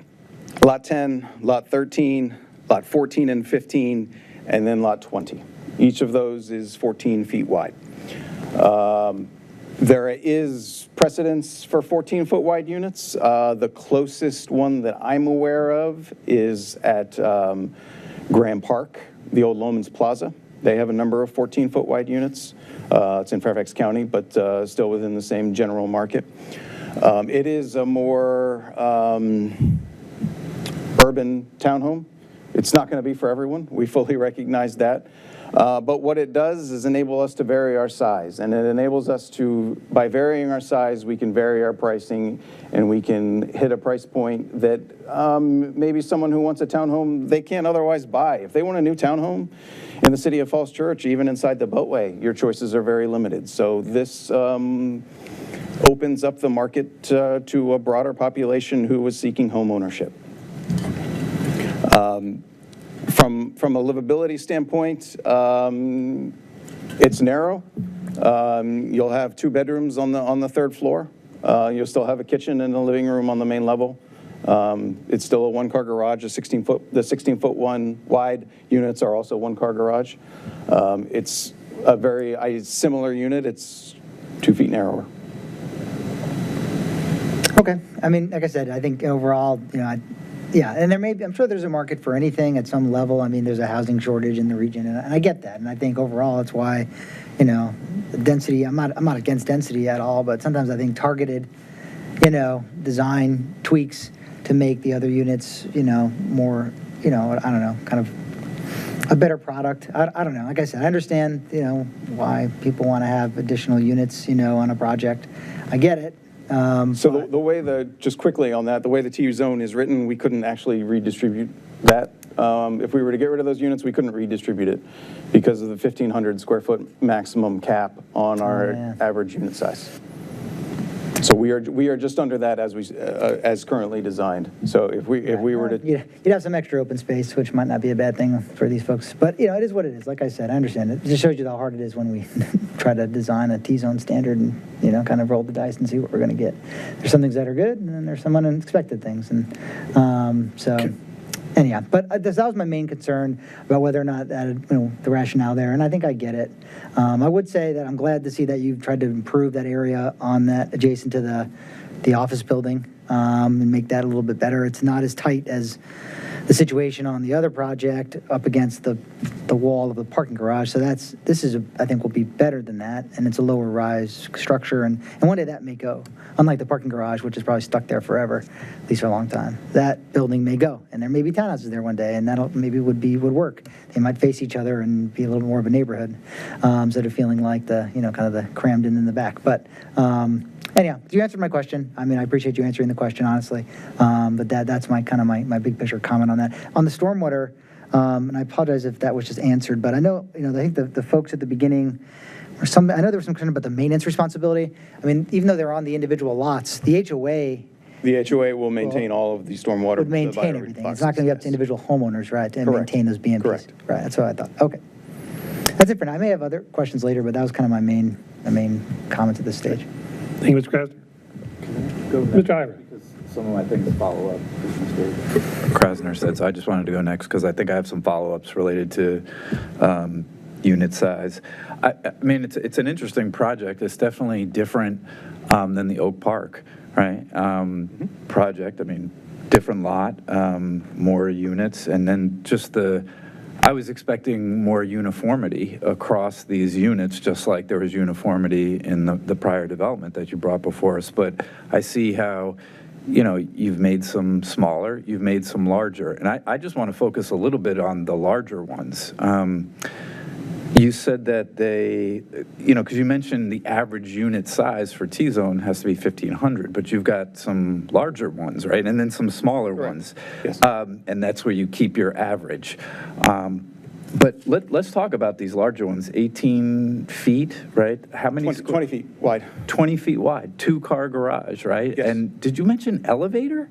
Lot 10, Lot 13, Lot 14 and 15, and then Lot 20. Each of those is 14 feet wide. There is precedence for 14-foot wide units. The closest one that I'm aware of is at Graham Park, the old Loman's Plaza. They have a number of 14-foot wide units. It's in Fairfax County, but still within the same general market. It is a more urban townhome. It's not going to be for everyone. We fully recognize that. But what it does is enable us to vary our size, and it enables us to, by varying our size, we can vary our pricing, and we can hit a price point that maybe someone who wants a townhome, they can't otherwise buy. If they want a new townhome in the city of Falls Church, even inside the Beltway, your choices are very limited. So this opens up the market to a broader population who was seeking home ownership. From a livability standpoint, it's narrow. You'll have 2 bedrooms on the 3rd floor. You'll still have a kitchen and a living room on the main level. It's still a 1-car garage, the 16-foot wide units are also 1-car garage. It's a very similar unit. It's 2 feet narrower. Okay. I mean, like I said, I think overall, yeah, and I'm sure there's a market for anything at some level. I mean, there's a housing shortage in the region, and I get that. And I think overall, it's why, density. I'm not against density at all, but sometimes I think targeted, design tweaks to make the other units, more, I don't know, kind of a better product. I don't know. Like I said, I understand, why people want to have additional units, on a project. I get it. So the way just quickly on that, the way the TU zone is written, we couldn't actually redistribute that. If we were to get rid of those units, we couldn't redistribute it because of the 1,500 square foot maximum cap on our average unit size. So we are just under that as currently designed. So if we were to, you'd have some extra open space, which might not be a bad thing for these folks. But it is what it is. Like I said, I understand it. It just shows you how hard it is when we try to design a T-zone standard and kind of roll the dice and see what we're going to get. There's some things that are good, and then there's some unexpected things, and so. Anyhow, but that was my main concern about whether or not that, the rationale there, and I think I get it. I would say that I'm glad to see that you've tried to improve that area on that adjacent to the office building and make that a little bit better. It's not as tight as the situation on the other project up against the wall of the parking garage. So this is I think will be better than that, and it's a lower rise structure, and one day that may go. Unlike the parking garage, which is probably stuck there forever, at least for a long time. That building may go, and there may be townhouses there one day, and that maybe would work. They might face each other and be a little more of a neighborhood instead of feeling like the kind of the crammed in the back. But anyhow, you answered my question. I mean, I appreciate you answering the question, honestly. But that's my kind of my big picture comment on that. On the stormwater, and I apologize if that was just answered, but I know, I think the folks at the beginning, I know there was some concern about the maintenance responsibility. I mean, even though they're on the individual lots, the HOA. The HOA will maintain all of the stormwater. Would maintain everything. It's not going to be up to individual homeowners, right, to maintain those BMPs. Correct. Right, that's what I thought. Okay. That's it for now. I may have other questions later, but that was kind of my main comment at this stage. Thank you, Mr. Krasner. Mr. Ivor. Some of my things follow up. Krasner said, so I just wanted to go next because I think I have some follow-ups related to unit size. I mean, it's an interesting project. It's definitely different than the Oak Park, right? Project. I mean, different lot, more units, and then just I was expecting more uniformity across these units, just like there was uniformity in the prior development that you brought before us. But I see how, you've made some smaller, you've made some larger. And I just want to focus a little bit on the larger ones. You said that they, because you mentioned the average unit size for T-zone has to be 1,500, but you've got some larger ones, right? And then some smaller ones. Yes. And that's where you keep your average. But let's talk about these larger ones. 18 feet, right? How many? 20 feet wide. 20 feet wide, 2-car garage, right? Yes. And did you mention elevator?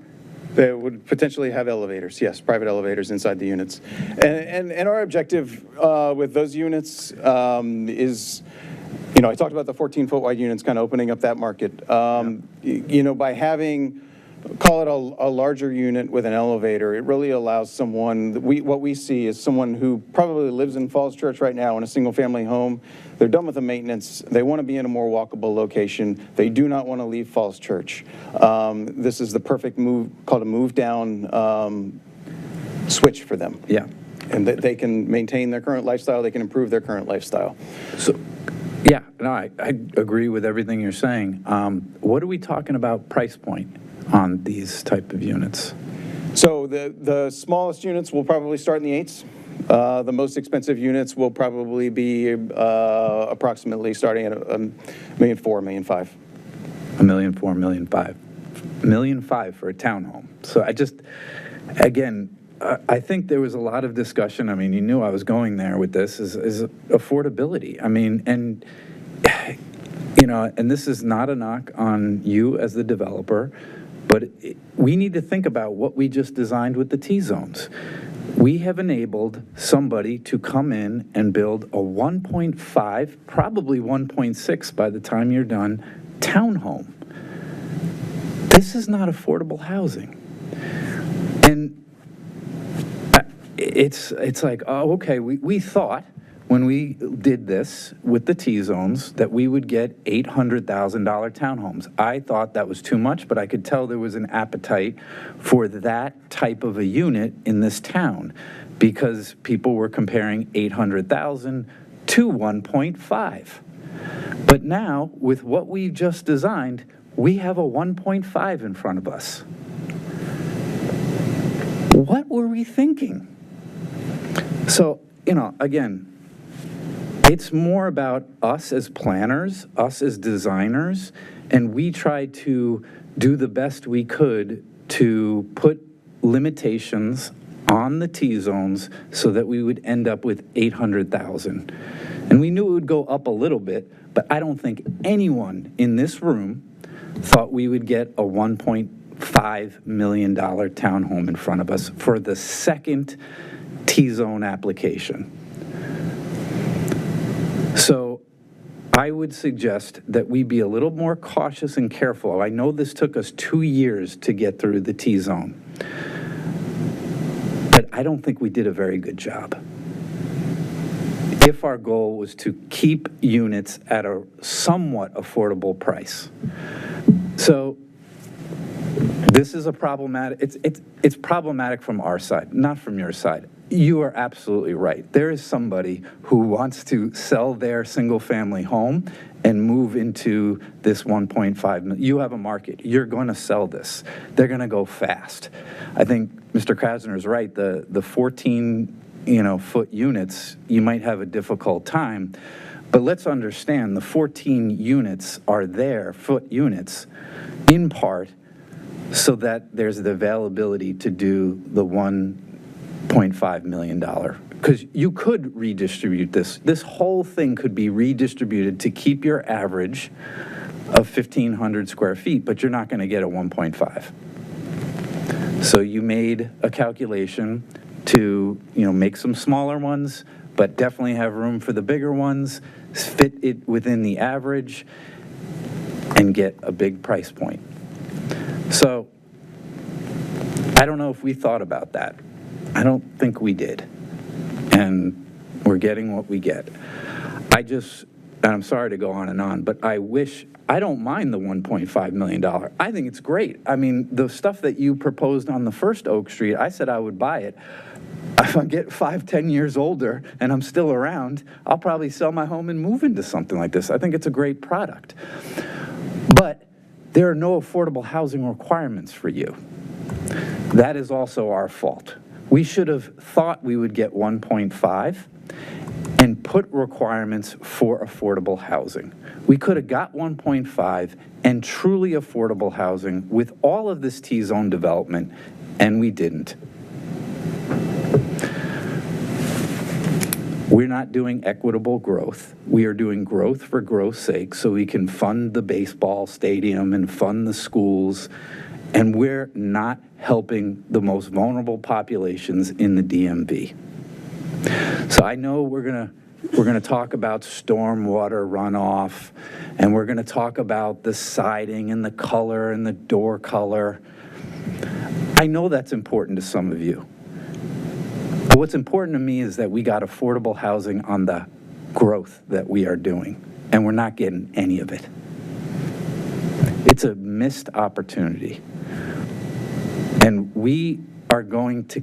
They would potentially have elevators, yes, private elevators inside the units. And our objective with those units is, I talked about the 14-foot wide units kind of opening up that market. By having call it a larger unit with an elevator, it really allows someone, what we see is someone who probably lives in Falls Church right now in a single-family home. They're done with the maintenance. They want to be in a more walkable location. They do not want to leave Falls Church. This is the perfect move, called a move-down switch for them. Yeah. And that they can maintain their current lifestyle, they can improve their current lifestyle. So, yeah, no, I agree with everything you're saying. What are we talking about price point on these type of units? So the smallest units will probably start in the 8s. The most expensive units will probably be approximately starting at $1.4 million, $1.5 million. $1.4 million, $1.5 million. $1.5 million for a townhome. So again, I think there was a lot of discussion. I mean, you knew I was going there with this, is affordability. I mean, and, you know, and this is not a knock on you as the developer, but we need to think about what we just designed with the T-zones. We have enabled somebody to come in and build a 1.5, probably 1.6 by the time you're done, townhome. This is not affordable housing. And it's like, oh, okay, we thought when we did this with the T-zones that we would get $800,000 townhomes. I thought that was too much, but I could tell there was an appetite for that type of a unit in this town because people were comparing 800,000 to 1.5. But now, with what we just designed, we have a 1.5 in front of us. What were we thinking? So, you know, again, it's more about us as planners, us as designers, and we tried to do the best we could to put limitations on the T-zones so that we would end up with 800,000. And we knew it would go up a little bit, but I don't think anyone in this room thought we would get a $1.5 million townhome in front of us for the second T-zone application. So I would suggest that we be a little more cautious and careful. I know this took us 2 years to get through the T-zone, but I don't think we did a very good job. If our goal was to keep units at a somewhat affordable price. So this is a problematic, it's problematic from our side, not from your side. You are absolutely right. There is somebody who wants to sell their single-family home and move into this 1.5 million. You have a market. You're going to sell this. They're going to go fast. I think Mr. Krasner is right. The 14, foot units, you might have a difficult time. But let's understand the 14 units are there, foot units, in part so that there's the availability to do the $1.5 million. Because you could redistribute this. This whole thing could be redistributed to keep your average of 1,500 square feet, but you're not going to get a 1.5. So you made a calculation to, make some smaller ones, but definitely have room for the bigger ones, fit it within the average, and get a big price point. So I don't know if we thought about that. I don't think we did. And we're getting what we get. And I'm sorry to go on, but I don't mind the $1.5 million. I think it's great. I mean, the stuff that you proposed on the first Oak Street, I said I would buy it. If I get 5-10 years older and I'm still around, I'll probably sell my home and move into something like this. I think it's a great product. But there are no affordable housing requirements for you. That is also our fault. We should have thought we would get 1.5 and put requirements for affordable housing. We could have got 1.5 and truly affordable housing with all of this T-zone development, and we didn't. We're not doing equitable growth. We are doing growth for growth's sake so we can fund the baseball stadium and fund the schools, and we're not helping the most vulnerable populations in the DMV. So I know we're gonna talk about stormwater runoff, and we're gonna talk about the siding and the color and the door color, I know that's important to some of you. But what's important to me is that we got affordable housing on the growth that we are doing, and we're not getting any of it. It's a missed opportunity. And we are going to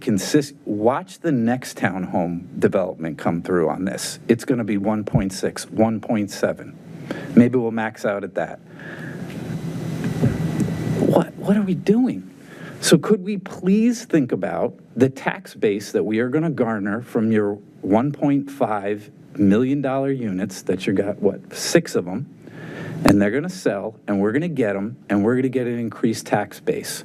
watch the next townhome development come through on this. It's going to be 1.6, 1.7. Maybe we'll max out at that. What are we doing? So could we please think about the tax base that we are going to garner from your $1.5 million units that you got, 6 of them, and they're going to sell, and we're going to get them, and we're going to get an increased tax base.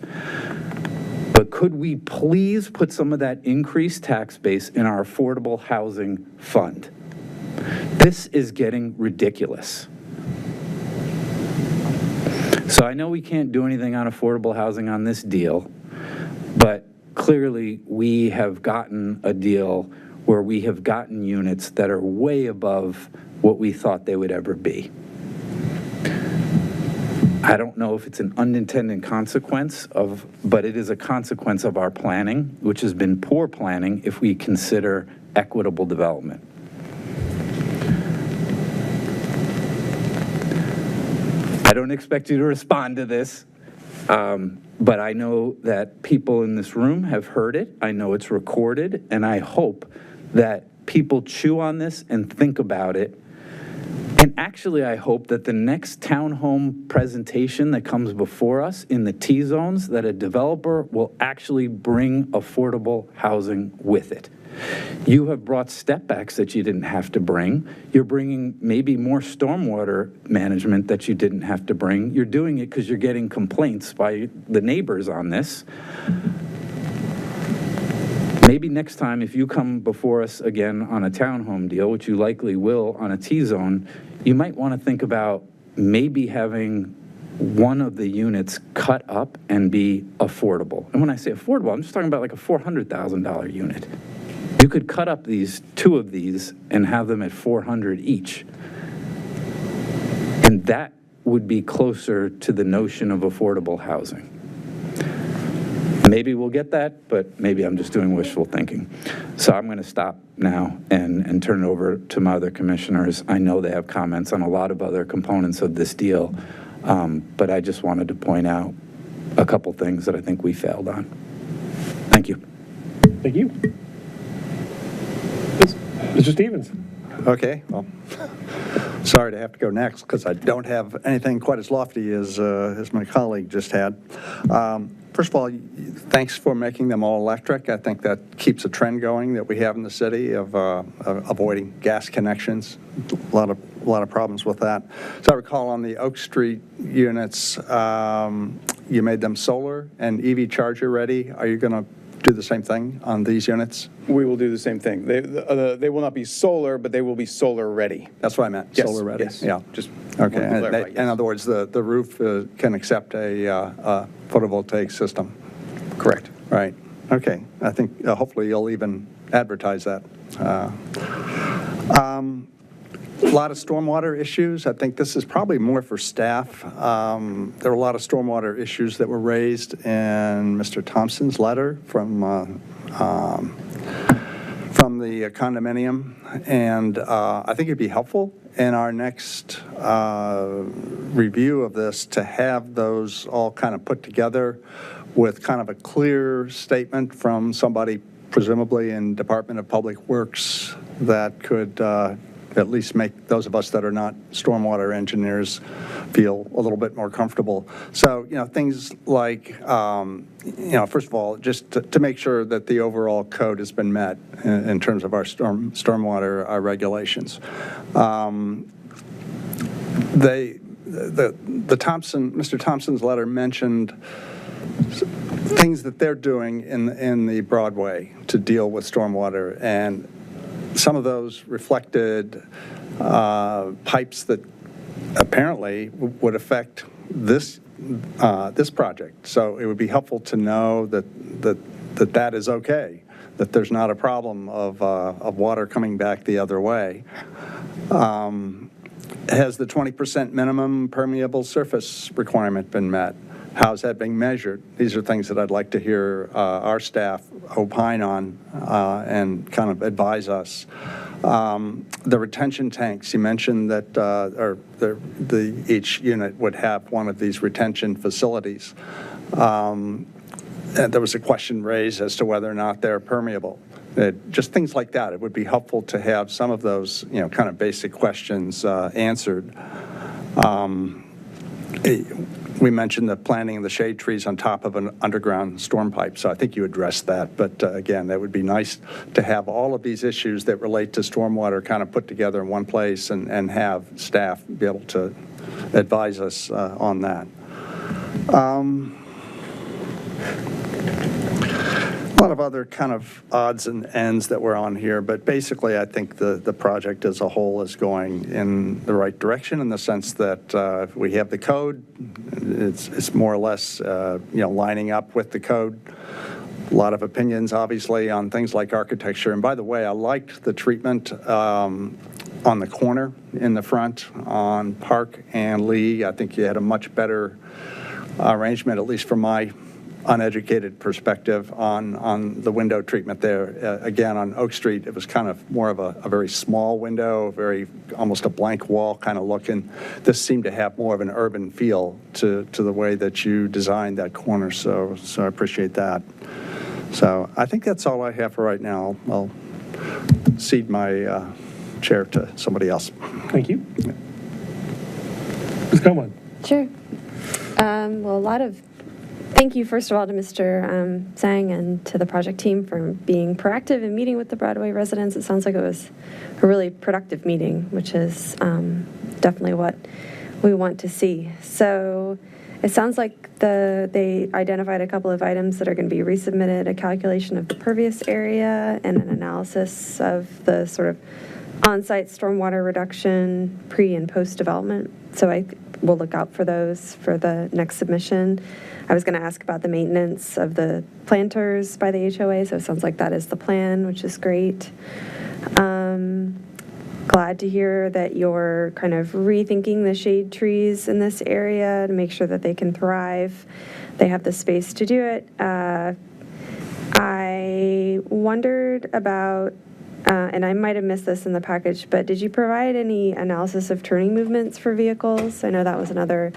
But could we please put some of that increased tax base in our affordable housing fund? This is getting ridiculous. So I know we can't do anything on affordable housing on this deal, but clearly we have gotten a deal where we have gotten units that are way above what we thought they would ever be. I don't know if it's an unintended consequence but it is a consequence of our planning, which has been poor planning if we consider equitable development. I don't expect you to respond to this, but I know that people in this room have heard it. I know it's recorded, and I hope that people chew on this and think about it. And actually, I hope that the next townhome presentation that comes before us in the T-zones, that a developer will actually bring affordable housing with it. You have brought step backs that you didn't have to bring. You're bringing maybe more stormwater management that you didn't have to bring. You're doing it because you're getting complaints by the neighbors on this. Maybe next time, if you come before us again on a townhome deal, which you likely will on a T-zone, you might want to think about maybe having one of the units cut up and be affordable. And when I say affordable, I'm just talking about like a $400,000 unit. You could cut up 2 of these and have them at $400 each. And that would be closer to the notion of affordable housing. Maybe we'll get that, but maybe I'm just doing wishful thinking. So I'm going to stop now and turn it over to my other commissioners. I know they have comments on a lot of other components of this deal, but I just wanted to point out a couple things that I think we failed on. Thank you. Thank you. Mr. Stevens. Okay, well, sorry to have to go next because I don't have anything quite as lofty as my colleague just had. First of all, thanks for making them all electric. I think that keeps a trend going that we have in the city of avoiding gas connections. A lot of problems with that. So I recall on the Oak Street units, you made them solar and EV charger ready. Are you going to do the same thing on these units? We will do the same thing. They will not be solar, but they will be solar ready. That's what I meant, Yes, solar ready? yes. Yeah. Just Okay. wanted to And clarify, yes. in other words, the roof can accept a photovoltaic system? Correct. Right. Okay. I think hopefully you'll even advertise that. A lot of stormwater issues. I think this is probably more for staff. There were a lot of stormwater issues that were raised in Mr. Thompson's letter from the condominium, and I think it'd be helpful in our next review of this to have those all kind of put together with kind of a clear statement from somebody presumably in Department of Public Works that could at least make those of us that are not stormwater engineers feel a little bit more comfortable. So, things like, first of all, just to make sure that the overall code has been met in terms of our stormwater regulations. Mr. Thompson's letter mentioned things that they're doing in the Broadway to deal with stormwater, and some of those reflected pipes that apparently would affect this project. So it would be helpful to know that is okay, that there's not a problem of water coming back the other way. Has the 20% minimum permeable surface requirement been met? How's that being measured? These are things that I'd like to hear our staff opine on and kind of advise us. The retention tanks, you mentioned that each unit would have one of these retention facilities. And there was a question raised as to whether or not they're permeable. Just things like that. It would be helpful to have some of those, kind of basic questions answered. We mentioned the planting of the shade trees on top of an underground storm pipe, so I think you addressed that. But again, that would be nice to have all of these issues that relate to stormwater kind of put together in one place and have staff be able to advise us on that. A lot of other kind of odds and ends that were on here, but basically I think the project as a whole is going in the right direction in the sense that we have the code. It's more or less lining up with the code. A lot of opinions, obviously, on things like architecture. And by the way, I liked the treatment on the corner in the front on Park and Lee. I think you had a much better arrangement, at least from my uneducated perspective, on the window treatment there. Again, on Oak Street, it was kind of more of a very small window, almost a blank wall kind of look. And this seemed to have more of an urban feel to the way that you designed that corner. So I appreciate that. So I think that's all I have for right now. I'll cede my chair to somebody else. Thank you. Ms. Conwan. Sure. Thank you, first of all, to Mr. Zhang and to the project team for being proactive in meeting with the Broadway residents. It sounds like it was a really productive meeting, which is definitely what we want to see. So it sounds like they identified a couple of items that are going to be resubmitted, a calculation of the pervious area and an analysis of the sort of on-site stormwater reduction pre and post-development. So I will look out for those for the next submission. I was going to ask about the maintenance of the planters by the HOA, so it sounds like that is the plan, which is great. Glad to hear that you're kind of rethinking the shade trees in this area to make sure that they can thrive. They have the space to do it. I wondered about, and I might have missed this in the package, but did you provide any analysis of turning movements for vehicles? I know that was another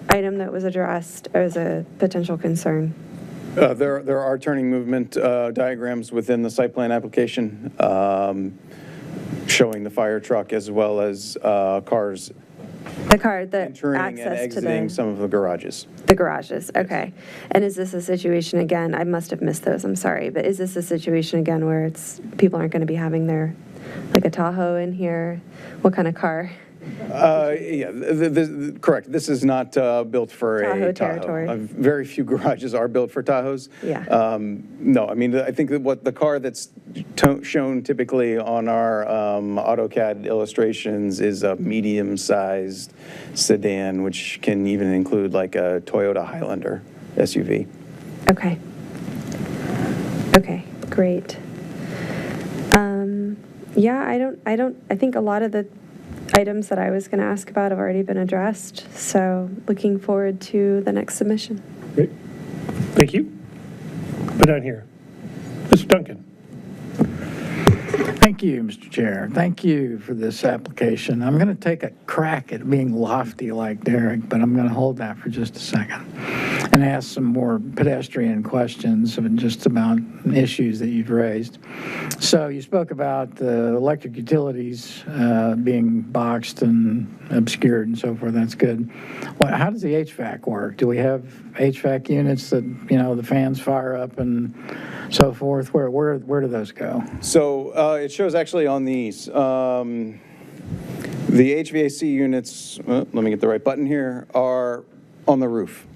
item that was addressed as a potential concern. There are turning movement diagrams within the site plan application showing the fire truck as well as cars The entering and access to exiting some of the garages. the garages, okay. And is this a situation, again, I must have missed those, I'm sorry, but is this a situation again where people aren't going to be having like a Tahoe in here? What kind of car? Yeah, correct. This is not built for Tahoe a Tahoe. territory. Very few garages are built for Tahoes. Yeah. No, I mean, I think that what the car that's shown typically on our AutoCAD illustrations is a medium-sized sedan, which can even include like a Toyota Highlander SUV. Okay. Okay, great. Yeah, I think a lot of the items that I was going to ask about have already been addressed, so looking forward to the next submission. Great. Thank you. Put down here. Mr. Duncan. Thank you, Mr. Chair. Thank you for this application. I'm going to take a crack at being lofty like Derek, but I'm going to hold that for just a second and ask some more pedestrian questions just about issues that you've raised. So you spoke about the electric utilities being boxed and obscured and so forth. That's good. Well, how does the HVAC work? Do we have HVAC units that, the fans fire up and so forth? Where do those go? So it shows actually on these. The HVAC units, let me get the right button here, are on the roof.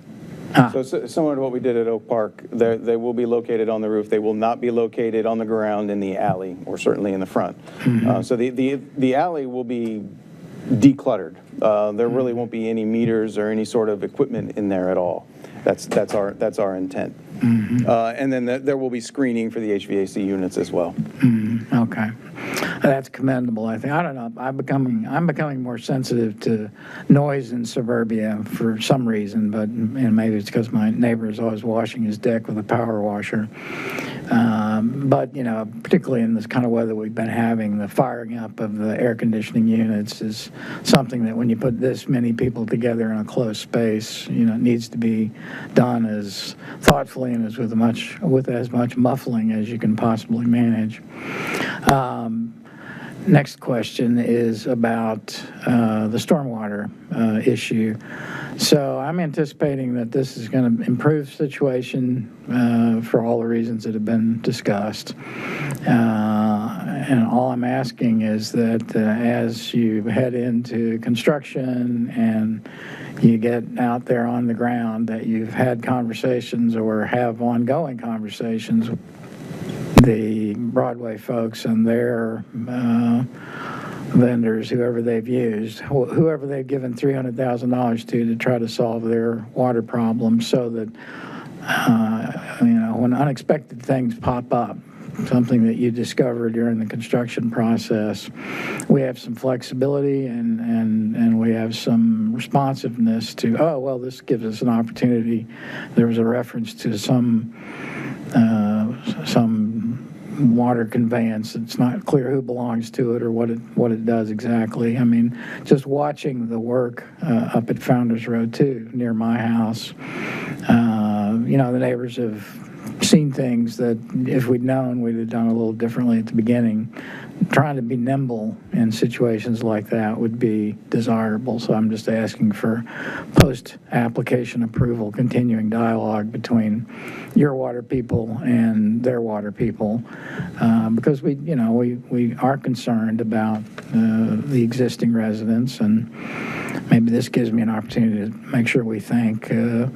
So similar to what we did at Oak Park, they will be located on the roof. They will not be located on the ground in the alley, or certainly in the front. So the alley will be decluttered. There really won't be any meters or any sort of equipment in there at all. That's our intent. And then there will be screening for the HVAC units as well. Okay. That's commendable, I think. I don't know, I'm becoming more sensitive to noise in suburbia for some reason, but, and maybe it's because my neighbor is always washing his deck with a power washer. But, you know, particularly in this kind of weather we've been having, the firing up of the air conditioning units is something that when you put this many people together in a close space, you know, it needs to be done as thoughtfully and with as much muffling as you can possibly manage. Next question is about the stormwater issue. So I'm anticipating that this is going to improve the situation for all the reasons that have been discussed. And all I'm asking is that as you head into construction and you get out there on the ground, that you've had conversations or have ongoing conversations with the Broadway folks and their vendors, whoever they've used, whoever they've given $300,000 to try to solve their water problem, so that, you know, when unexpected things pop up, something that you discover during the construction process, we have some flexibility and we have some responsiveness to, oh, well, this gives us an opportunity. There was a reference to some water conveyance. It's not clear who belongs to it or what it does exactly. I mean, just watching the work up at Founders Road 2 near my house, you know, the neighbors have seen things that if we'd known, we'd have done a little differently at the beginning. Trying to be nimble in situations like that would be desirable. So I'm just asking for post-application approval, continuing dialogue between your water people and their water people, because we are concerned about the existing residents, and maybe this gives me an opportunity to make sure we thank the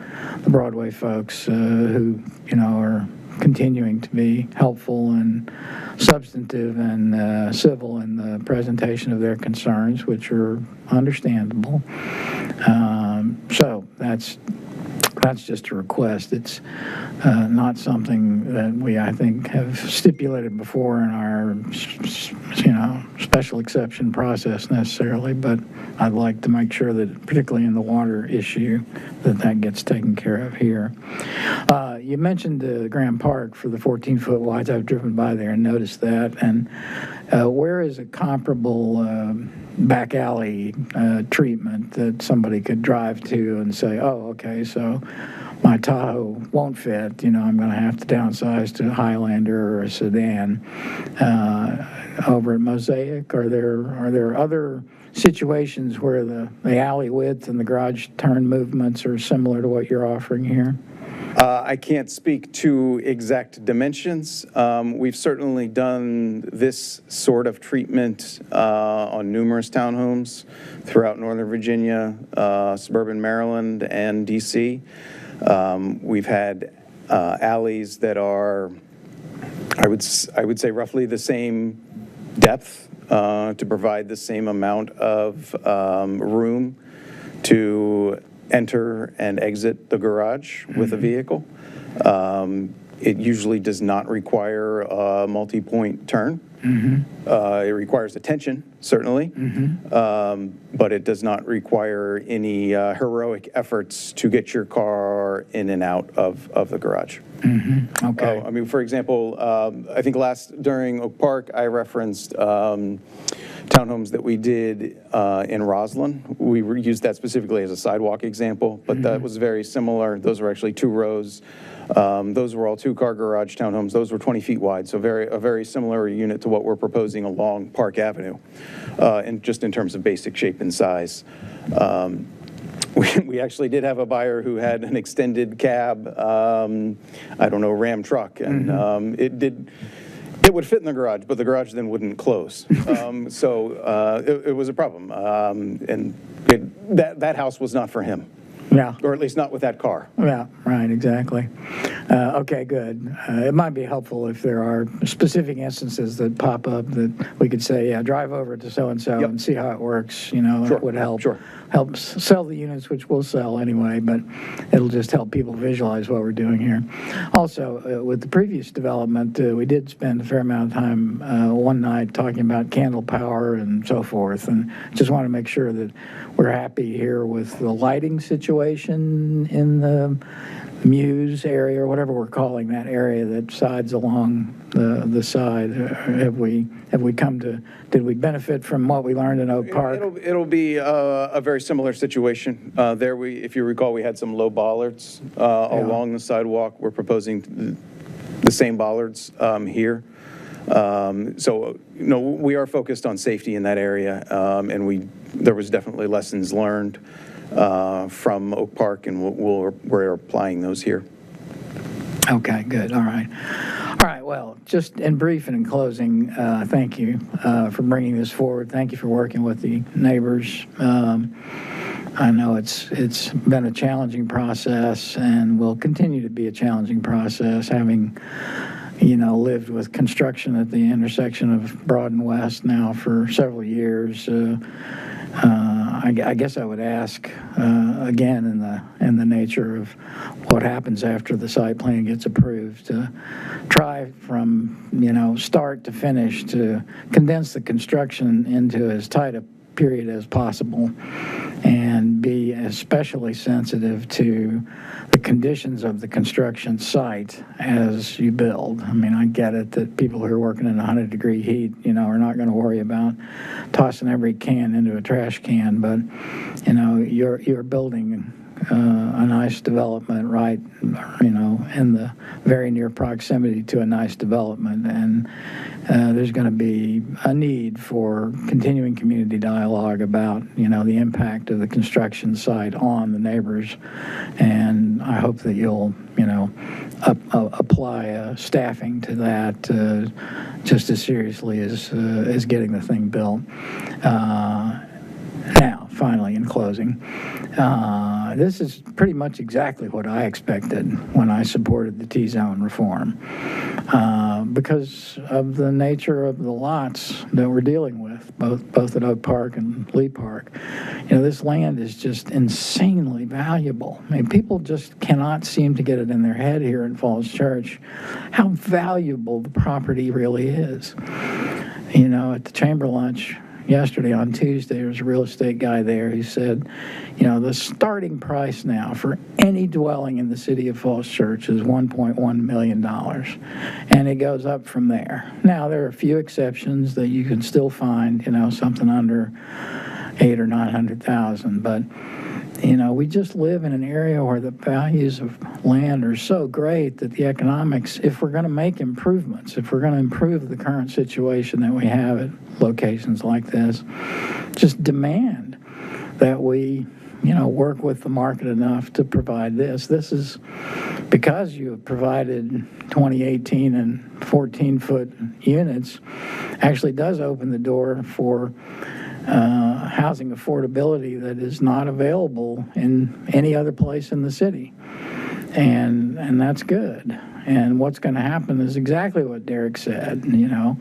Broadway folks who, you know, are continuing to be helpful and substantive and civil in the presentation of their concerns, which are understandable. So that's just a request. It's not something that we, I think, have stipulated before in our, you know, special exception process necessarily, but I'd like to make sure that, particularly in the water issue, that gets taken care of here. You mentioned Graham Park for the 14-foot wides. I've driven by there and noticed that. And where is a comparable back alley treatment that somebody could drive to and say, oh, okay, so my Tahoe won't fit, you know, I'm going to have to downsize to a Highlander or a sedan. Over at Mosaic, are there other situations where the alley width and the garage turn movements are similar to what you're offering here? I can't speak to exact dimensions. We've certainly done this sort of treatment on numerous townhomes throughout Northern Virginia, suburban Maryland, and DC. We've had alleys that are, I would say, roughly the same depth to provide the same amount of room to enter and exit the garage with a vehicle. It usually does not require a multi-point turn. It requires attention, certainly, but it does not require any heroic efforts to get your car in and out of the garage. Okay. I mean, for example, I think during Oak Park, I referenced townhomes that we did in Roslyn. We used that specifically as a sidewalk example, but that was very similar. Those were actually 2 rows. Those were all 2-car garage townhomes. Those were 20 feet wide, so a very similar unit to what we're proposing along Park Avenue, and just in terms of basic shape and size. We actually did have a buyer who had an extended cab, I don't know, Ram truck, and it would fit in the garage, but the garage then wouldn't close. So it was a problem, and that house was not for him. Yeah. Or at least not with that car. Yeah, right, exactly. Okay, good. It might be helpful if there are specific instances that pop up that we could say, yeah, drive over to so-and-so and see how it works, you know, it would help. Help sell the units, which we'll sell anyway, but it'll just help people visualize what we're doing here. Also, with the previous development, we did spend a fair amount of time one night talking about candle power and so forth, and just want to make sure that we're happy here with the lighting situation in the Muse area, or whatever we're calling that area that sides along the side. Have we come to, did we benefit from what we learned in Oak Park? It'll be a very similar situation. There, if you recall, we had some low bollards along the sidewalk. We're proposing the same bollards here. So, you know, we are focused on safety in that area, and there was definitely lessons learned from Oak Park, and we're applying those here. Okay, good. All right. All right, well, just in brief and in closing, thank you for bringing this forward. Thank you for working with the neighbors. I know it's been a challenging process and will continue to be a challenging process, having, you know, lived with construction at the intersection of Broad and West now for several years. I guess I would ask again in the nature of what happens after the site plan gets approved, to try from, you know, start to finish to condense the construction into as tight a period as possible, and be especially sensitive to the conditions of the construction site as you build. I mean, I get it that people who are working in 100-degree heat, you know, are not going to worry about tossing every can into a trash can, but, you know, you're building a nice development, right, you know, in the very near proximity to a nice development, and there's going to be a need for continuing community dialogue about, you know, the impact of the construction site on the neighbors, and I hope that you'll, you know, apply staffing to that just as seriously as getting the thing built. Now, finally, in closing, this is pretty much exactly what I expected when I supported the T-zone reform, because of the nature of the lots that we're dealing with, both at Oak Park and Lee Park. You know, this land is just insanely valuable. I mean, people just cannot seem to get it in their head here in Falls Church how valuable the property really is. You know, at the chamber lunch yesterday on Tuesday, there was a real estate guy there who said, you know, the starting price now for any dwelling in the city of Falls Church is $1.1 million, and it goes up from there. Now, there are a few exceptions that you can still find, you know, something under 800,000 or 900,000, but, you know, we just live in an area where the values of land are so great that the economics, if we're going to make improvements, if we're going to improve the current situation that we have at locations like this, just demand that we, you know, work with the market enough to provide this. This is because you have provided 2018 and 14-foot units, actually does open the door for housing affordability that is not available in any other place in the city. And that's good. And what's going to happen is exactly what Derek said. You know,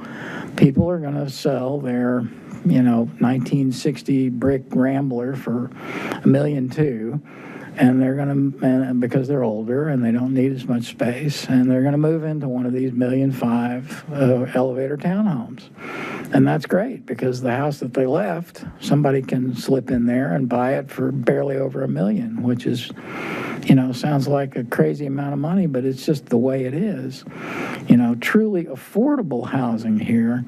people are going to sell their, you know, 1960 brick Rambler for $1.2 million, and they're going to, because they're older and they don't need as much space, and they're going to move into one of these $1.5 million elevator townhomes. And that's great, because the house that they left, somebody can slip in there and buy it for barely over $1 million, which is, you know, sounds like a crazy amount of money, but it's just the way it is. You know, truly affordable housing here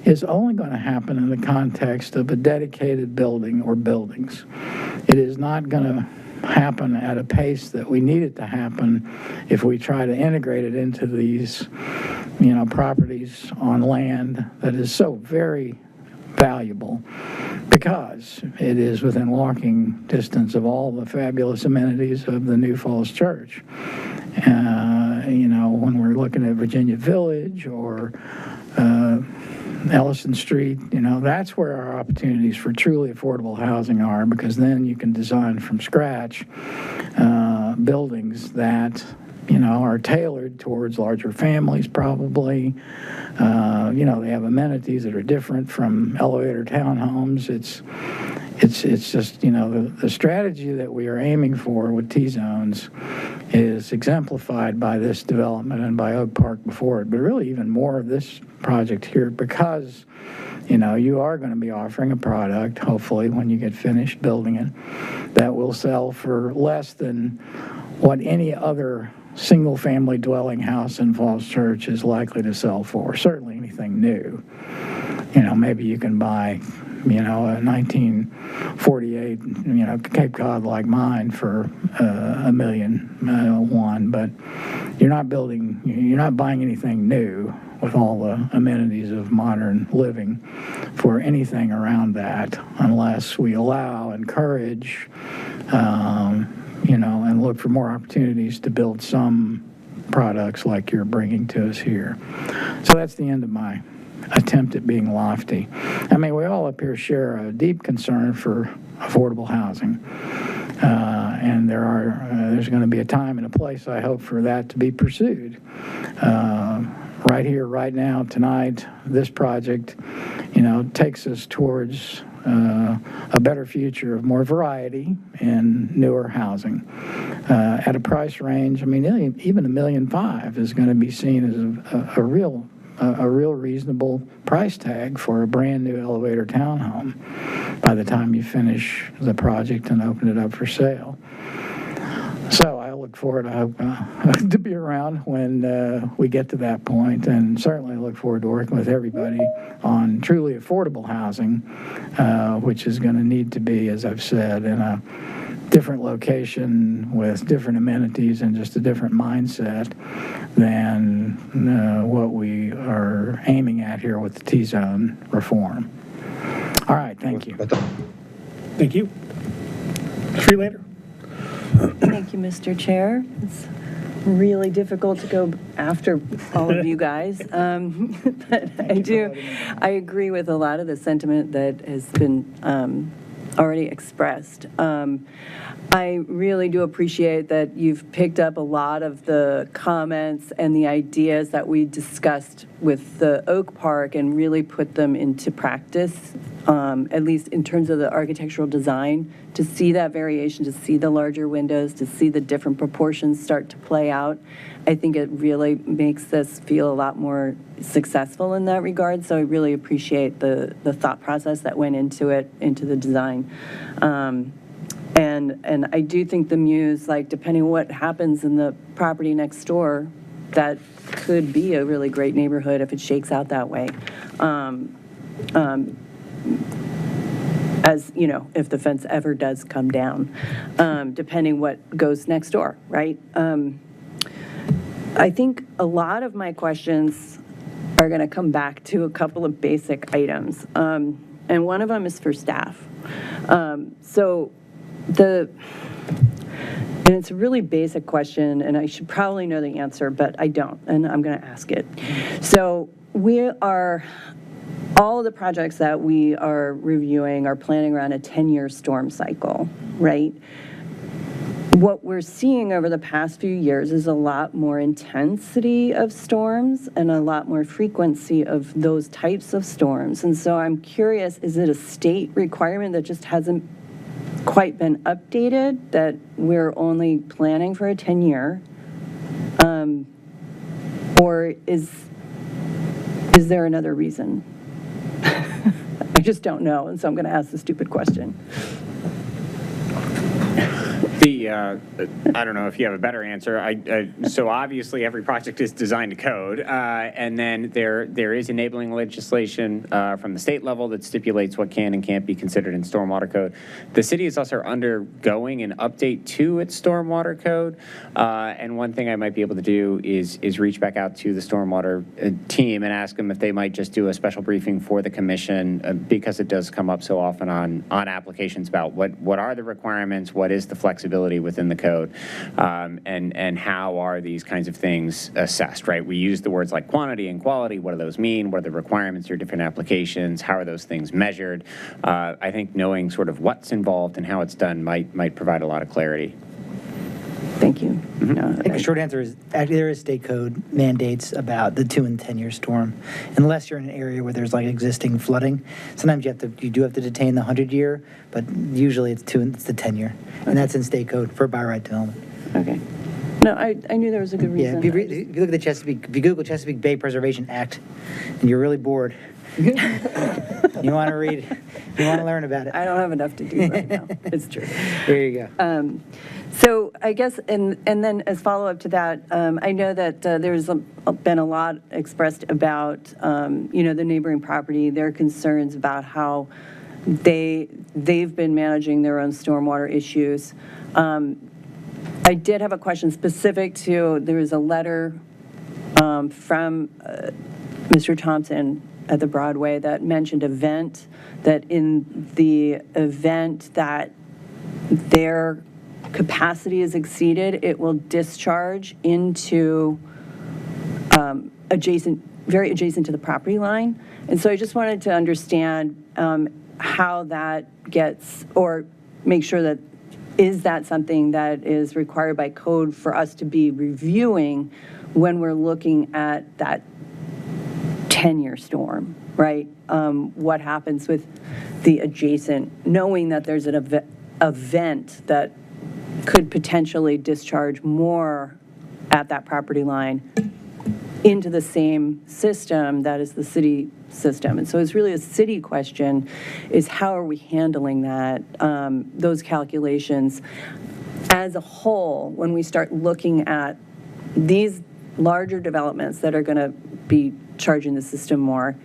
is only going to happen in the context of a dedicated building or buildings. It is not going to happen at a pace that we need it to happen if we try to integrate it into these, you know, properties on land that is so very valuable, because it is within walking distance of all the fabulous amenities of the New Falls Church. You know, when we're looking at Virginia Village or Ellison Street, that's where our opportunities for truly affordable housing are, because then you can design from scratch buildings that, are tailored towards larger families probably. They have amenities that are different from elevator townhomes. It's just, the strategy that we are aiming for with T-zones is exemplified by this development and by Oak Park before it, but really even more of this project here, because, you are going to be offering a product, hopefully, when you get finished building it, that will sell for less than what any other single-family dwelling house in Falls Church is likely to sell for, certainly anything new. Maybe you can buy, a 1948, Cape Cod like mine for $1.1 million, but you're not buying anything new with all the amenities of modern living for anything around that, unless we encourage, and look for more opportunities to build some products like you're bringing to us here. So that's the end of my attempt at being lofty. I mean, we all up here share a deep concern for affordable housing. And there's going to be a time and a place, I hope, for that to be pursued. Right here, right now, tonight, this project, takes us towards a better future of more variety and newer housing at a price range. I mean, even $1.5 million is going to be seen as a real reasonable price tag for a brand new elevator townhome by the time you finish the project and open it up for sale. So I look forward to be around when we get to that point, and certainly look forward to working with everybody on truly affordable housing, which is going to need to be, as I've said, in a different location with different amenities and just a different mindset than what we are aiming at here with the T-zone reform. All right, thank you. Thank you. Freelander. Thank you, Mr. Chair. It's really difficult to go after all of you guys. But I agree with a lot of the sentiment that has been already expressed. I really do appreciate that you've picked up a lot of the comments and the ideas that we discussed with the Oak Park and really put them into practice, at least in terms of the architectural design, to see that variation, to see the larger windows, to see the different proportions start to play out. I think it really makes this feel a lot more successful in that regard. So I really appreciate the thought process that went into it, into the design. And I do think the Muse, like, depending on what happens in the property next door, that could be a really great neighborhood if it shakes out that way. As, if the fence ever does come down, depending what goes next door, right? I think a lot of my questions are going to come back to a couple of basic items. And one of them is for staff. And it's a really basic question, and I should probably know the answer, but I don't, and I'm going to ask it. So all of the projects that we are reviewing are planning around a 10-year storm cycle, right? What we're seeing over the past few years is a lot more intensity of storms and a lot more frequency of those types of storms. And so I'm curious, is it a state requirement that just hasn't quite been updated, that we're only planning for a 10-year? Or is there another reason? I just don't know, and so I'm going to ask the stupid question. I don't know if you have a better answer. So obviously every project is designed to code, and then there is enabling legislation from the state level that stipulates what can and can't be considered in stormwater code. The city is also undergoing an update to its stormwater code, and one thing I might be able to do is reach back out to the stormwater team and ask them if they might just do a special briefing for the commission, because it does come up so often on applications about what are the requirements, what is the flexibility flexibility within the code? And how are these kinds of things assessed, right? We use the words like quantity and quality. What do those mean? What are the requirements for different applications? How are those things measured? I think knowing sort of what's involved and how it's done might provide a lot of clarity. Thank you. I think the short answer is actually there is state code mandates about the 2 and 10 year storm. Unless you're in an area where there's like existing flooding, sometimes you do have to detain the 100-year, but usually it's the 10-year, and that's in state code for by right development. Okay. No, I knew there was a good reason. Yeah, if you look at the Chesapeake, if you Google Chesapeake Bay Preservation Act, and you're really bored, you want to read, you want to learn about it. I don't have enough to do right now. It's true. There you go. So I guess, and then as follow-up to that, I know that there's been a lot expressed about, the neighboring property, their concerns about how they've been managing their own stormwater issues. I did have a question specific to, there was a letter from Mr. Thompson at the Broadway that mentioned that in the event that their capacity is exceeded, it will discharge into very adjacent to the property line. And so I just wanted to understand how that gets, or make sure that, is that something that is required by code for us to be reviewing when we're looking at that 10-year storm, right? What happens with the adjacent, knowing that there's an event that could potentially discharge more at that property line into the same system that is the city system. And so it's really a city question, is how are we handling that, those calculations as a whole when we start looking at these larger developments that are going to be charging the system more,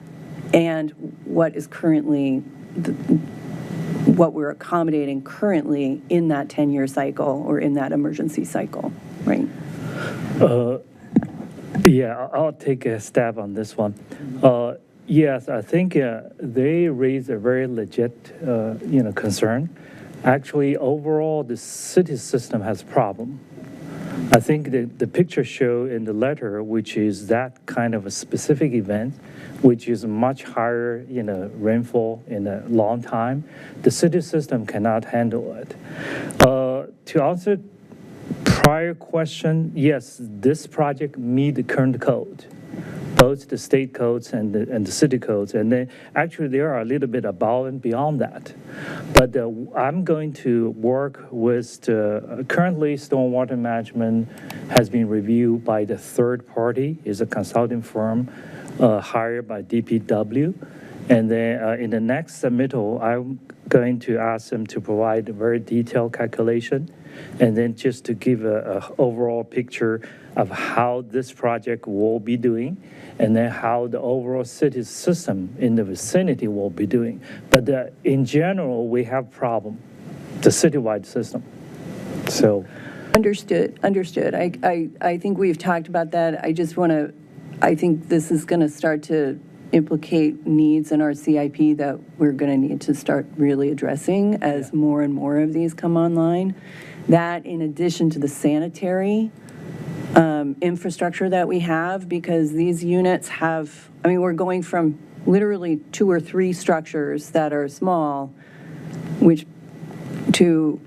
and what is currently what we're accommodating currently in that 10-year cycle or in that emergency cycle, right? Yeah, I'll take a stab on this one. Yes, I think they raise a very legit, concern. Actually, overall, the city system has a problem. I think the picture show in the letter, which is that kind of a specific event, which is much higher, rainfall in a long time, the city system cannot handle it. To answer prior question, yes, this project meet the current code, both the state codes and the city codes, and then actually they are a little bit above and beyond that. But I'm going to work with currently stormwater management has been reviewed by the third party, is a consulting firm hired by DPW. And then in the next submittal, I'm going to ask them to provide a very detailed calculation, and then just to give a overall picture of how this project will be doing, and then how the overall city system in the vicinity will be doing. But in general, we have problem, the citywide system. So. Understood. I think we've talked about that. I think this is going to start to implicate needs in our CIP that we're going to need to start really addressing as more and more of these come online. That, in addition to the sanitary infrastructure that we have, because these units have, we're going from literally 2 or 3 structures that are small, which to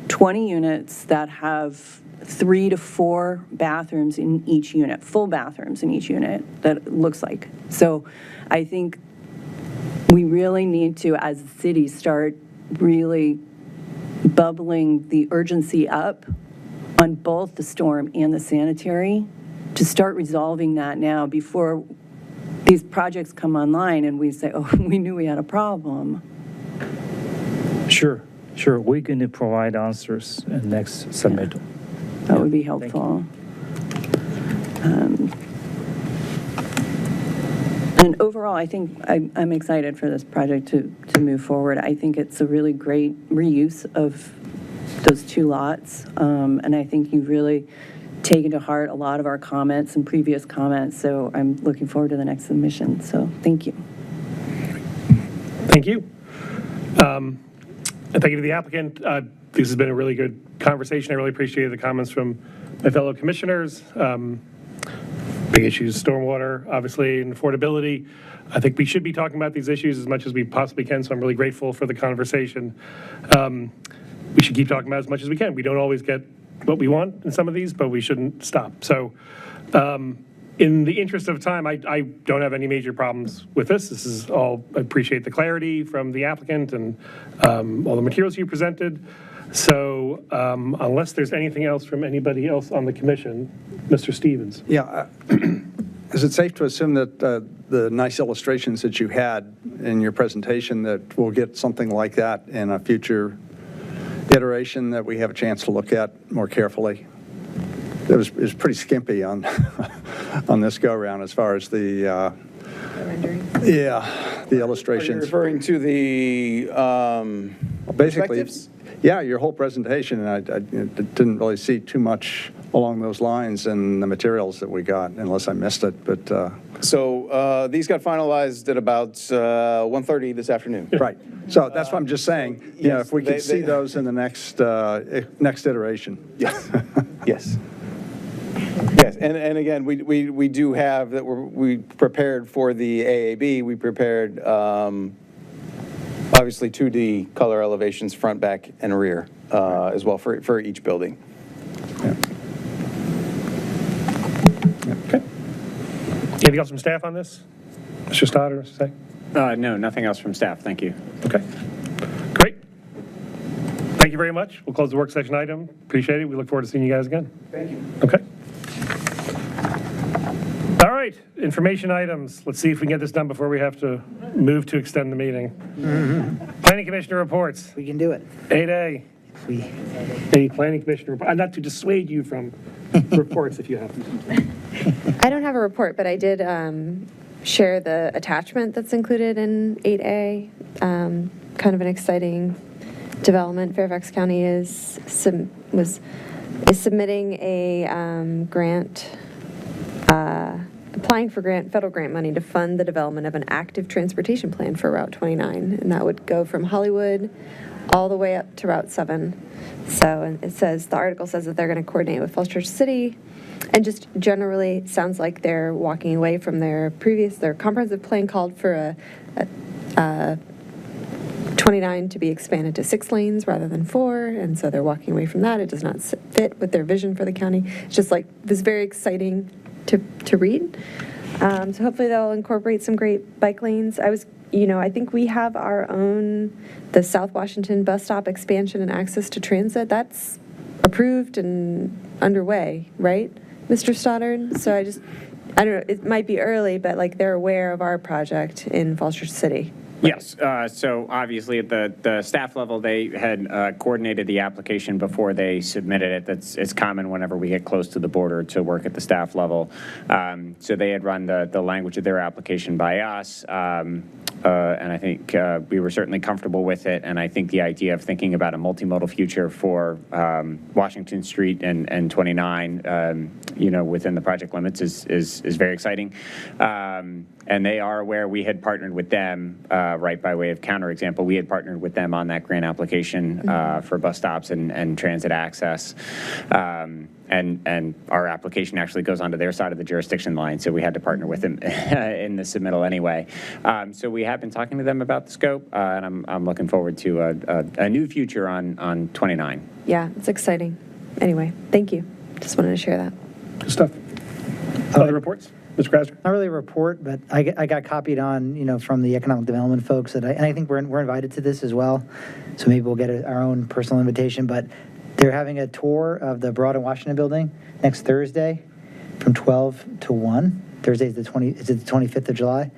20 units that have 3 to 4 bathrooms in each unit, full bathrooms in each unit, that it looks like. So I think we really need to, as a city, start really bubbling the urgency up on both the storm and the sanitary to start resolving that now before these projects come online and we say, oh, we knew we had a problem. Sure. We're going to provide answers in next submittal. That would be helpful. And overall, I think I'm excited for this project to move forward. I think it's a really great reuse of those 2 lots. And I think you've really taken to heart a lot of our comments and previous comments. So I'm looking forward to the next submission. So thank you. Thank you. And thank you to the applicant. This has been a really good conversation. I really appreciated the comments from my fellow commissioners. Big issues, stormwater, obviously, and affordability. I think we should be talking about these issues as much as we possibly can, so I'm really grateful for the conversation. We should keep talking about it as much as we can. We don't always get what we want in some of these, but we shouldn't stop. So in the interest of time, I don't have any major problems with this. This is all, I appreciate the clarity from the applicant and all the materials you presented. So unless there's anything else from anybody else on the commission, Mr. Stevens. Yeah. Is it safe to assume that the nice illustrations that you had in your presentation, that we'll get something like that in a future iteration that we have a chance to look at more carefully? It was pretty skimpy on on this go-around as far as the the illustrations. Are you referring to the basically, perspectives? yeah, your whole presentation, and I didn't really see too much along those lines in the materials that we got, unless I missed it. But So these got finalized at about 1:30 this afternoon. right. So that's what I'm just saying. You know, yes, if we could see those in the next iteration. Yes. Yes. Yes, and again, we do have that we prepared for the AAB. We prepared obviously 2D color elevations, front, back, and rear as well for each building. Okay. Anything else from staff on this? Mr. Stoddard, Mr. Say? No, nothing else from staff. Thank you. Okay. Great. Thank you very much. We'll close the work session item. Appreciate it. We look forward to seeing you guys again. Thank you. Okay. All right, information items. Let's see if we can get this done before we have to move to extend the meeting. Planning Commissioner reports. We can do it. 8A. A Planning Commissioner report. Not to dissuade you from reports if you have them. I don't have a report, but I did share the attachment that's included in 8A. Kind of an exciting development. Fairfax County is submitting a grant, applying for federal grant money to fund the development of an active transportation plan for Route 29, and that would go from Hollywood all the way up to Route 7. So and it says, the article says that they're going to coordinate with Falls Church City, and just generally sounds like they're walking away from their comprehensive plan called for a 29 to be expanded to 6 lanes rather than 4, and so they're walking away from that. It does not fit with their vision for the county. It's just like, this very exciting to read. So hopefully they'll incorporate some great bike lanes. I think we have our own, the South Washington bus stop expansion and access to transit. That's approved and underway, right, Mr. Stoddard? So I don't know, it might be early, but like they're aware of our project in Falls Church City. Yes, so obviously at the staff level, they had coordinated the application before they submitted it. It's common whenever we get close to the border to work at the staff level. So they had run the language of their application by us, and I think we were certainly comfortable with it. And I think the idea of thinking about a multimodal future for Washington Street and 29, within the project limits is very exciting. And they are aware we had partnered with them, right by way of counterexample. We had partnered with them on that grant application for bus stops and transit access. And our application actually goes onto their side of the jurisdiction line, so we had to partner with them in the submittal anyway. So we have been talking to them about the scope, and I'm looking forward to a new future on 29. Yeah, it's exciting. Anyway, thank you. Just wanted to share that. Good stuff. Other reports? Mr. Krasner? Not really a report, but I got copied on, from the economic development folks, and I think we're invited to this as well. So maybe we'll get our own personal invitation, but they're having a tour of the Broad and Washington building next Thursday from 12 to 1. Thursday is the 25th of July.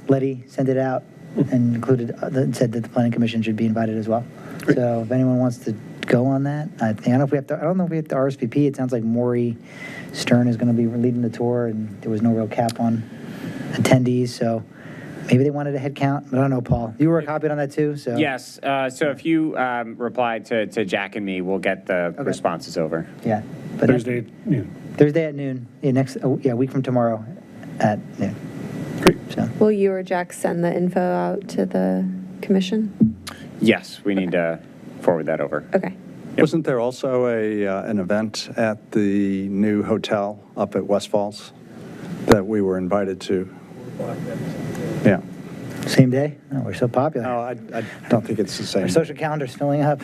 Letty sent it out and said that the Planning Commission should be invited as well. Great. So if anyone wants to go on that, I don't know if we have to RSVP. It sounds like Maury Stern is going to be leading the tour, and there was no real cap on attendees, so maybe they wanted a head count, but I don't know, Paul. You were copied on that too, so. Yes, so if you reply to Jack and me, we'll get the responses over. Yeah. But Thursday at noon. Thursday at noon, a week from tomorrow at noon. Great. So. Will you or Jack send the info out to the commission? Yes, we need to forward that over. Okay. Wasn't there also an event at the new hotel up at West Falls that we were invited to? Yeah. Same day? Oh, we're so popular. No, I don't think it's the same. Our social calendar's filling up.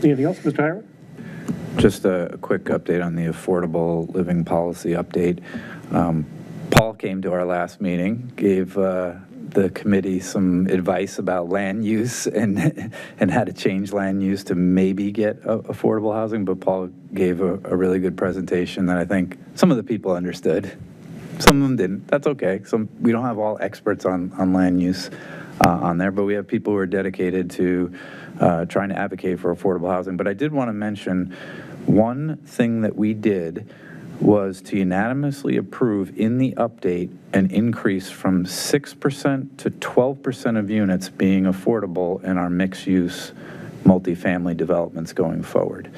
Anything else, Mr. Howard? Just a quick update on the affordable living policy update. Paul came to our last meeting, gave the committee some advice about land use and how to change land use to maybe get affordable housing, but Paul gave a really good presentation that I think some of the people understood. Some of them didn't. That's okay. We don't have all experts on land use on there, but we have people who are dedicated to trying to advocate for affordable housing. But I did want to mention one thing that we did was to unanimously approve in the update an increase from 6% to 12% of units being affordable in our mixed-use multifamily developments going forward.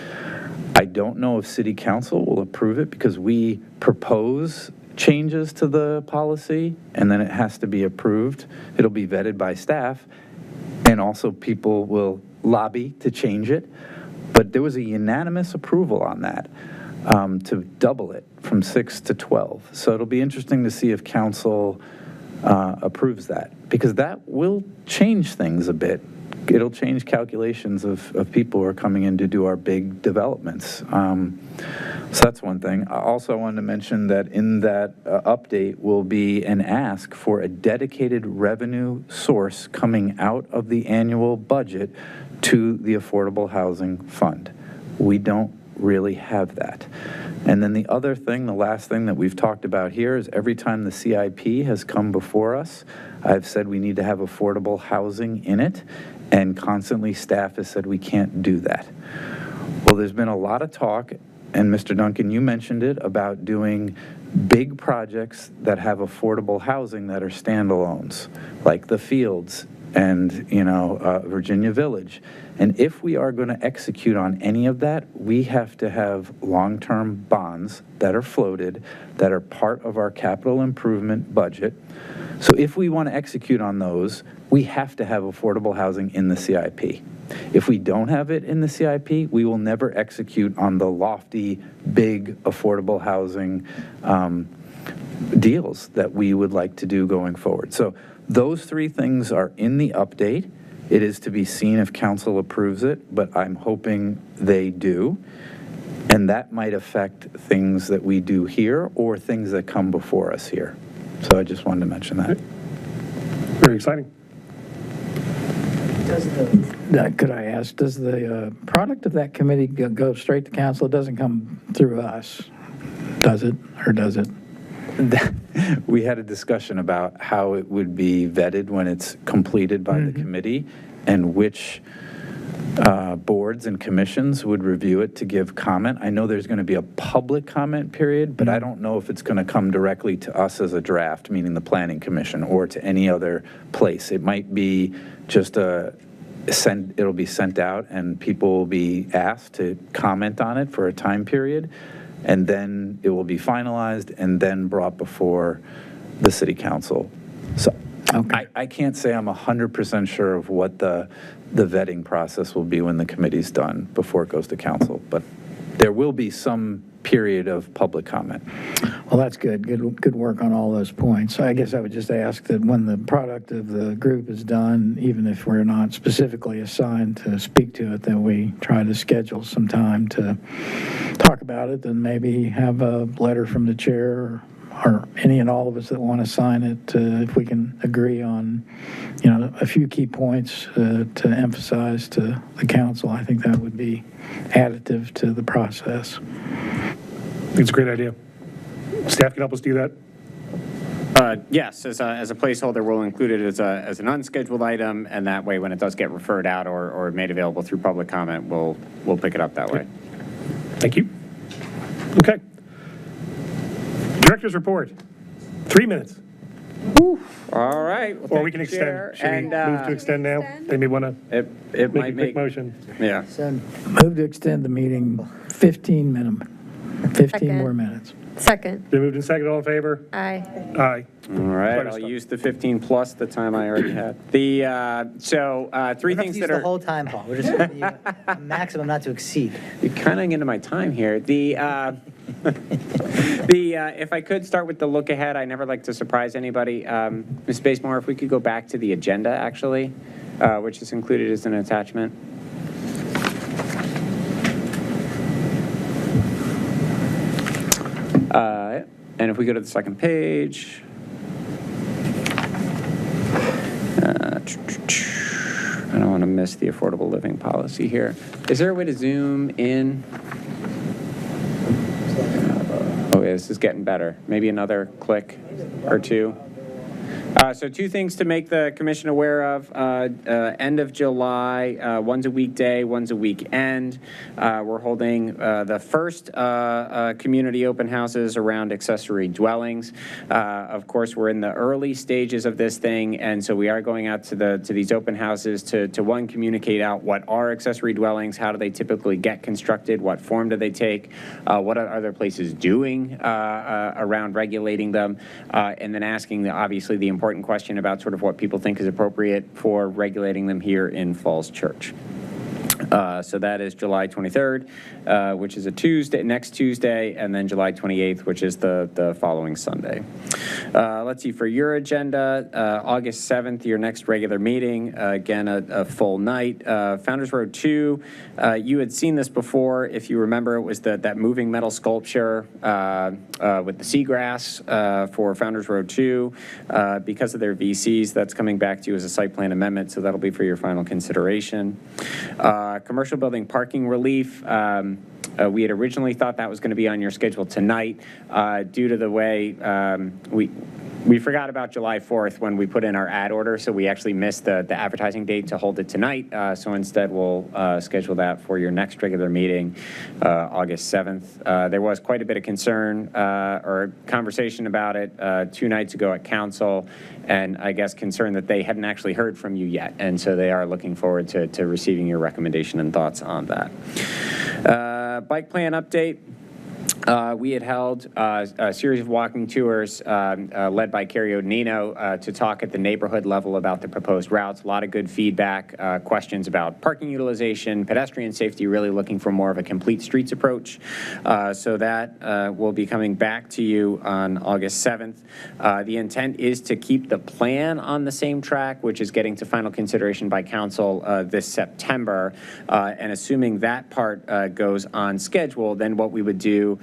I don't know if City Council will approve it because we propose changes to the policy and then it has to be approved. It'll be vetted by staff and also people will lobby to change it. But there was a unanimous approval on that. To double it from 6 to 12. So it'll be interesting to see if council approves that, because that will change things a bit. It'll change calculations of people who are coming in to do our big developments. So that's one thing. I also wanted to mention that in that update will be an ask for a dedicated revenue source coming out of the annual budget to the Affordable Housing Fund. We don't really have that. And then the other thing, the last thing that we've talked about here is every time the CIP has come before us, I've said we need to have affordable housing in it, and constantly staff has said we can't do that. Well, there's been a lot of talk, and Mr. Duncan, you mentioned it, about doing big projects that have affordable housing that are standalones, like the Fields and, Virginia Village. And if we are going to execute on any of that, we have to have long-term bonds that are floated, that are part of our capital improvement budget. So if we want to execute on those, we have to have affordable housing in the CIP. If we don't have it in the CIP, we will never execute on the lofty, big affordable housing deals that we would like to do going forward. So those three things are in the update. It is to be seen if council approves it, but I'm hoping they do. And that might affect things that we do here or things that come before us here. So I just wanted to mention that. Very exciting. Could I ask, does the product of that committee go straight to council? It doesn't come through us, does it, or does it? We had a discussion about how it would be vetted when it's completed by the committee and which boards and commissions would review it to give comment. I know there's going to be a public comment period, but I don't know if it's going to come directly to us as a draft, meaning the Planning Commission, or to any other place. It might be just it'll be sent out and people will be asked to comment on it for a time period, and then it will be finalized and then brought before the City Council. So I can't say I'm 100% sure of what the vetting process will be when the committee's done before it goes to council, but there will be some period of public comment. Well, that's good. Good work on all those points. I guess I would just ask that when the product of the group is done, even if we're not specifically assigned to speak to it, that we try to schedule some time to talk about it, and maybe have a letter from the chair or any and all of us that want to sign it, if we can agree on, a few key points to emphasize to the council. I think that would be additive to the process. I think it's a great idea. Staff can help us do that. Yes, as a placeholder, we'll include it as an unscheduled item, and that way, when it does get referred out or made available through public comment, we'll pick it up that way. Thank you. Okay. Director's report. 3 minutes. All right. Well, or we can extend. Should we move to extend now? They may want to make a quick motion. Yeah. Move to extend the meeting 15 minimum. 15 more minutes. Second. Been moved and seconded, all in favor? Aye. Aye. All right, I'll use the 15 plus the time I already had. Three You don't have things to use that the are, whole time, Paul. We're just giving you a maximum not to exceed. you're kind of into my time here. If I could start with the look ahead, I never like to surprise anybody. Ms. Basemore, if we could go back to the agenda, actually, which is included as an attachment. And if we go to the second page. I don't want to miss the affordable living policy here. Is there a way to zoom in? Oh, yeah, this is getting better. Maybe another click or two. So two things to make the commission aware of. End of July, one's a weekday, one's a weekend. We're holding the first community open houses around accessory dwellings. Of course, we're in the early stages of this thing, and so we are going out to these open houses to one, communicate out what are accessory dwellings, how do they typically get constructed, what form do they take, what are other places doing around regulating them, and then asking, obviously, the important question about sort of what people think is appropriate for regulating them here in Falls Church. So that is July 23rd, which is a Tuesday, next Tuesday, and then July 28th, which is the following Sunday. Let's see, for your agenda, August 7th, your next regular meeting, again, a full night. Founders Road 2, you had seen this before. If you remember, it was that moving metal sculpture with the seagrass for Founders Road 2. Because of their VCs, that's coming back to you as a site plan amendment, so that'll be for your final consideration. Commercial building parking relief. We had originally thought that was going to be on your schedule tonight. Due to the way we forgot about July 4th when we put in our ad order, so we actually missed the advertising date to hold it tonight. So instead, we'll schedule that for your next regular meeting, August 7th. There was quite a bit of concern or conversation about it 2 nights ago at council, and I guess concern that they hadn't actually heard from you yet. And so they are looking forward to receiving your recommendation and thoughts on that. Bike plan update. We had held a series of walking tours led by Carrie Odinino to talk at the neighborhood level about the proposed routes. A lot of good feedback, questions about parking utilization, pedestrian safety, really looking for more of a complete streets approach. So that will be coming back to you on August 7th. The intent is to keep the plan on the same track, which is getting to final consideration by council this September. And assuming that part goes on schedule, then what we would do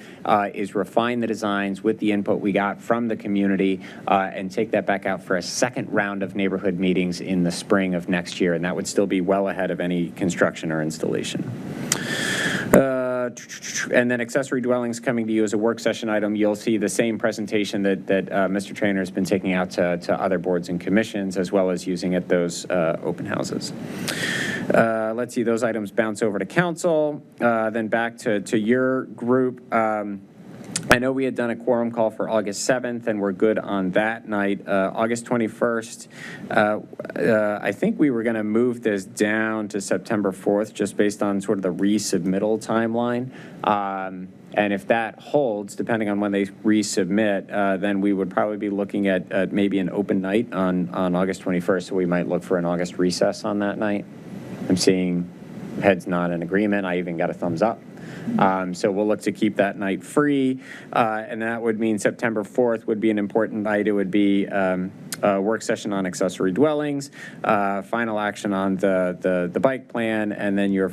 is refine the designs with the input we got from the community and take that back out for a second round of neighborhood meetings in the spring of next year. And that would still be well ahead of any construction or installation. And then accessory dwellings coming to you as a work session item. You'll see the same presentation that Mr. Traynor has been taking out to other boards and commissions, as well as using at those open houses. Let's see, those items bounce over to council, then back to your group. I know we had done a quorum call for August 7th, and we're good on that night. August 21st, I think we were going to move this down to September 4th, just based on sort of the resubmittal timeline. And if that holds, depending on when they resubmit, then we would probably be looking at maybe an open night on August 21st, so we might look for an August recess on that night. I'm seeing heads nod in agreement. I even got a thumbs up. So we'll look to keep that night free, and that would mean September 4th would be an important night. It would be a work session on accessory dwellings, final action on the bike plan, and then you're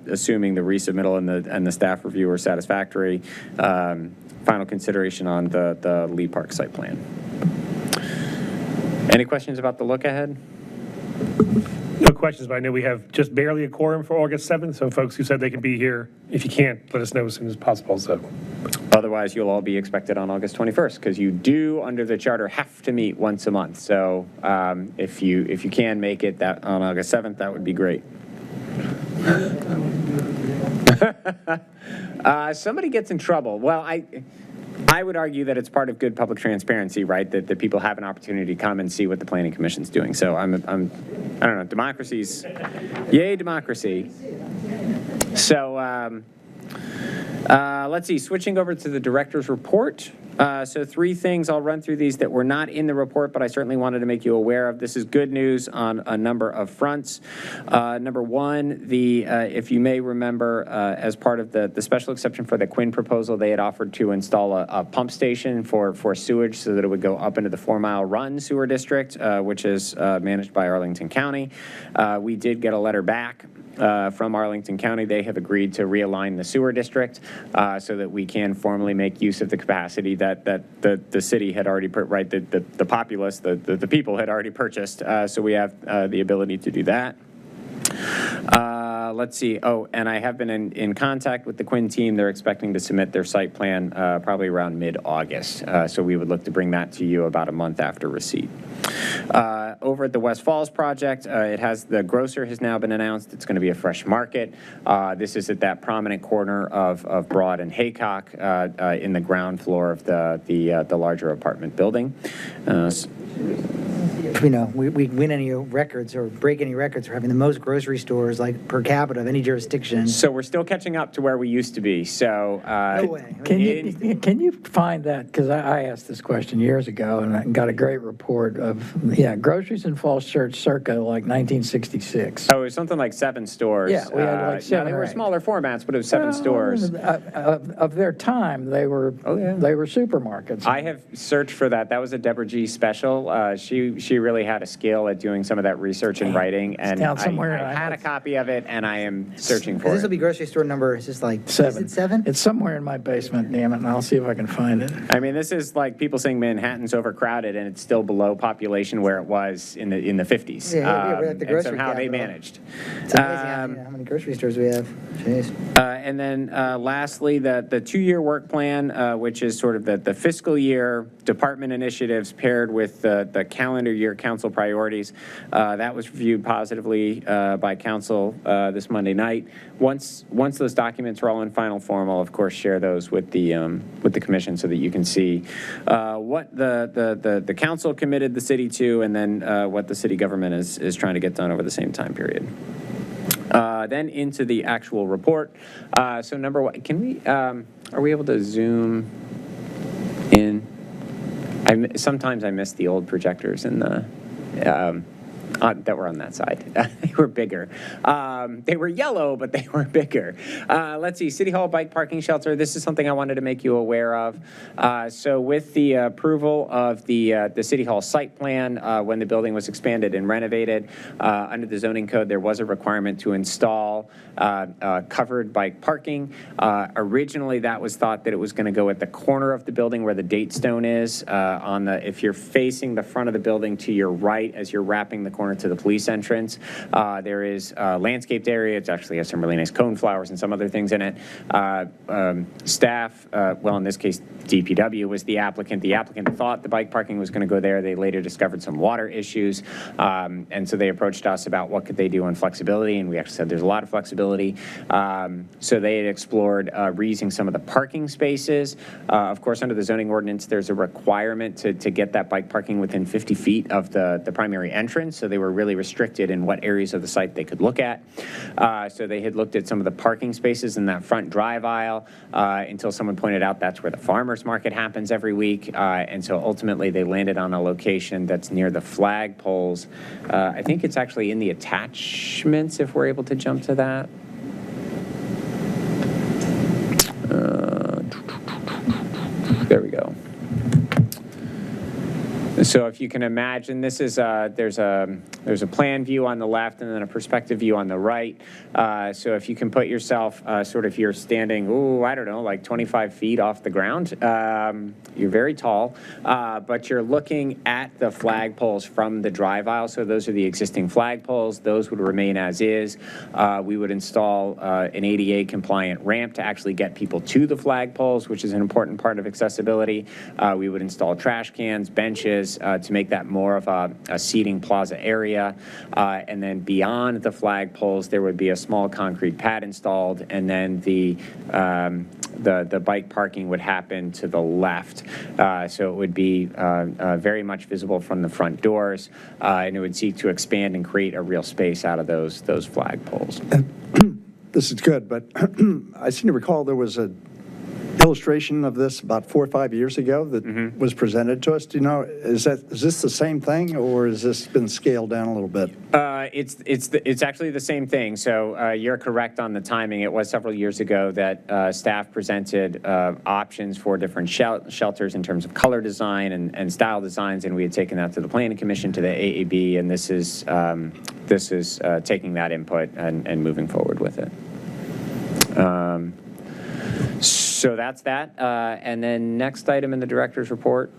assuming the resubmittal and the staff review are satisfactory, final consideration on the Lee Park site plan. Any questions about the look ahead? No questions, but I know we have just barely a quorum for August 7th, so folks who said they can be here, if you can't, let us know as soon as possible. So, otherwise, you'll all be expected on August 21st, because you do, under the charter, have to meet once a month. So if you can make it that on August 7th, that would be great. Somebody gets in trouble. Well, I would argue that it's part of good public transparency, right? That people have an opportunity to come and see what the Planning Commission's doing. So I don't know, democracy's, yay democracy. So Let's see, switching over to the director's report. So 3 things, I'll run through these that were not in the report, but I certainly wanted to make you aware of. This is good news on a number of fronts. Number 1, if you may remember, as part of the special exception for the Quinn proposal, they had offered to install a pump station for sewage so that it would go up into the 4-mile run sewer district, which is managed by Arlington County. We did get a letter back from Arlington County. They have agreed to realign the sewer district so that we can formally make use of the capacity that the city had already, the populace, the people had already purchased. So we have the ability to do that. Let's see. Oh, and I have been in contact with the Quinn team. They're expecting to submit their site plan probably around mid-August. So we would look to bring that to you about a month after receipt. Over at the West Falls project, the grocer has now been announced. It's going to be a fresh market. This is at that prominent corner of Broad and Haycock in the ground floor of the larger apartment building. You know, we win any records or break any records for having the most grocery stores, like, per capita of any jurisdiction. So we're still catching up to where we used to be. So No way. Can you find that? Because I asked this question years ago and I got a great report of, groceries in Falls Church circa like 1966. Oh, it was something like 7 stores. Yeah, we had like 7 they or were 8. smaller formats, but it was 7 stores. Of their time, they were supermarkets. I have searched for that. That was a Deborah G. special. She really had a skill at doing some of that research and writing, and down somewhere. I had a copy of it, and I am searching for This will it. be grocery store number, is this like 7. Is it 7? It's somewhere in my basement, damn it, and I'll see if I can find it. I mean, this is like people saying Manhattan's overcrowded, and it's still below population where it was in the 50s. Yeah, we're like the and grocery somehow they capital. managed. It's amazing how many grocery stores we have. Jeez. And then lastly, the 2-year work plan, which is sort of the fiscal year department initiatives paired with the calendar year council priorities. That was reviewed positively by council this Monday night. Once those documents are all in final form, I'll of course share those with the commission so that you can see what the council committed the city to, and then what the city government is trying to get done over the same time period. Then into the actual report. So number 1, can we, are we able to zoom in? Sometimes I miss the old projectors in the, that were on that side. They were bigger. They were yellow, but they were bigger. Let's see, City Hall bike parking shelter. This is something I wanted to make you aware of. So with the approval of the City Hall site plan, when the building was expanded and renovated, under the zoning code, there was a requirement to install covered bike parking. Originally, that was thought that it was going to go at the corner of the building where the date stone is. If you're facing the front of the building to your right as you're wrapping the corner to the police entrance, there is a landscaped area. It actually has some really nice cone flowers and some other things in it. Staff, well, in this case, DPW was the applicant. The applicant thought the bike parking was going to go there. They later discovered some water issues, and so they approached us about what could they do on flexibility, and we actually said there's a lot of flexibility. So they had explored reusing some of the parking spaces. Of course, under the zoning ordinance, there's a requirement to get that bike parking within 50 feet of the primary entrance, so they were really restricted in what areas of the site they could look at. So they had looked at some of the parking spaces in that front drive aisle until someone pointed out that's where the farmers market happens every week, and so ultimately they landed on a location that's near the flag poles. I think it's actually in the attachments if we're able to jump to that. There we go. So if you can imagine, this is there's a plan view on the left and then a perspective view on the right. So if you can put yourself sort of, you're standing, I don't know, like 25 feet off the ground. You're very tall, but you're looking at the flagpoles from the drive aisle. So those are the existing flagpoles. Those would remain as is. We would install an ADA compliant ramp to actually get people to the flagpoles, which is an important part of accessibility. We would install trash cans, benches, to make that more of a seating plaza area. And then beyond the flagpoles, there would be a small concrete pad installed, and then the bike parking would happen to the left. So it would be very much visible from the front doors, and it would seek to expand and create a real space out of those flagpoles. This is good, but I seem to recall there was a illustration of this about 4 or 5 years ago that was presented to us. Do you know, is this the same thing, or has this been scaled down a little bit? It's actually the same thing. So you're correct on the timing. It was several years ago that staff presented options for different shelters in terms of color design and style designs, and we had taken that to the Planning Commission, to the AAB, and this is taking that input and moving forward with it. So that's that. And then next item in the director's report.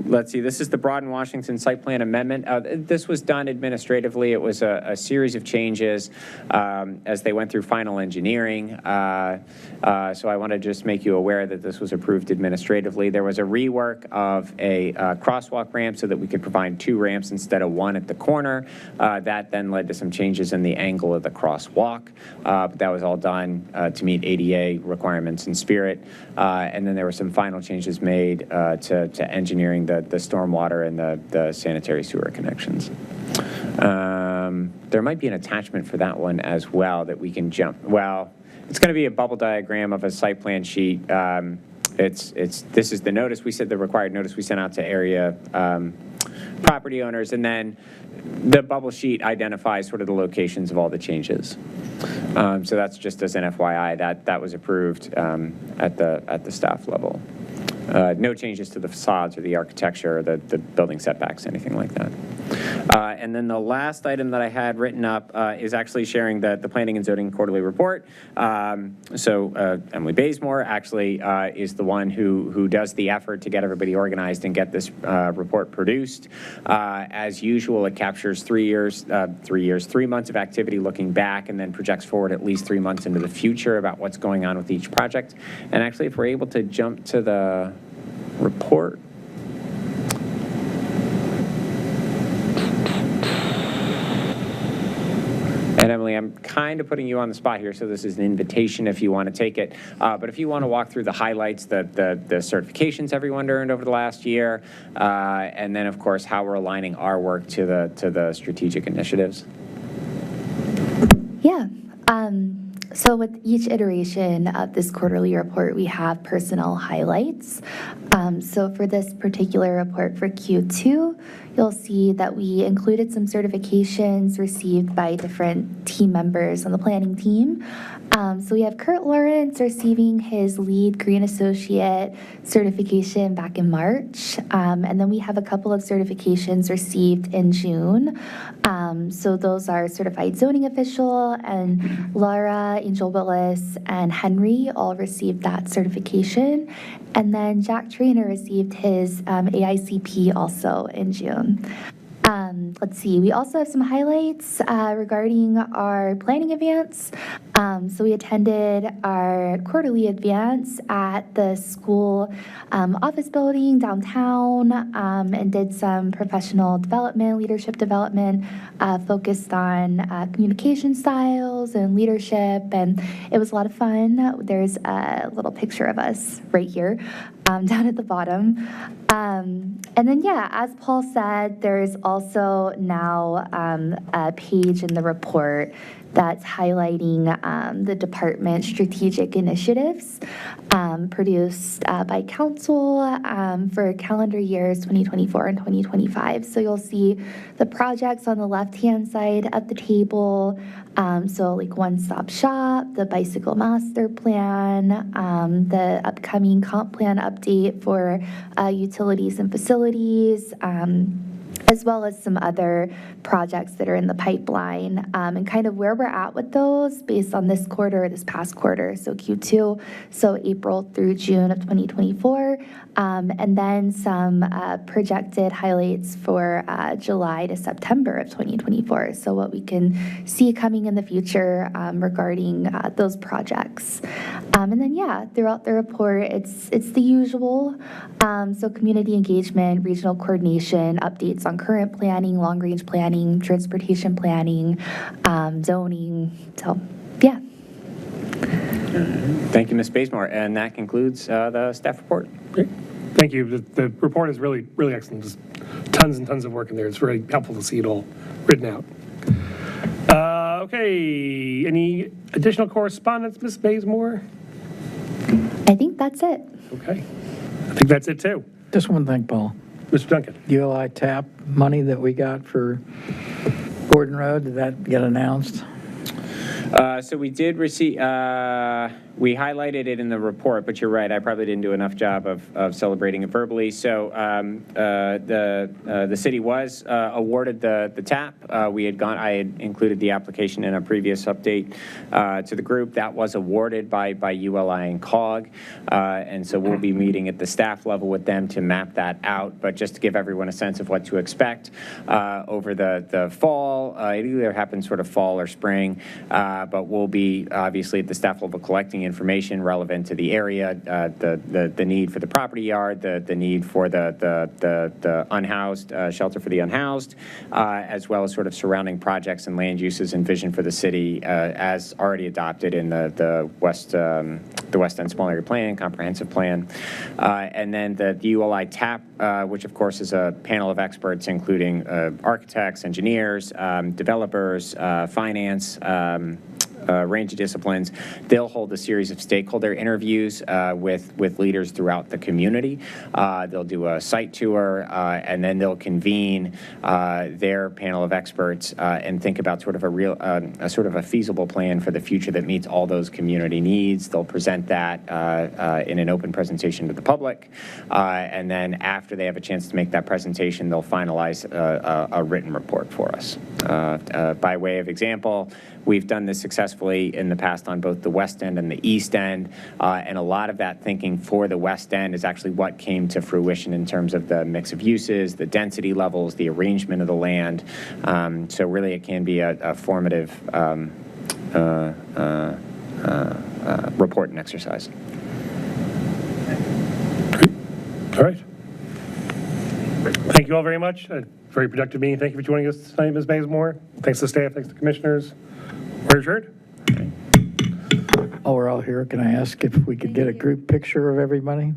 Let's see, this is the Broad and Washington site plan amendment. This was done administratively. It was a series of changes as they went through final engineering. So I want to just make you aware that this was approved administratively. There was a rework of a crosswalk ramp so that we could provide 2 ramps instead of 1 at the corner. That then led to some changes in the angle of the crosswalk. But that was all done to meet ADA requirements and spirit. And then there were some final changes made to engineering the stormwater and the sanitary sewer connections. There might be an attachment for that one as well that we can jump. Well, it's going to be a bubble diagram of a site plan sheet. This is the notice we said, the required notice we sent out to area property owners, and then the bubble sheet identifies sort of the locations of all the changes. So that's just as an FYI, that was approved at the staff level. No changes to the facades or the architecture or the building setbacks, anything like that. And then the last item that I had written up is actually sharing the Planning and Zoning Quarterly Report. So Emily Bazemore actually is the one who does the effort to get everybody organized and get this report produced. As usual, it captures 3 months of activity looking back, and then projects forward at least 3 months into the future about what's going on with each project. And actually, if we're able to jump to the report. And Emily, I'm kind of putting you on the spot here, so this is an invitation if you want to take it. But if you want to walk through the highlights, the certifications everyone earned over the last year, and then, of course, how we're aligning our work to the strategic initiatives. Yeah. So with each iteration of this quarterly report, we have personnel highlights. So for this particular report for Q2, you'll see that we included some certifications received by different team members on the planning team. So we have Kurt Lawrence receiving his lead Green Associate certification back in March. And then we have a couple of certifications received in June. So those are Certified Zoning Official, and Laura, Angel Willis, and Henry all received that certification. And then Jack Trainer received his AICP also in June. Let's see, we also have some highlights regarding our planning advance. So we attended our quarterly advance at the school office building downtown and did some professional development, leadership development focused on communication styles and leadership, and it was a lot of fun. There's a little picture of us right here down at the bottom. And then, yeah, as Paul said, there's also now a page in the report that's highlighting the department's strategic initiatives produced by council for calendar years 2024 and 2025. So you'll see the projects on the left-hand side of the table. So like One-Stop Shop, the Bicycle Master Plan, the upcoming comp plan update for utilities and facilities, as well as some other projects that are in the pipeline, and kind of where we're at with those based on this past quarter, so Q2, so April through June of 2024, and then some projected highlights for July to September of 2024, so what we can see coming in the future regarding those projects. And then, yeah, throughout the report, it's the usual, so community engagement, regional coordination, updates on current planning, long-range planning, transportation planning, zoning. So, yeah. Thank you, Ms. Bazemore. And that concludes the staff report. Great. Thank you. The report is really, really excellent. Just tons and tons of work in there. It's very helpful to see it all written out. Okay, any additional correspondence, Ms. Bazemore? I think that's it. Okay, I think that's it too. Just one thing, Paul. Mr. Duncan? ULI TAP money that we got for Gordon Road, did that get announced? So we did receive, we highlighted it in the report, but you're right, I probably didn't do enough job of celebrating it verbally. So the city was awarded the TAP. I had included the application in a previous update to the group. That was awarded by ULI and COG. And so we'll be meeting at the staff level with them to map that out. But just to give everyone a sense of what to expect over the fall, it either happens sort of fall or spring, but we'll be obviously at the staff level collecting information relevant to the area, the need for the property yard, the need for the unhoused, shelter for the unhoused, as well as sort of surrounding projects and land uses and vision for the city as already adopted in the West End Small Area Plan, Comprehensive Plan. And then the ULI TAP, which of course is a panel of experts including architects, engineers, developers, finance, range of disciplines. They'll hold a series of stakeholder interviews with leaders throughout the community. They'll do a site tour, and then they'll convene their panel of experts and think about sort of a feasible plan for the future that meets all those community needs. They'll present that in an open presentation to the public, and then after they have a chance to make that presentation, they'll finalize a written report for us. By way of example, we've done this successfully in the past on both the West End and the East End, and a lot of that thinking for the West End is actually what came to fruition in terms of the mix of uses, the density levels, the arrangement of the land. So really it can be a formative report and exercise. All right. Thank you all very much. A very productive meeting. Thank you for joining us tonight, Ms. Bazemore. Thanks to the staff, thanks to the commissioners. We're adjourned. While we're all here, can I ask if we could get a group picture of everybody?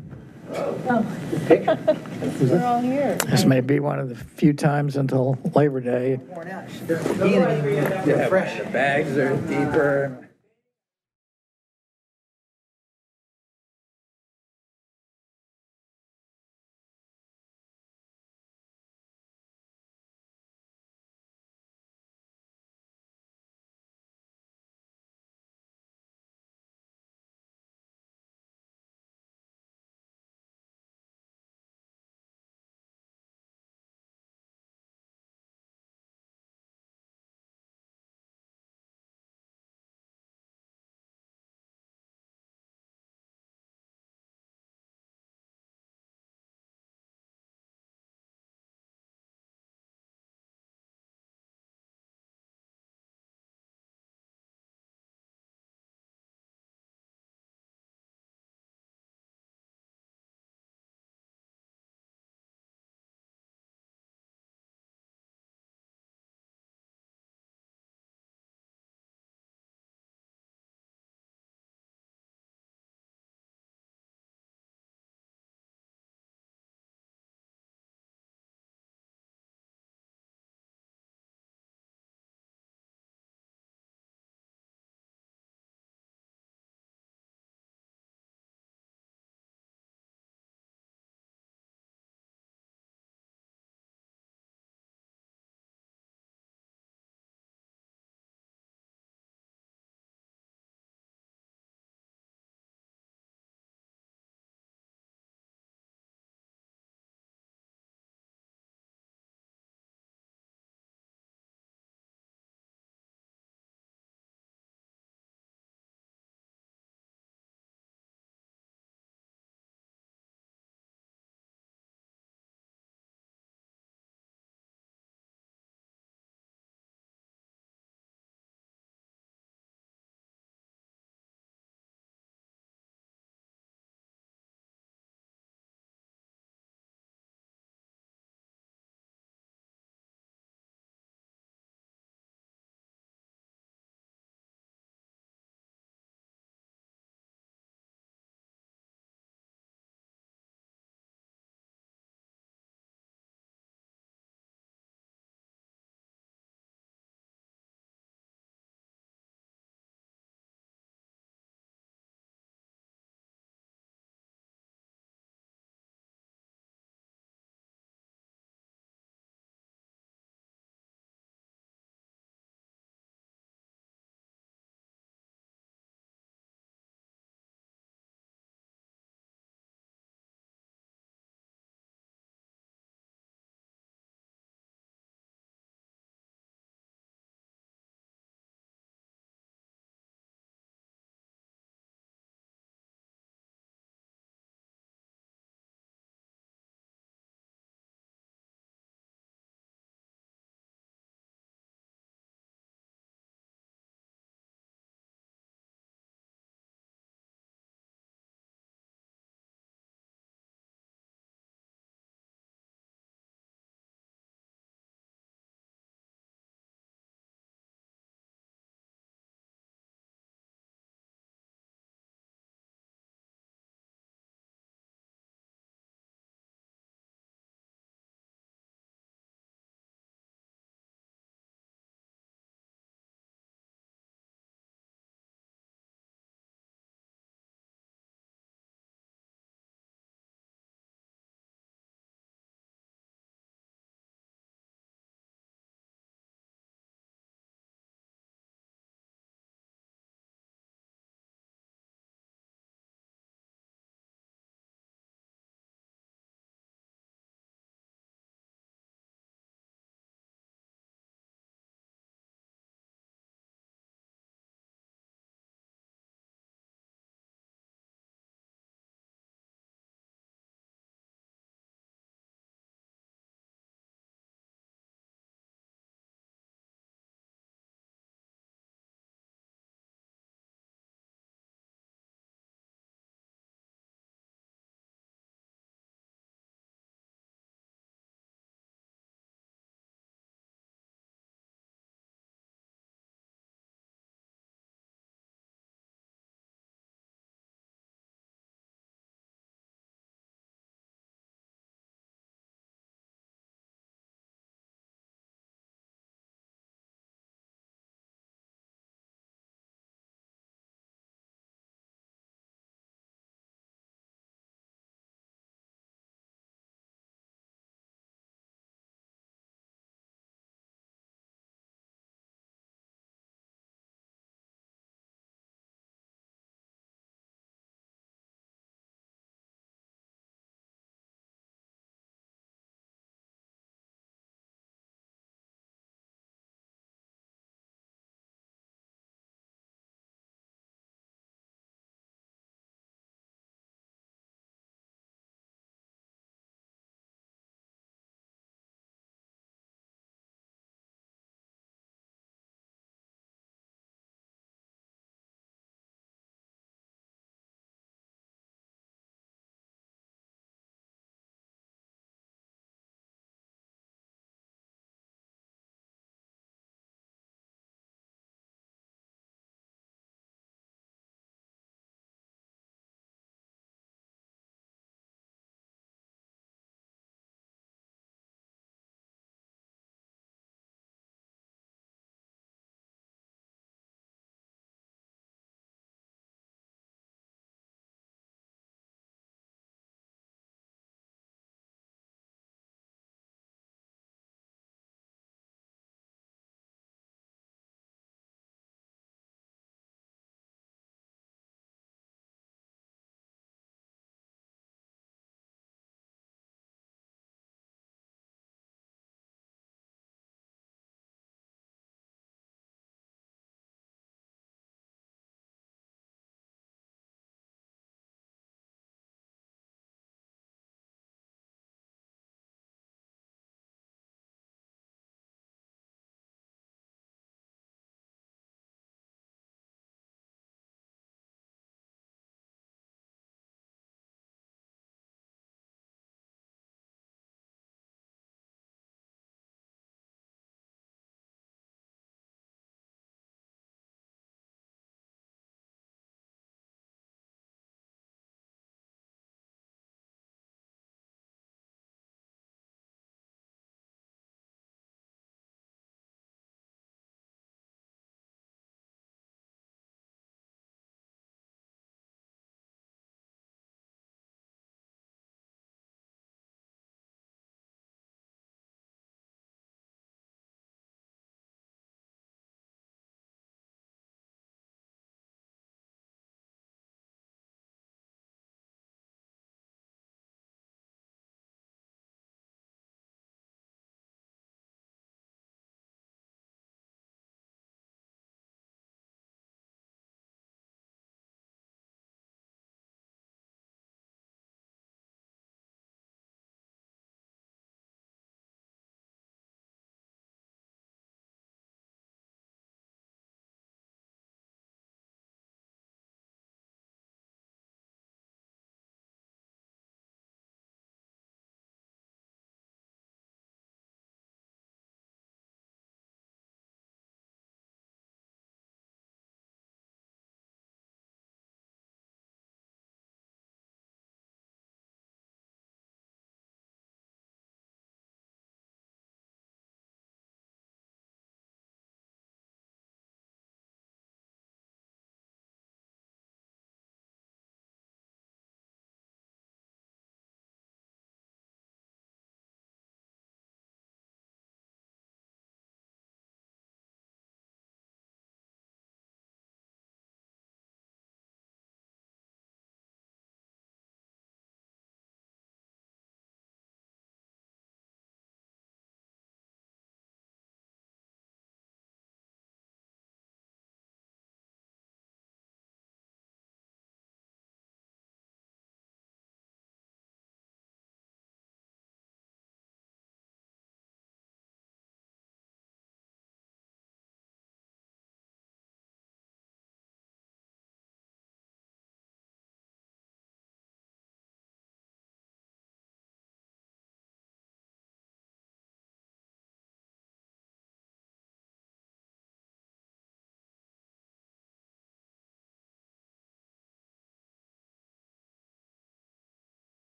We're all here. This may be one of the few times until Labor Day. The bags are deeper.